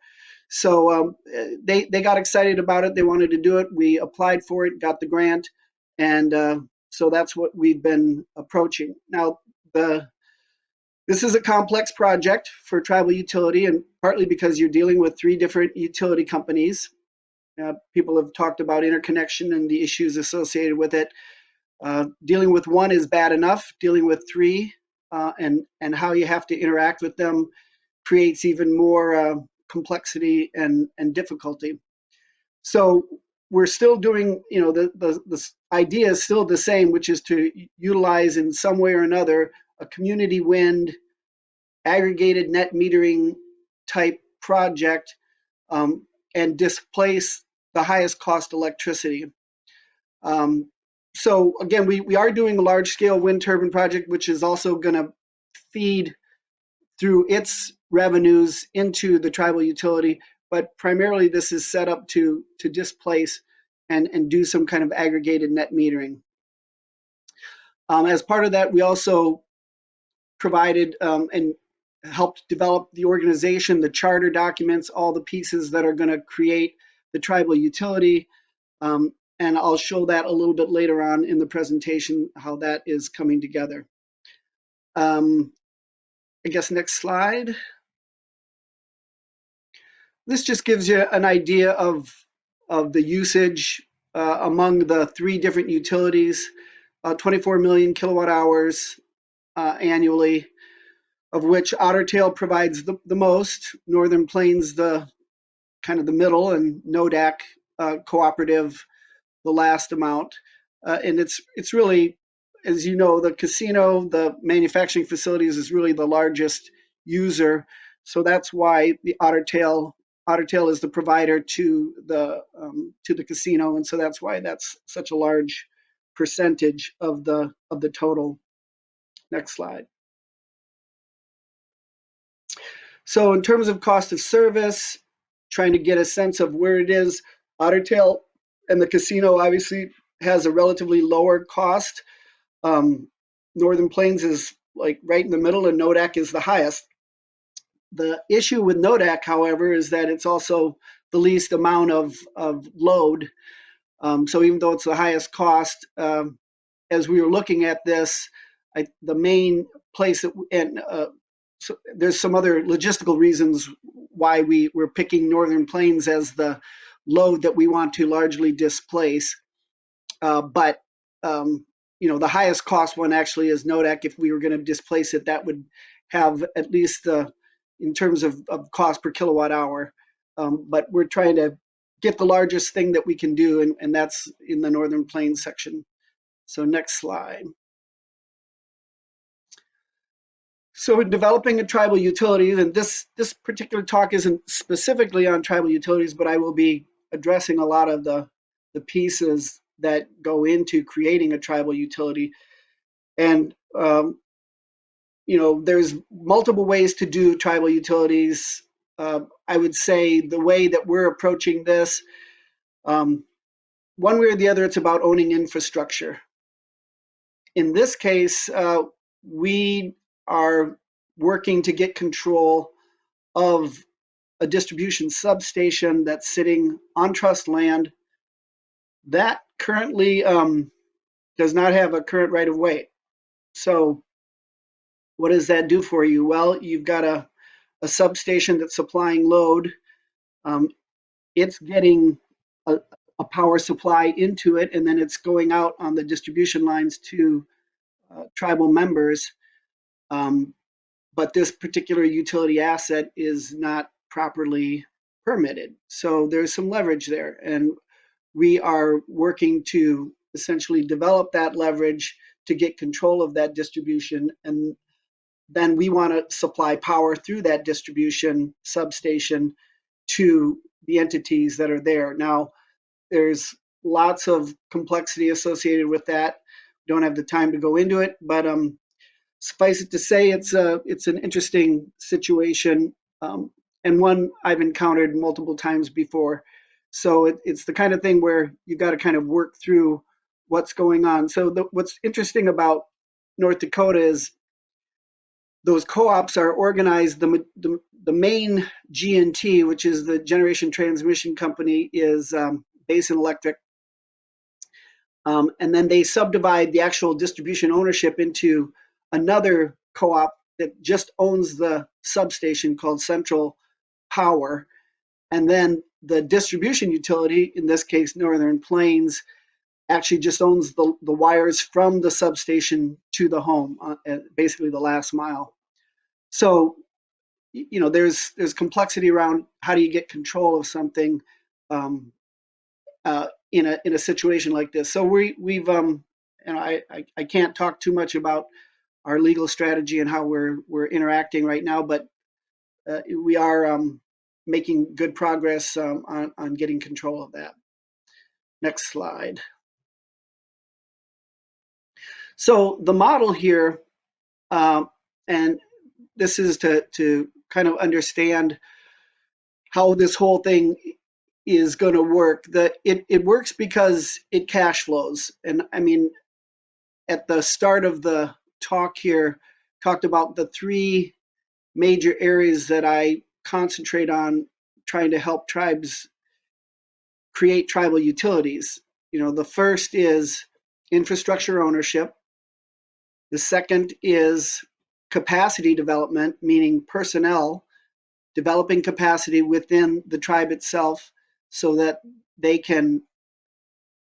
[SPEAKER 9] So they got excited about it. They wanted to do it. We applied for it, got the grant, and so that's what we've been approaching. Now, this is a complex project for tribal utility, and partly because you're dealing with 3 different utility companies. People have talked about interconnection and the issues associated with it. Dealing with 1 is bad enough. Dealing with 3 and how you have to interact with them creates even more complexity and difficulty. So we're still doing, the idea is still the same, which is to utilize in some way or another a community wind aggregated net metering type project, and displace the highest cost electricity. So again, we are doing a large scale wind turbine project, which is also going to feed through its revenues into the tribal utility, but primarily this is set up to displace and do some kind of aggregated net metering. As part of that, we also provided and helped develop the organization, the charter documents, all the pieces that are going to create the tribal utility. And I'll show that a little bit later on in the presentation, how that is coming together. I guess next slide. This just gives you an idea of the usage among the 3 different utilities, 24 million kilowatt hours annually, of which Otter Tail provides the most, Northern Plains the kind of the middle, and NODAC cooperative the last amount. And it's really, as you know, the casino, the manufacturing facilities is really the largest user. So that's why the Otter Tail is the provider to the casino, and so that's why that's such a large percentage of the total. Next slide. So in terms of cost of service, trying to get a sense of where it is, Otter Tail and the casino obviously has a relatively lower cost. Northern Plains is like right in the middle, and NODAC is the highest. The issue with NODAC, however, is that it's also the least amount of load. So even though it's the highest cost, as we were looking at this, the main place that, so there's some other logistical reasons why we're picking Northern Plains as the load that we want to largely displace. But the highest cost one actually is NODAC. If we were going to displace it, that would have at least in terms of cost per kilowatt hour. But we're trying to get the largest thing that we can do, and that's in the Northern Plains section. So next slide. So in developing a tribal utility, and this particular talk isn't specifically on tribal utilities, but I will be addressing a lot of the pieces that go into creating a tribal utility. And there's multiple ways to do tribal utilities. I would say the way that we're approaching this, one way or the other, it's about owning infrastructure. In this case, we are working to get control of a distribution substation that's sitting on trust land that currently does not have a current right of way. So what does that do for you? Well, you've got a substation that's supplying load. It's getting a power supply into it, and then it's going out on the distribution lines to tribal members. But this particular utility asset is not properly permitted. So there's some leverage there. And we are working to essentially develop that leverage to get control of that distribution. And then we want to supply power through that distribution substation to the entities that are there. Now, there's lots of complexity associated with that. Don't have the time to go into it, but suffice it to say, it's an interesting situation, and one I've encountered multiple times before. So it's the kind of thing where you got to kind of work through what's going on. So what's interesting about North Dakota is those co-ops are organized. The main G&T, which is the Generation Transmission Company, is Basin Electric. And then they subdivide the actual distribution ownership into another co-op that just owns the substation called Central Power. And then the distribution utility, in this case Northern Plains, actually just owns the wires from the substation to the home, basically the last mile. So, there's complexity around how do you get control of something in a situation like this. So we've I can't talk too much about our legal strategy and how we're interacting right now, but we are making good progress on getting control of that. Next slide. So the model here, and this is to kind of understand how this whole thing is going to work. It works because it cash flows. And I mean, at the start of the talk here, talked about the three major areas that I concentrate on trying to help tribes create tribal utilities. The first is infrastructure ownership. The second is capacity development, meaning personnel, developing capacity within the tribe itself so that they can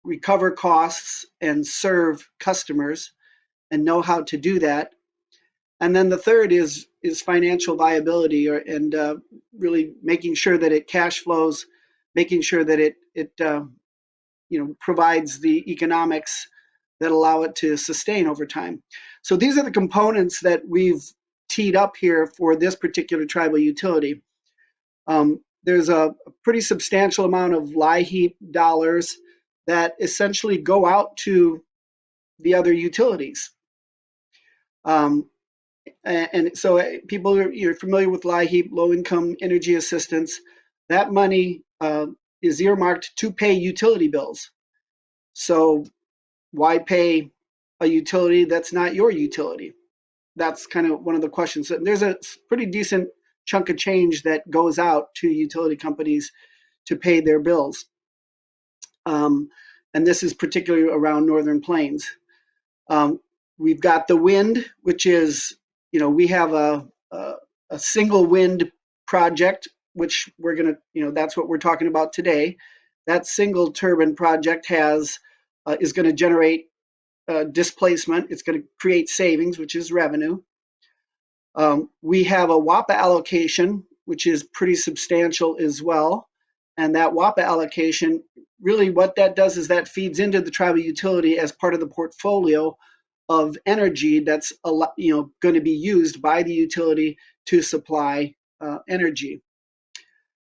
[SPEAKER 9] recover costs and serve customers and know how to do that. And then the third is financial viability, and really making sure that it cash flows, making sure that it provides the economics that allow it to sustain over time. So these are the components that we've teed up here for this particular tribal utility. There's a pretty substantial amount of LIHEAP dollars that essentially go out to the other utilities. And so people you're familiar with LIHEAP, low income energy assistance. That money is earmarked to pay utility bills. So why pay a utility that's not your utility? That's kind of one of the questions. There's a pretty decent chunk of change that goes out to utility companies to pay their bills. And this is particularly around Northern Plains. We've got the wind, which is, we have a single wind project, which we're going to, that's what we're talking about today. That single turbine project is going to generate displacement. It's going to create savings, which is revenue. We have a WAPA allocation, which is pretty substantial as well. And that WAPA allocation, really what that does is that feeds into the tribal utility as part of the portfolio of energy that's going to be used by the utility to supply energy.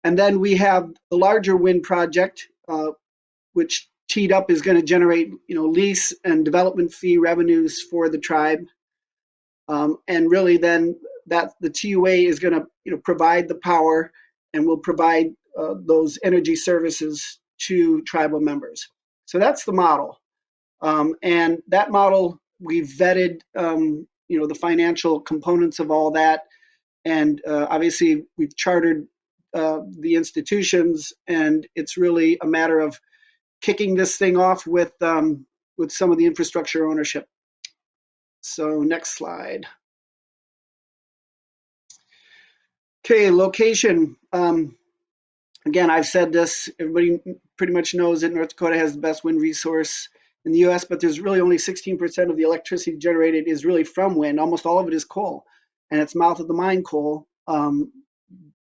[SPEAKER 9] And then we have the larger wind project, which teed up is going to generate lease and development fee revenues for the tribe. And really then that the TUA is going to provide the power and will provide those energy services to tribal members. So that's the model. And that model, we've vetted the financial components of all that. And obviously we've chartered the institutions, and it's really a matter of kicking this thing off with some of the infrastructure ownership. So next slide. Okay, location. Again, I've said this, everybody pretty much knows that North Dakota has the best wind resource in the US, but there's really only 16% of the electricity generated is really from wind. Almost all of it is coal, and it's mouth of the mine coal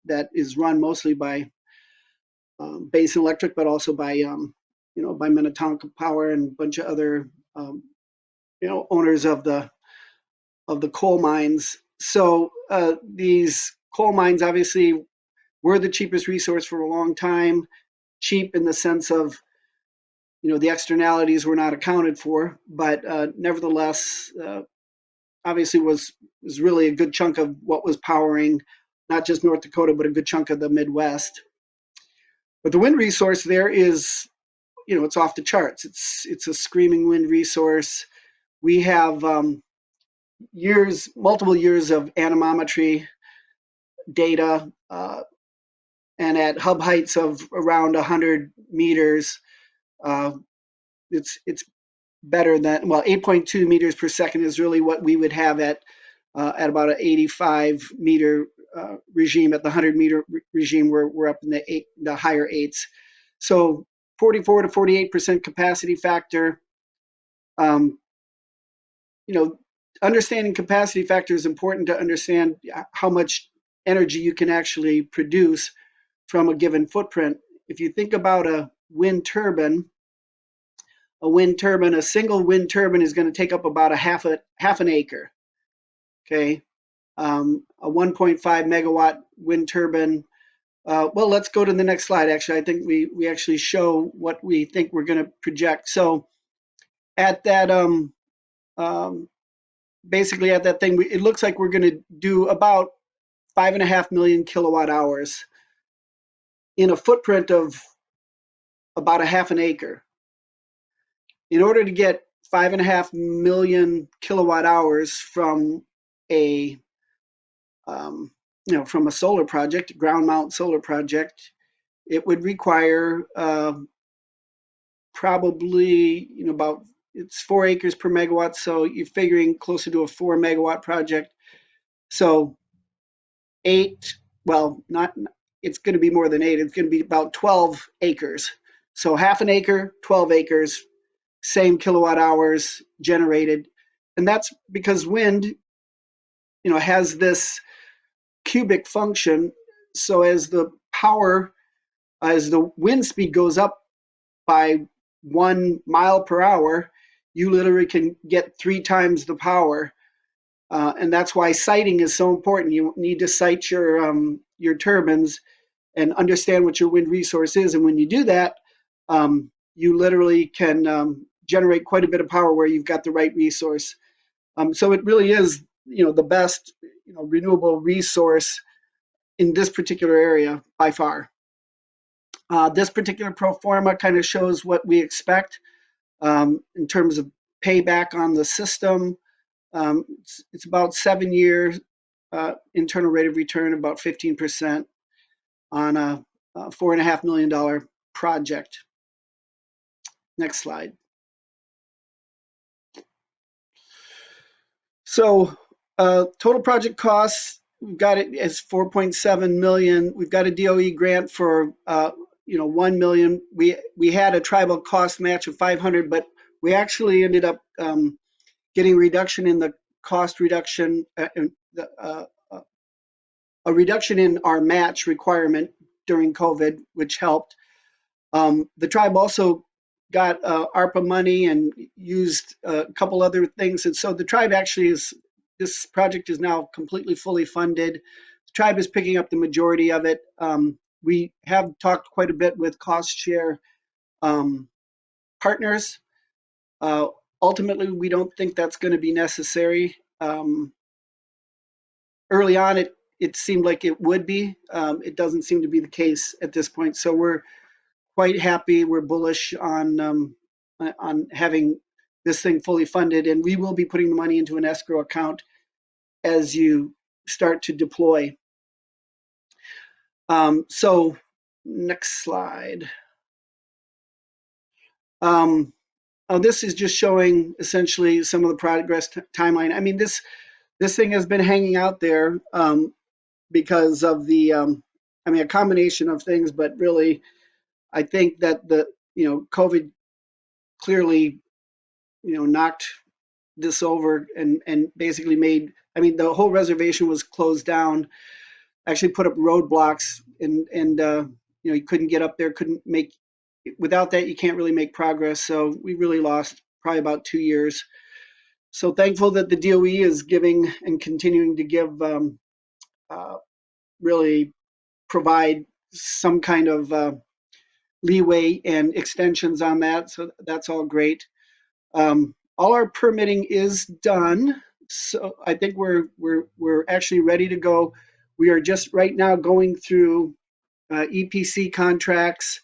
[SPEAKER 9] that is run mostly by Basin Electric, but also by by Minnetonka Power and a bunch of other owners of the coal mines. So these coal mines obviously were the cheapest resource for a long time. Cheap in the sense of the externalities were not accounted for, but nevertheless, obviously was really a good chunk of what was powering not just North Dakota, but a good chunk of the Midwest. But the wind resource there is, it's off the charts. It's a screaming wind resource. We have multiple years of anemometry data, and at hub heights of around 100 meters, it's better than 8.2 meters per second is really what we would have at about an 85 meter regime. At the 100 meter regime, we're up in the higher eights. So 44 to 48% capacity factor. Understanding capacity factor is important to understand how much energy you can actually produce from a given footprint. If you think about a single wind turbine is going to take up about half an acre. Okay, a 1.5 megawatt wind turbine. Let's go to the next slide. Actually, I think we actually show what we think we're going to project. So at that basically at that thing, it looks like we're going to do about 5.5 million kilowatt hours in a footprint of about a half an acre. In order to get 5.5 million kilowatt hours from a from a solar project, ground mount solar project, it would require probably it's 4 acres per megawatt, so you're figuring closer to a 4 megawatt project. So it's going to be more than 8. It's going to be about 12 acres. So half an acre, 12 acres, same kilowatt hours generated. And that's because wind, has this cubic function. So as the wind speed goes up by 1 mile per hour, you literally can get 3 times the power. And that's why siting is so important. You need to site your turbines and understand what your wind resource is. And when you do that, you literally can generate quite a bit of power where you've got the right resource. So it really is, the best, renewable resource in this particular area by far. This particular pro forma kind of shows what we expect in terms of payback on the system. It's about 7 years internal rate of return, about 15% on a $4.5 million project. Next slide. So total project costs, we've got it as 4.7 million. We've got a DOE grant for 1 million. We had a tribal cost match of 500, but we actually ended up getting reduction in the cost reduction, a reduction in our match requirement during COVID, which helped. The tribe also got ARPA money and used a couple other things. And so the tribe actually this project is now completely fully funded. The tribe is picking up the majority of it. We have talked quite a bit with cost share partners. Ultimately, we don't think that's going to be necessary. Early on, it seemed like it would be. It doesn't seem to be the case at this point. So we're quite happy. We're bullish on having this thing fully funded, and we will be putting the money into an escrow account as you start to deploy. So next slide. This is just showing essentially some of the progress timeline. I mean, this thing has been hanging out there because of the, I mean, a combination of things, but really, I think that the, COVID clearly, knocked this over and basically made, I mean, the whole reservation was closed down, actually put up roadblocks and you couldn't get up there, couldn't make, without that, you can't really make progress. So we really lost probably about 2 years. So thankful that the DOE is giving and continuing to give, really provide some kind of leeway and extensions on that. So that's all great. All our permitting is done. So I think we're actually ready to go. We are just right now going through EPC contracts.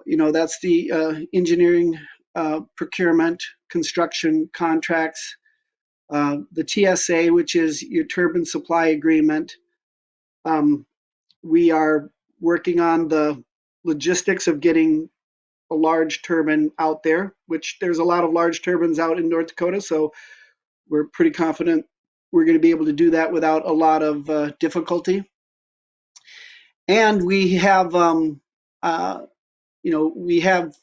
[SPEAKER 9] That's the engineering, procurement, construction contracts. The TSA, which is your turbine supply agreement. We are working on the logistics of getting a large turbine out there, which there's a lot of large turbines out in North Dakota. So we're pretty confident we're going to be able to do that without a lot of difficulty. And we have, we have,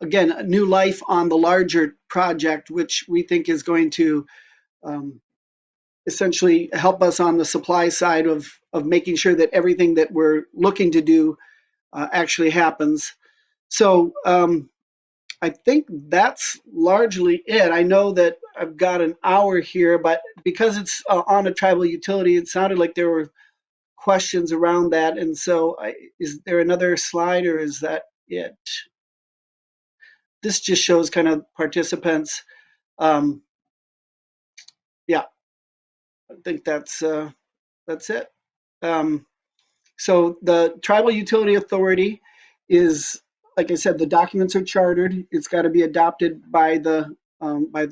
[SPEAKER 9] again, a new life on the larger project, which we think is going to essentially help us on the supply side of making sure that everything that we're looking to do actually happens. So I think that's largely it. I know that I've got an hour here, but because it's on a tribal utility, it sounded like there were questions around that. And so is there another slide or is that it? This just shows kind of participants. Yeah, I think that's it. So the Tribal Utility Authority is, like I said, the documents are chartered. It's got to be adopted by the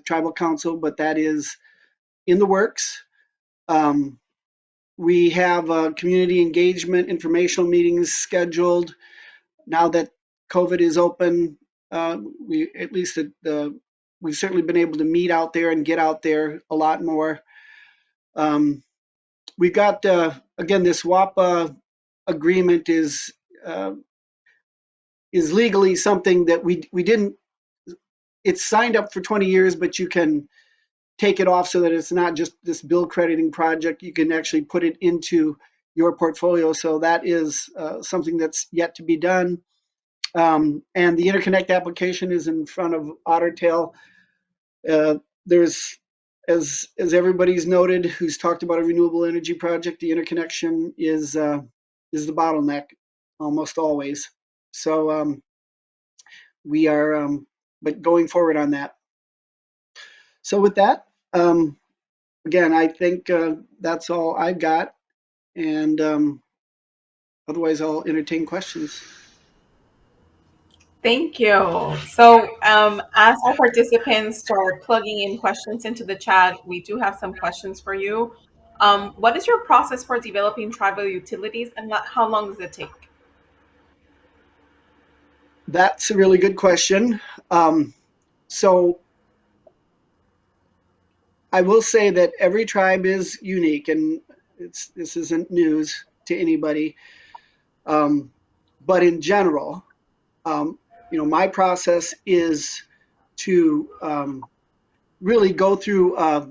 [SPEAKER 9] Tribal Council, but that is in the works. We have community engagement informational meetings scheduled. Now that COVID is open, we at least we've certainly been able to meet out there and get out there a lot more. We've got again, this WAPA agreement is legally something that we didn't. It's signed up for 20 years, but you can take it off so that it's not just this bill crediting project. You can actually put it into your portfolio. So that is something that's yet to be done. And the interconnect application is in front of Ottertail. There's, as everybody's noted, who's talked about a renewable energy project, the interconnection is the bottleneck almost always. So we are, but going forward on that. So with that, again, I think that's all I've got, and otherwise I'll entertain questions.
[SPEAKER 1] Thank you. So as our participants start plugging in questions into the chat, we do have some questions for you. What is your process for developing tribal utilities, and how long does it take?
[SPEAKER 9] That's a really good question. So I will say that every tribe is unique, and this isn't news to anybody. But in general, my process is to really go through a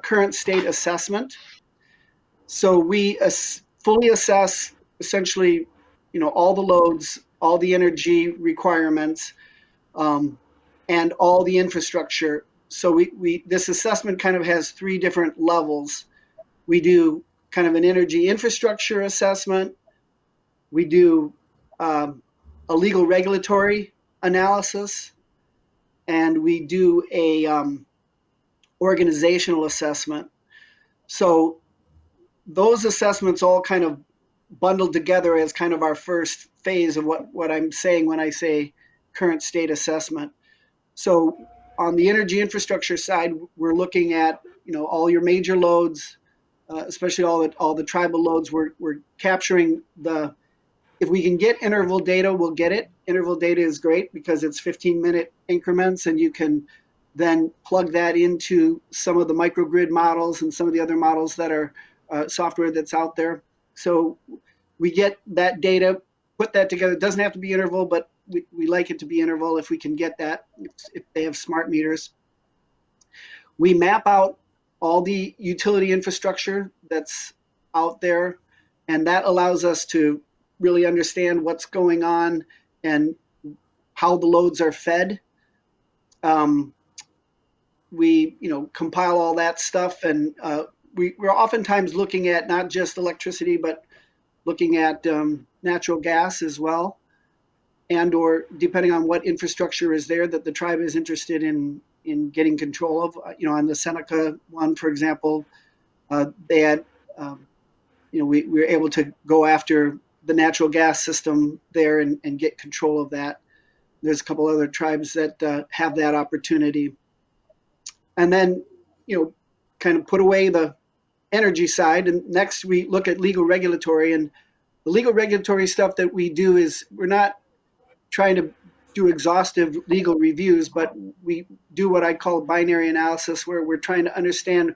[SPEAKER 9] current state assessment. So we fully assess essentially, all the loads, all the energy requirements, and all the infrastructure. So we this assessment kind of has 3 different levels. We do kind of an energy infrastructure assessment. We do a legal regulatory analysis, and we do a organizational assessment. So those assessments all kind of bundled together as kind of our first phase of what I'm saying when I say current state assessment. So on the energy infrastructure side, we're looking at all your major loads, especially all the tribal loads. We're capturing the, if we can get interval data, we'll get it. Interval data is great because it's 15-minute increments, and you can then plug that into some of the microgrid models and some of the other models that are software that's out there. So we get that data, put that together. It doesn't have to be interval, but we like it to be interval if we can get that, if they have smart meters. We map out all the utility infrastructure that's out there, and that allows us to really understand what's going on and how the loads are fed. We compile all that stuff, and we're oftentimes looking at not just electricity, but looking at natural gas as well, and or depending on what infrastructure is there that the tribe is interested in getting control of. On the Seneca one, for example, they had, we were able to go after the natural gas system there and get control of that. There's a couple other tribes that have that opportunity. And then, kind of put away the energy side. And next we look at legal regulatory. And the legal regulatory stuff that we do is, we're not trying to do exhaustive legal reviews, but we do what I call binary analysis, where we're trying to understand,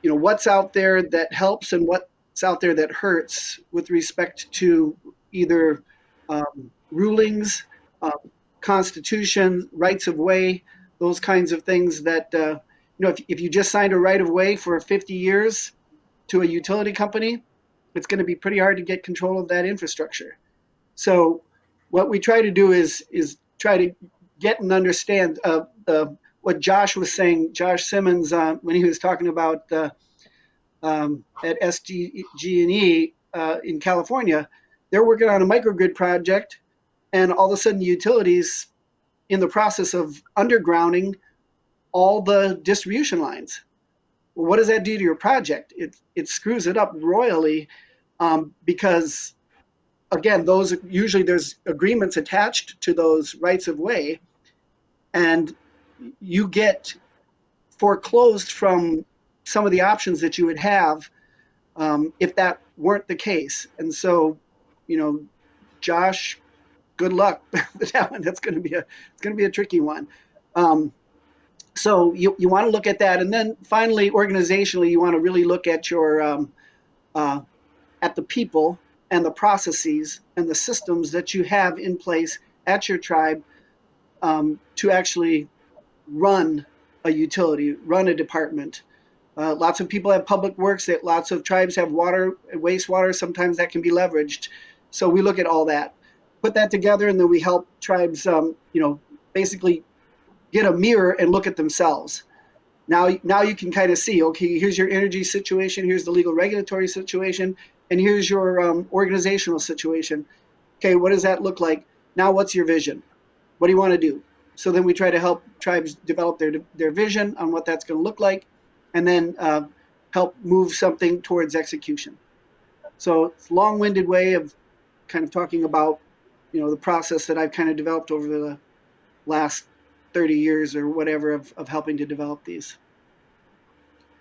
[SPEAKER 9] what's out there that helps and what's out there that hurts with respect to either rulings, constitution, rights of way, those kinds of things that, if you just signed a right of way for 50 years to a utility company, it's going to be pretty hard to get control of that infrastructure. So what we try to do is try to get and understand what Josh was saying, Josh Simmons, when he was talking about at SDG&E in California. They're working on a microgrid project, and all of a sudden utilities in the process of undergrounding all the distribution lines. Well, what does that do to your project? It screws it up royally, because again, those usually there's agreements attached to those rights of way, and you get foreclosed from some of the options that you would have if that weren't the case. And so, Josh, good luck with that one. It's going to be a tricky one. So you want to look at that, and then finally, organizationally, you want to really look at your at the people and the processes and the systems that you have in place at your tribe to actually run a utility, run a department. Lots of people have public works, that lots of tribes have water, wastewater. Sometimes that can be leveraged. So we look at all that, put that together, and then we help tribes, basically get a mirror and look at themselves. Now you can kind of see, okay, here's your energy situation, here's the legal regulatory situation, and here's your organizational situation. Okay, what does that look like? Now what's your vision? What do you want to do? So then we try to help tribes develop their vision on what that's going to look like, and then help move something towards execution. So it's a long-winded way of kind of talking about, the process that I've kind of developed over the last 30 years or whatever of helping to develop these.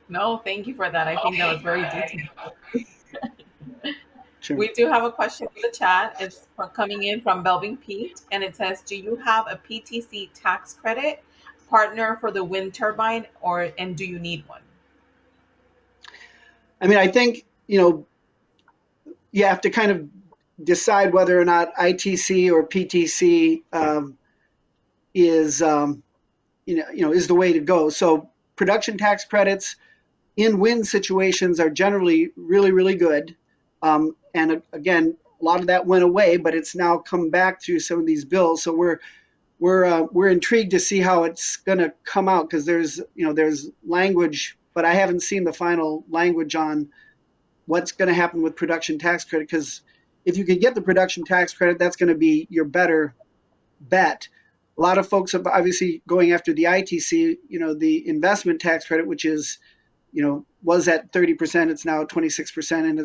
[SPEAKER 1] No, thank you for that. I think that was very detailed.
[SPEAKER 9] Sure.
[SPEAKER 1] We do have a question in the chat. It's coming in from Belvin Pete, and it says, do you have a PTC tax credit partner for the wind turbine, and do you need one?
[SPEAKER 9] I mean, I think, you have to kind of decide whether or not ITC or PTC is the way to go. So production tax credits in wind situations are generally really, really good. And again, a lot of that went away, but it's now come back through some of these bills. So we're intrigued to see how it's going to come out, because there's language, but I haven't seen the final language on what's going to happen with production tax credit. Because if you can get the production tax credit, that's going to be your better bet. A lot of folks are obviously going after the ITC, the investment tax credit, which is, was at 30%, it's now 26%, and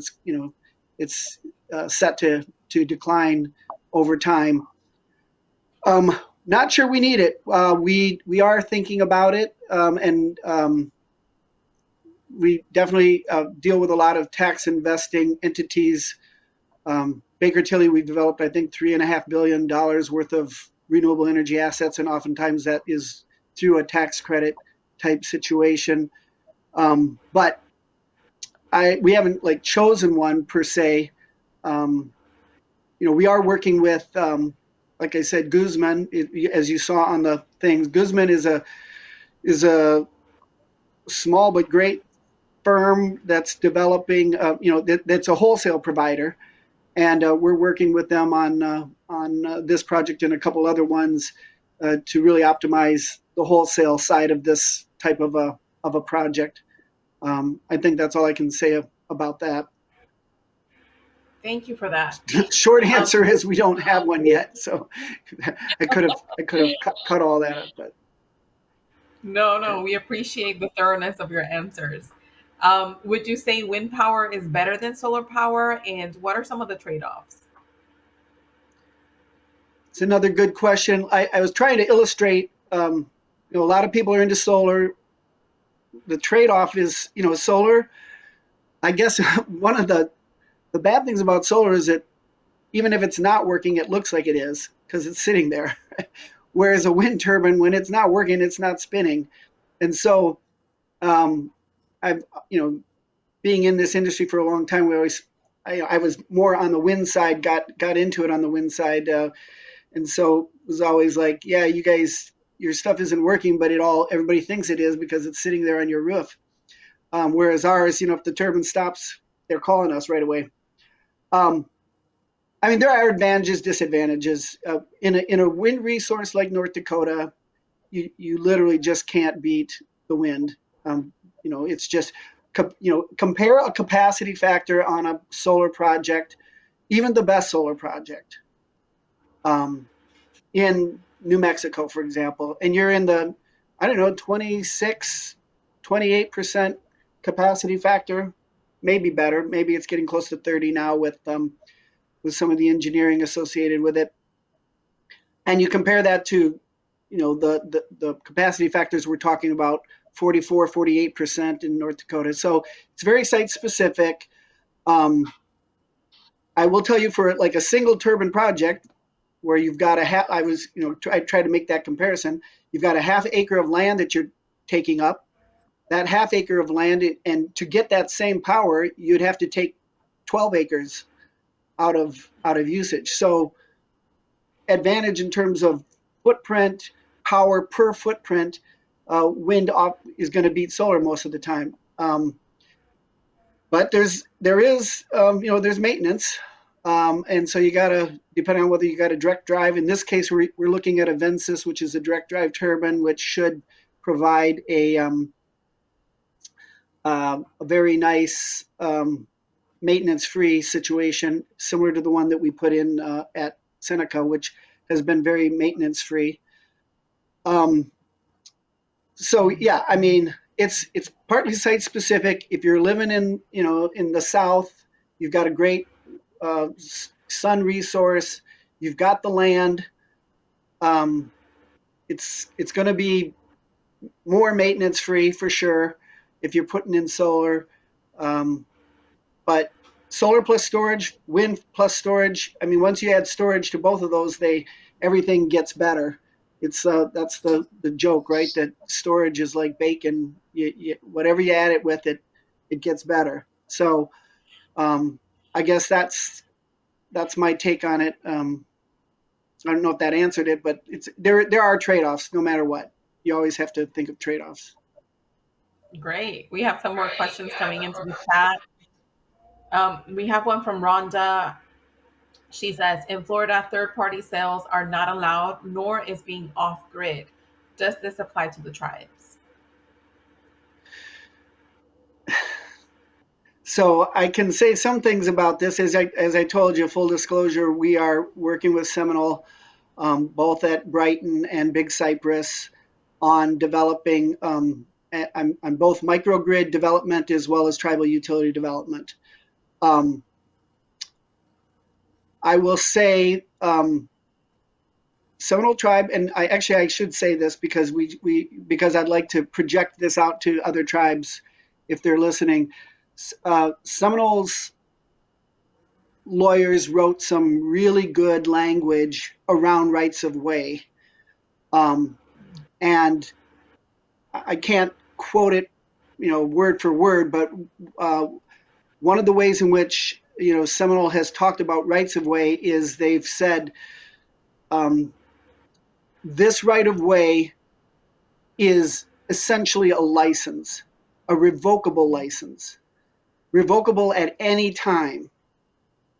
[SPEAKER 9] it's set to decline over time. Not sure we need it. We are thinking about it, and we definitely deal with a lot of tax investing entities. Baker Tilly, we've developed, I think, $3.5 billion worth of renewable energy assets, and oftentimes that is through a tax credit type situation. But we haven't like chosen one per se. We are working with, like I said, Guzman. As you saw on the things, Guzman is a small but great firm that's developing. That's a wholesale provider, and we're working with them on this project and a couple other ones to really optimize the wholesale side of this type of a project. I think that's all I can say about that.
[SPEAKER 1] Thank you for that.
[SPEAKER 9] Short answer is we don't have one yet, so I could have cut all that up, but
[SPEAKER 1] No, we appreciate the thoroughness of your answers. Would you say wind power is better than solar power, and what are some of the trade-offs?
[SPEAKER 9] it's another good question. I was trying to illustrate. A lot of people are into solar. The trade-off is, solar. I guess one of the bad things about solar is that even if it's not working, it looks like it is because it's sitting there. Whereas a wind turbine, when it's not working, it's not spinning. And so, I've, being in this industry for a long time, I was more on the wind side, got into it on the wind side. And so it was always like, yeah, you guys, your stuff isn't working, but everybody thinks it is because it's sitting there on your roof. Whereas ours, if the turbine stops, they're calling us right away. There are advantages, disadvantages. In a wind resource like North Dakota, you literally just can't beat the wind. It's just, compare a capacity factor on a solar project, even the best solar project, in New Mexico, for example, and you're in the, 26, 28% capacity factor, maybe better. Maybe it's getting close to 30 now with some of the engineering associated with it. And you compare that to, the capacity factors we're talking about, 44, 48% in North Dakota. So it's very site specific. I will tell you, for like a single turbine project where you've got I tried to make that comparison. You've got a half acre of land that you're taking up. That half acre of land, and to get that same power, you'd have to take 12 acres out of usage. So advantage in terms of footprint, power per footprint, wind is going to beat solar most of the time. But there's maintenance, and so you got to, depending on whether you got a direct drive. In this case, we're looking at a Vensis, which is a direct drive turbine, which should provide a very nice maintenance-free situation, similar to the one that we put in at Seneca, which has been very maintenance-free. So yeah, it's partly site-specific. If you're living in the South, you've got a great sun resource. You've got the land. It's going to be more maintenance-free for sure if you're putting in solar. But solar plus storage, wind plus storage. Once you add storage to both of those, everything gets better. It's that's the joke, right? That storage is like bacon. Whatever you add it with, it gets better. So I guess that's my take on it. I don't know if that answered it, but there are trade-offs no matter what. You always have to think of trade-offs.
[SPEAKER 1] Great. We have some more questions coming into the chat. We have one from Rhonda. She says, in Florida, third-party sales are not allowed, nor is being off-grid. Does this apply to the tribes?
[SPEAKER 9] So I can say some things about this. As I told you, full disclosure, we are working with Seminole, both at Brighton and Big Cypress, on developing on both microgrid development as well as tribal utility development. I will say Seminole Tribe, and I should say this because because I'd like to project this out to other tribes. if they're listening. Seminole's lawyers wrote some really good language around rights of way. And I can't quote it, word for word, but one of the ways in which, Seminole has talked about rights of way is they've said, this right of way is essentially a license, a revocable license, revocable at any time.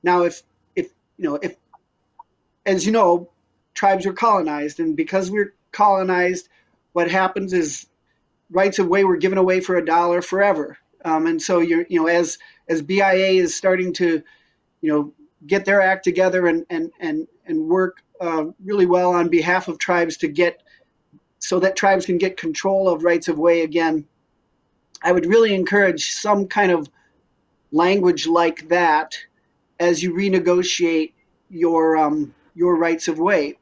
[SPEAKER 9] Now, if as you know, tribes were colonized, and because we're colonized, what happens is rights of way were given away for $1 forever. And so as BIA is starting to, get their act together and work really well on behalf of tribes to get so that tribes can get control of rights of way again, I would really encourage some kind of language like that as you renegotiate your rights of way,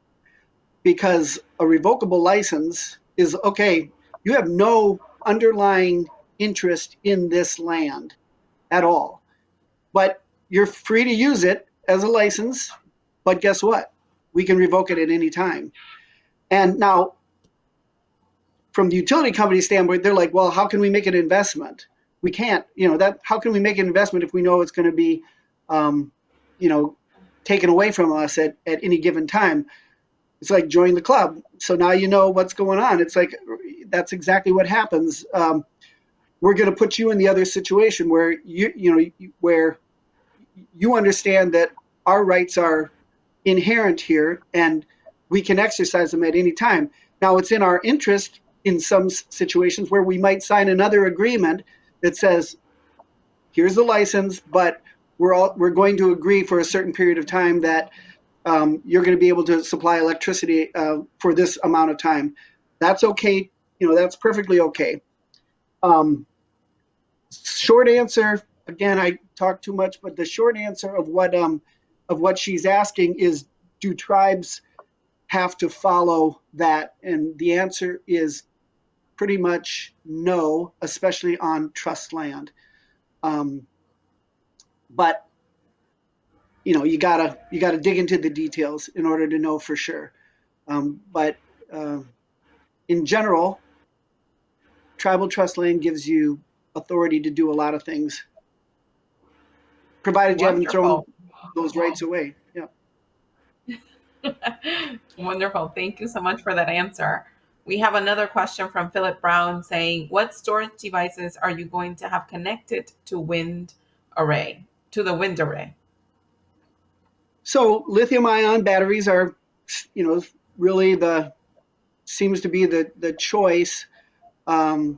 [SPEAKER 9] because a revocable license is okay. You have no underlying interest in this land at all, but you're free to use it as a license. But guess what? We can revoke it at any time. And now, from the utility company standpoint, they're like, well, how can we make an investment? We can't, how can we make an investment if we know it's going to be, taken away from us at any given time? It's like join the club. So now you know what's going on. It's like, that's exactly what happens. We're going to put you in the other situation where where you understand that our rights are inherent here and we can exercise them at any time. Now, it's in our interest in some situations where we might sign another agreement that says, here's the license, but we're going to agree for a certain period of time that you're going to be able to supply electricity for this amount of time. That's okay. That's perfectly okay. Short answer, again, I talk too much, but the short answer of what she's asking is, do tribes have to follow that? And the answer is pretty much no, especially on trust land. But you gotta dig into the details in order to know for sure. But in general, tribal trust land gives you authority to do a lot of things, provided you haven't thrown those rights away. Yeah.
[SPEAKER 1] Wonderful. Thank you so much for that answer. We have another question from Philip Brown saying, what storage devices are you going to have connected to the wind array?
[SPEAKER 9] So lithium-ion batteries are, really seems to be the choice. I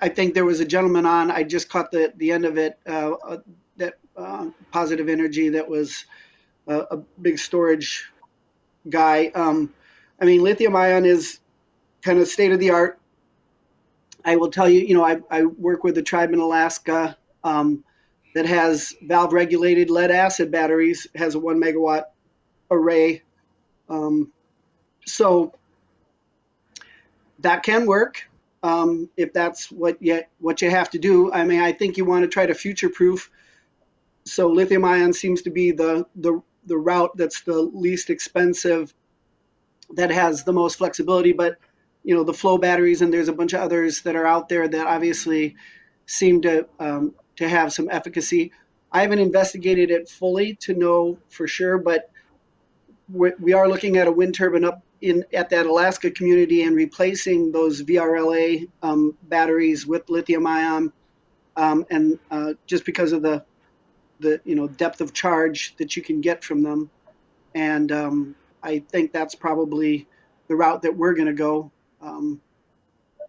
[SPEAKER 9] think there was a gentleman on, I just caught the end of it, that Positive Energy, that was a big storage guy. Lithium ion is kind of state of the art. I will tell you, I work with a tribe in Alaska that has valve regulated lead acid batteries, has a 1 megawatt array. So that can work if that's what you have to do. I think you want to try to future proof. So lithium ion seems to be the route that's the least expensive, that has the most flexibility. But the flow batteries, and there's a bunch of others that are out there that obviously seem to have some efficacy. I haven't investigated it fully to know for sure, but we are looking at a wind turbine up at that Alaska community and replacing those VRLA batteries with lithium ion, and just because of the depth of charge that you can get from them. And I think that's probably the route that we're going to go.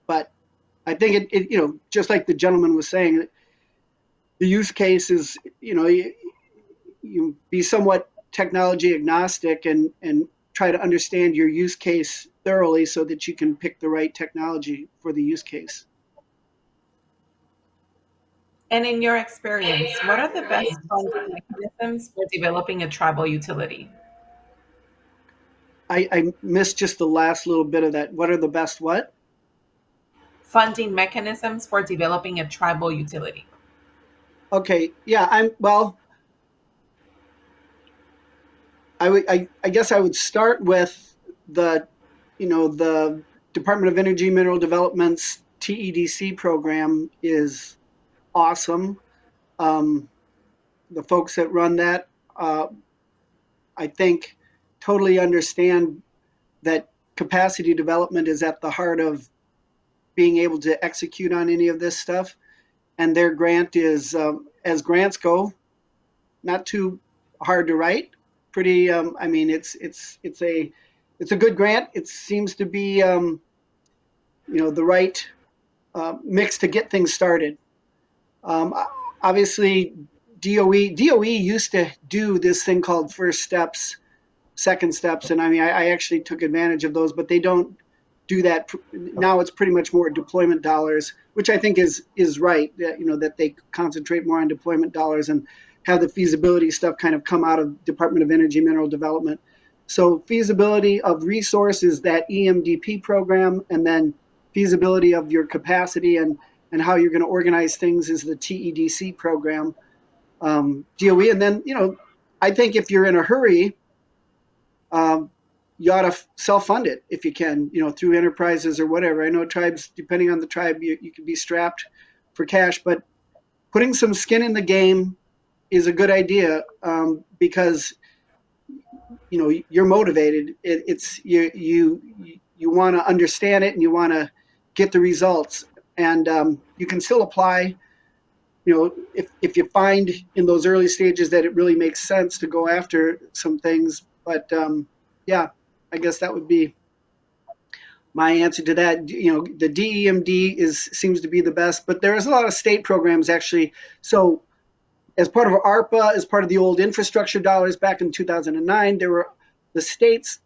[SPEAKER 9] But I think it just like the gentleman was saying, the use case is, you be somewhat technology agnostic and try to understand your use case thoroughly so that you can pick the right technology for the use case.
[SPEAKER 1] And in your experience, what are the best funding mechanisms for developing a tribal utility?
[SPEAKER 9] I missed just the last little bit of that. What are the best what?
[SPEAKER 1] funding mechanisms for developing a tribal utility?
[SPEAKER 9] Okay, yeah, I guess I would start with the, the Department of Energy Mineral Development's TEDC program is awesome. The folks that run that, I think, totally understand that capacity development is at the heart of being able to execute on any of this stuff. And their grant is, as grants go, not too hard to write. Pretty, I mean, it's a good grant. It seems to be, the right mix to get things started. Um, Obviously, DOE used to do this thing called first steps, second steps, and I mean, I actually took advantage of those, but they don't do that now. It's pretty much more deployment dollars, which I think is right. That they concentrate more on deployment dollars and have the feasibility stuff kind of come out of Department of Energy Mineral Development. So feasibility of resources, that EMDP program, and then feasibility of your capacity and how you're going to organize things is the TEDC program, DOE. And then, I think if you're in a hurry, you ought to self-fund it if you can, through enterprises or whatever. I know tribes, depending on the tribe, you can be strapped for cash, but putting some skin in the game is a good idea, because you're motivated. It's you want to understand it and you want to get the results, and you can still apply. If you find in those early stages that it really makes sense to go after some things. But yeah, I guess that would be my answer to that. The DEMD seems to be the best, but there is a lot of state programs actually. So as part of ARPA, as part of the old infrastructure dollars back in 2009, there were a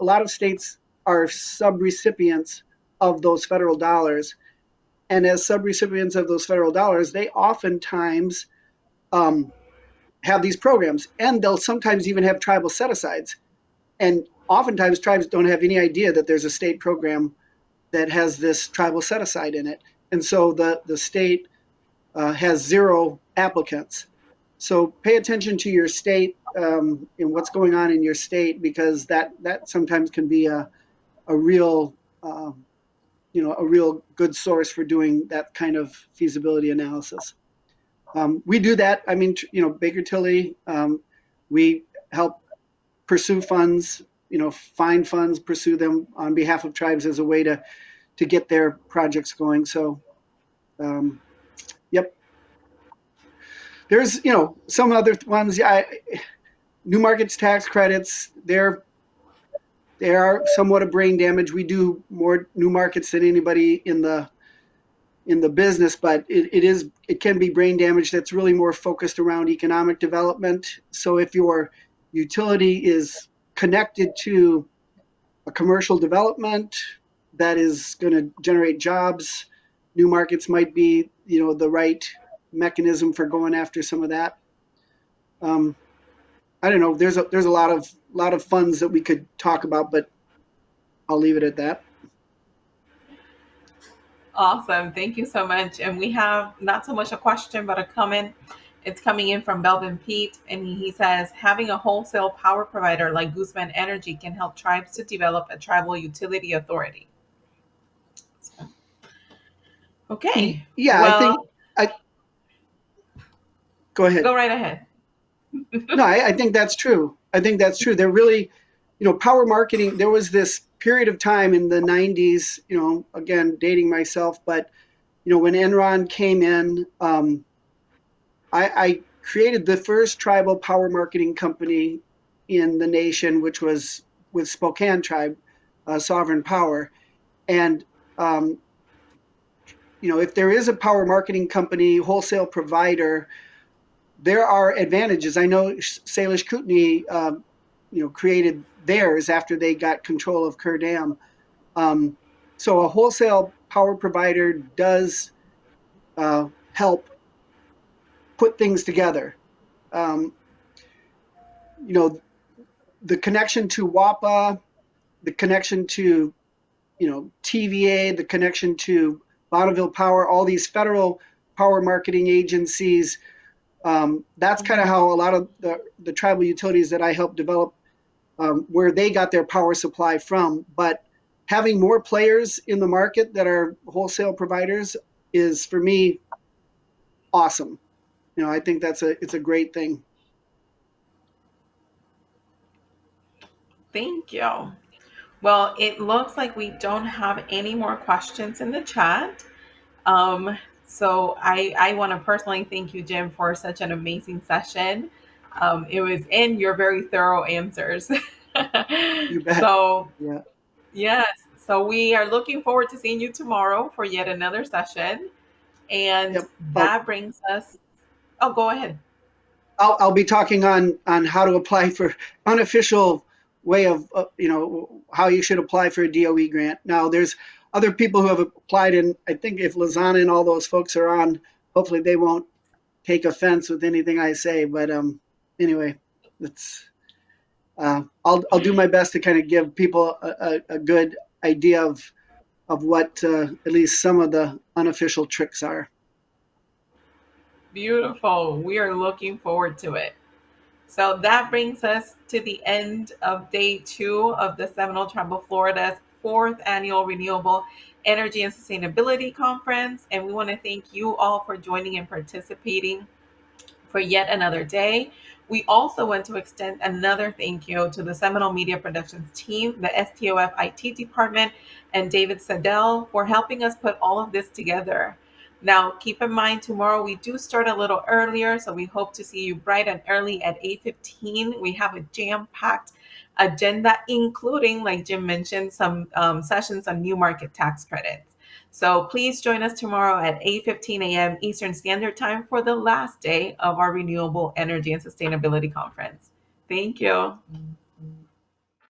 [SPEAKER 9] lot of states are subrecipients of those federal dollars. And as subrecipients of those federal dollars, they oftentimes have these programs, and they'll sometimes even have tribal set-asides. And oftentimes tribes don't have any idea that there's a state program that has this tribal set-aside in it. And so the state has 0 applicants. So pay attention to your state, and what's going on in your state, because that sometimes can be a real a real good source for doing that kind of feasibility analysis. We do that. I mean, Baker Tilly, we help pursue funds, find funds, pursue them on behalf of tribes as a way to get their projects going. So, yep. There's, some other ones. New markets tax credits. They are somewhat a brain damage. We do more new markets than anybody in the business, but it can be brain damage that's really more focused around economic development. So if your utility is connected to a commercial development that is going to generate jobs, new markets might be the right mechanism for going after some of that. I don't know. There's a lot of funds that we could talk about, but I'll leave it at that.
[SPEAKER 1] Awesome. Thank you so much. And we have not so much a question, but a comment. It's coming in from Belvin Pete, and he says, having a wholesale power provider like Guzman Energy can help tribes to develop a tribal utility authority. So, okay.
[SPEAKER 9] Yeah,
[SPEAKER 1] well,
[SPEAKER 9] go ahead.
[SPEAKER 1] Go right ahead.
[SPEAKER 9] No, I think that's true. They're really, power marketing. There was this period of time in the 90s, again, dating myself, but, when Enron came in, I created the first tribal power marketing company in the nation, which was with Spokane Tribe, Sovereign Power. And, if there is a power marketing company, wholesale provider, there are advantages. I know Salish Kootenai, created theirs after they got control of Kerr Dam. So a wholesale power provider does help put things together. The connection to WAPA, the connection to TVA, the connection to Bonneville Power, all these federal power marketing agencies. That's kind of how a lot of the tribal utilities that I helped develop, where they got their power supply from. But having more players in the market that are wholesale providers is, for me, awesome. I think it's a great thing.
[SPEAKER 1] Thank you. Well, it looks like we don't have any more questions in the chat. So I want to personally thank you, Jim, for such an amazing session. It was in your very thorough answers.
[SPEAKER 9] You bet.
[SPEAKER 1] So,
[SPEAKER 9] Yeah.
[SPEAKER 1] yes. So we are looking forward to seeing you tomorrow for yet another session. And
[SPEAKER 9] Yep.
[SPEAKER 1] that brings us, oh, go ahead.
[SPEAKER 9] I'll be talking on how to apply for unofficial way of how you should apply for a DOE grant. Now there's other people who have applied, and I think if Lizana and all those folks are on, hopefully they won't take offense with anything I say. But anyway, it's I'll do my best to kind of give people a good idea of what at least some of the unofficial tricks are.
[SPEAKER 1] Beautiful. We are looking forward to it. So that brings us to the end of day 2 of the Seminole Tribe of Florida's 4th annual Renewable Energy and Sustainability Conference. And we want to thank you all for joining and participating for yet another day. We also want to extend another thank you to the Seminole Media Productions team, the STOF IT department, and David Sadell for helping us put all of this together. Now, keep in mind, tomorrow we do start a little earlier, so we hope to see you bright and early at 8:15. We have a jam-packed agenda, including, like Jim mentioned, some sessions on new market tax credits. So please join us tomorrow at 8:15 a.m. Eastern Standard Time for the last day of our Renewable Energy and Sustainability Conference. Thank you.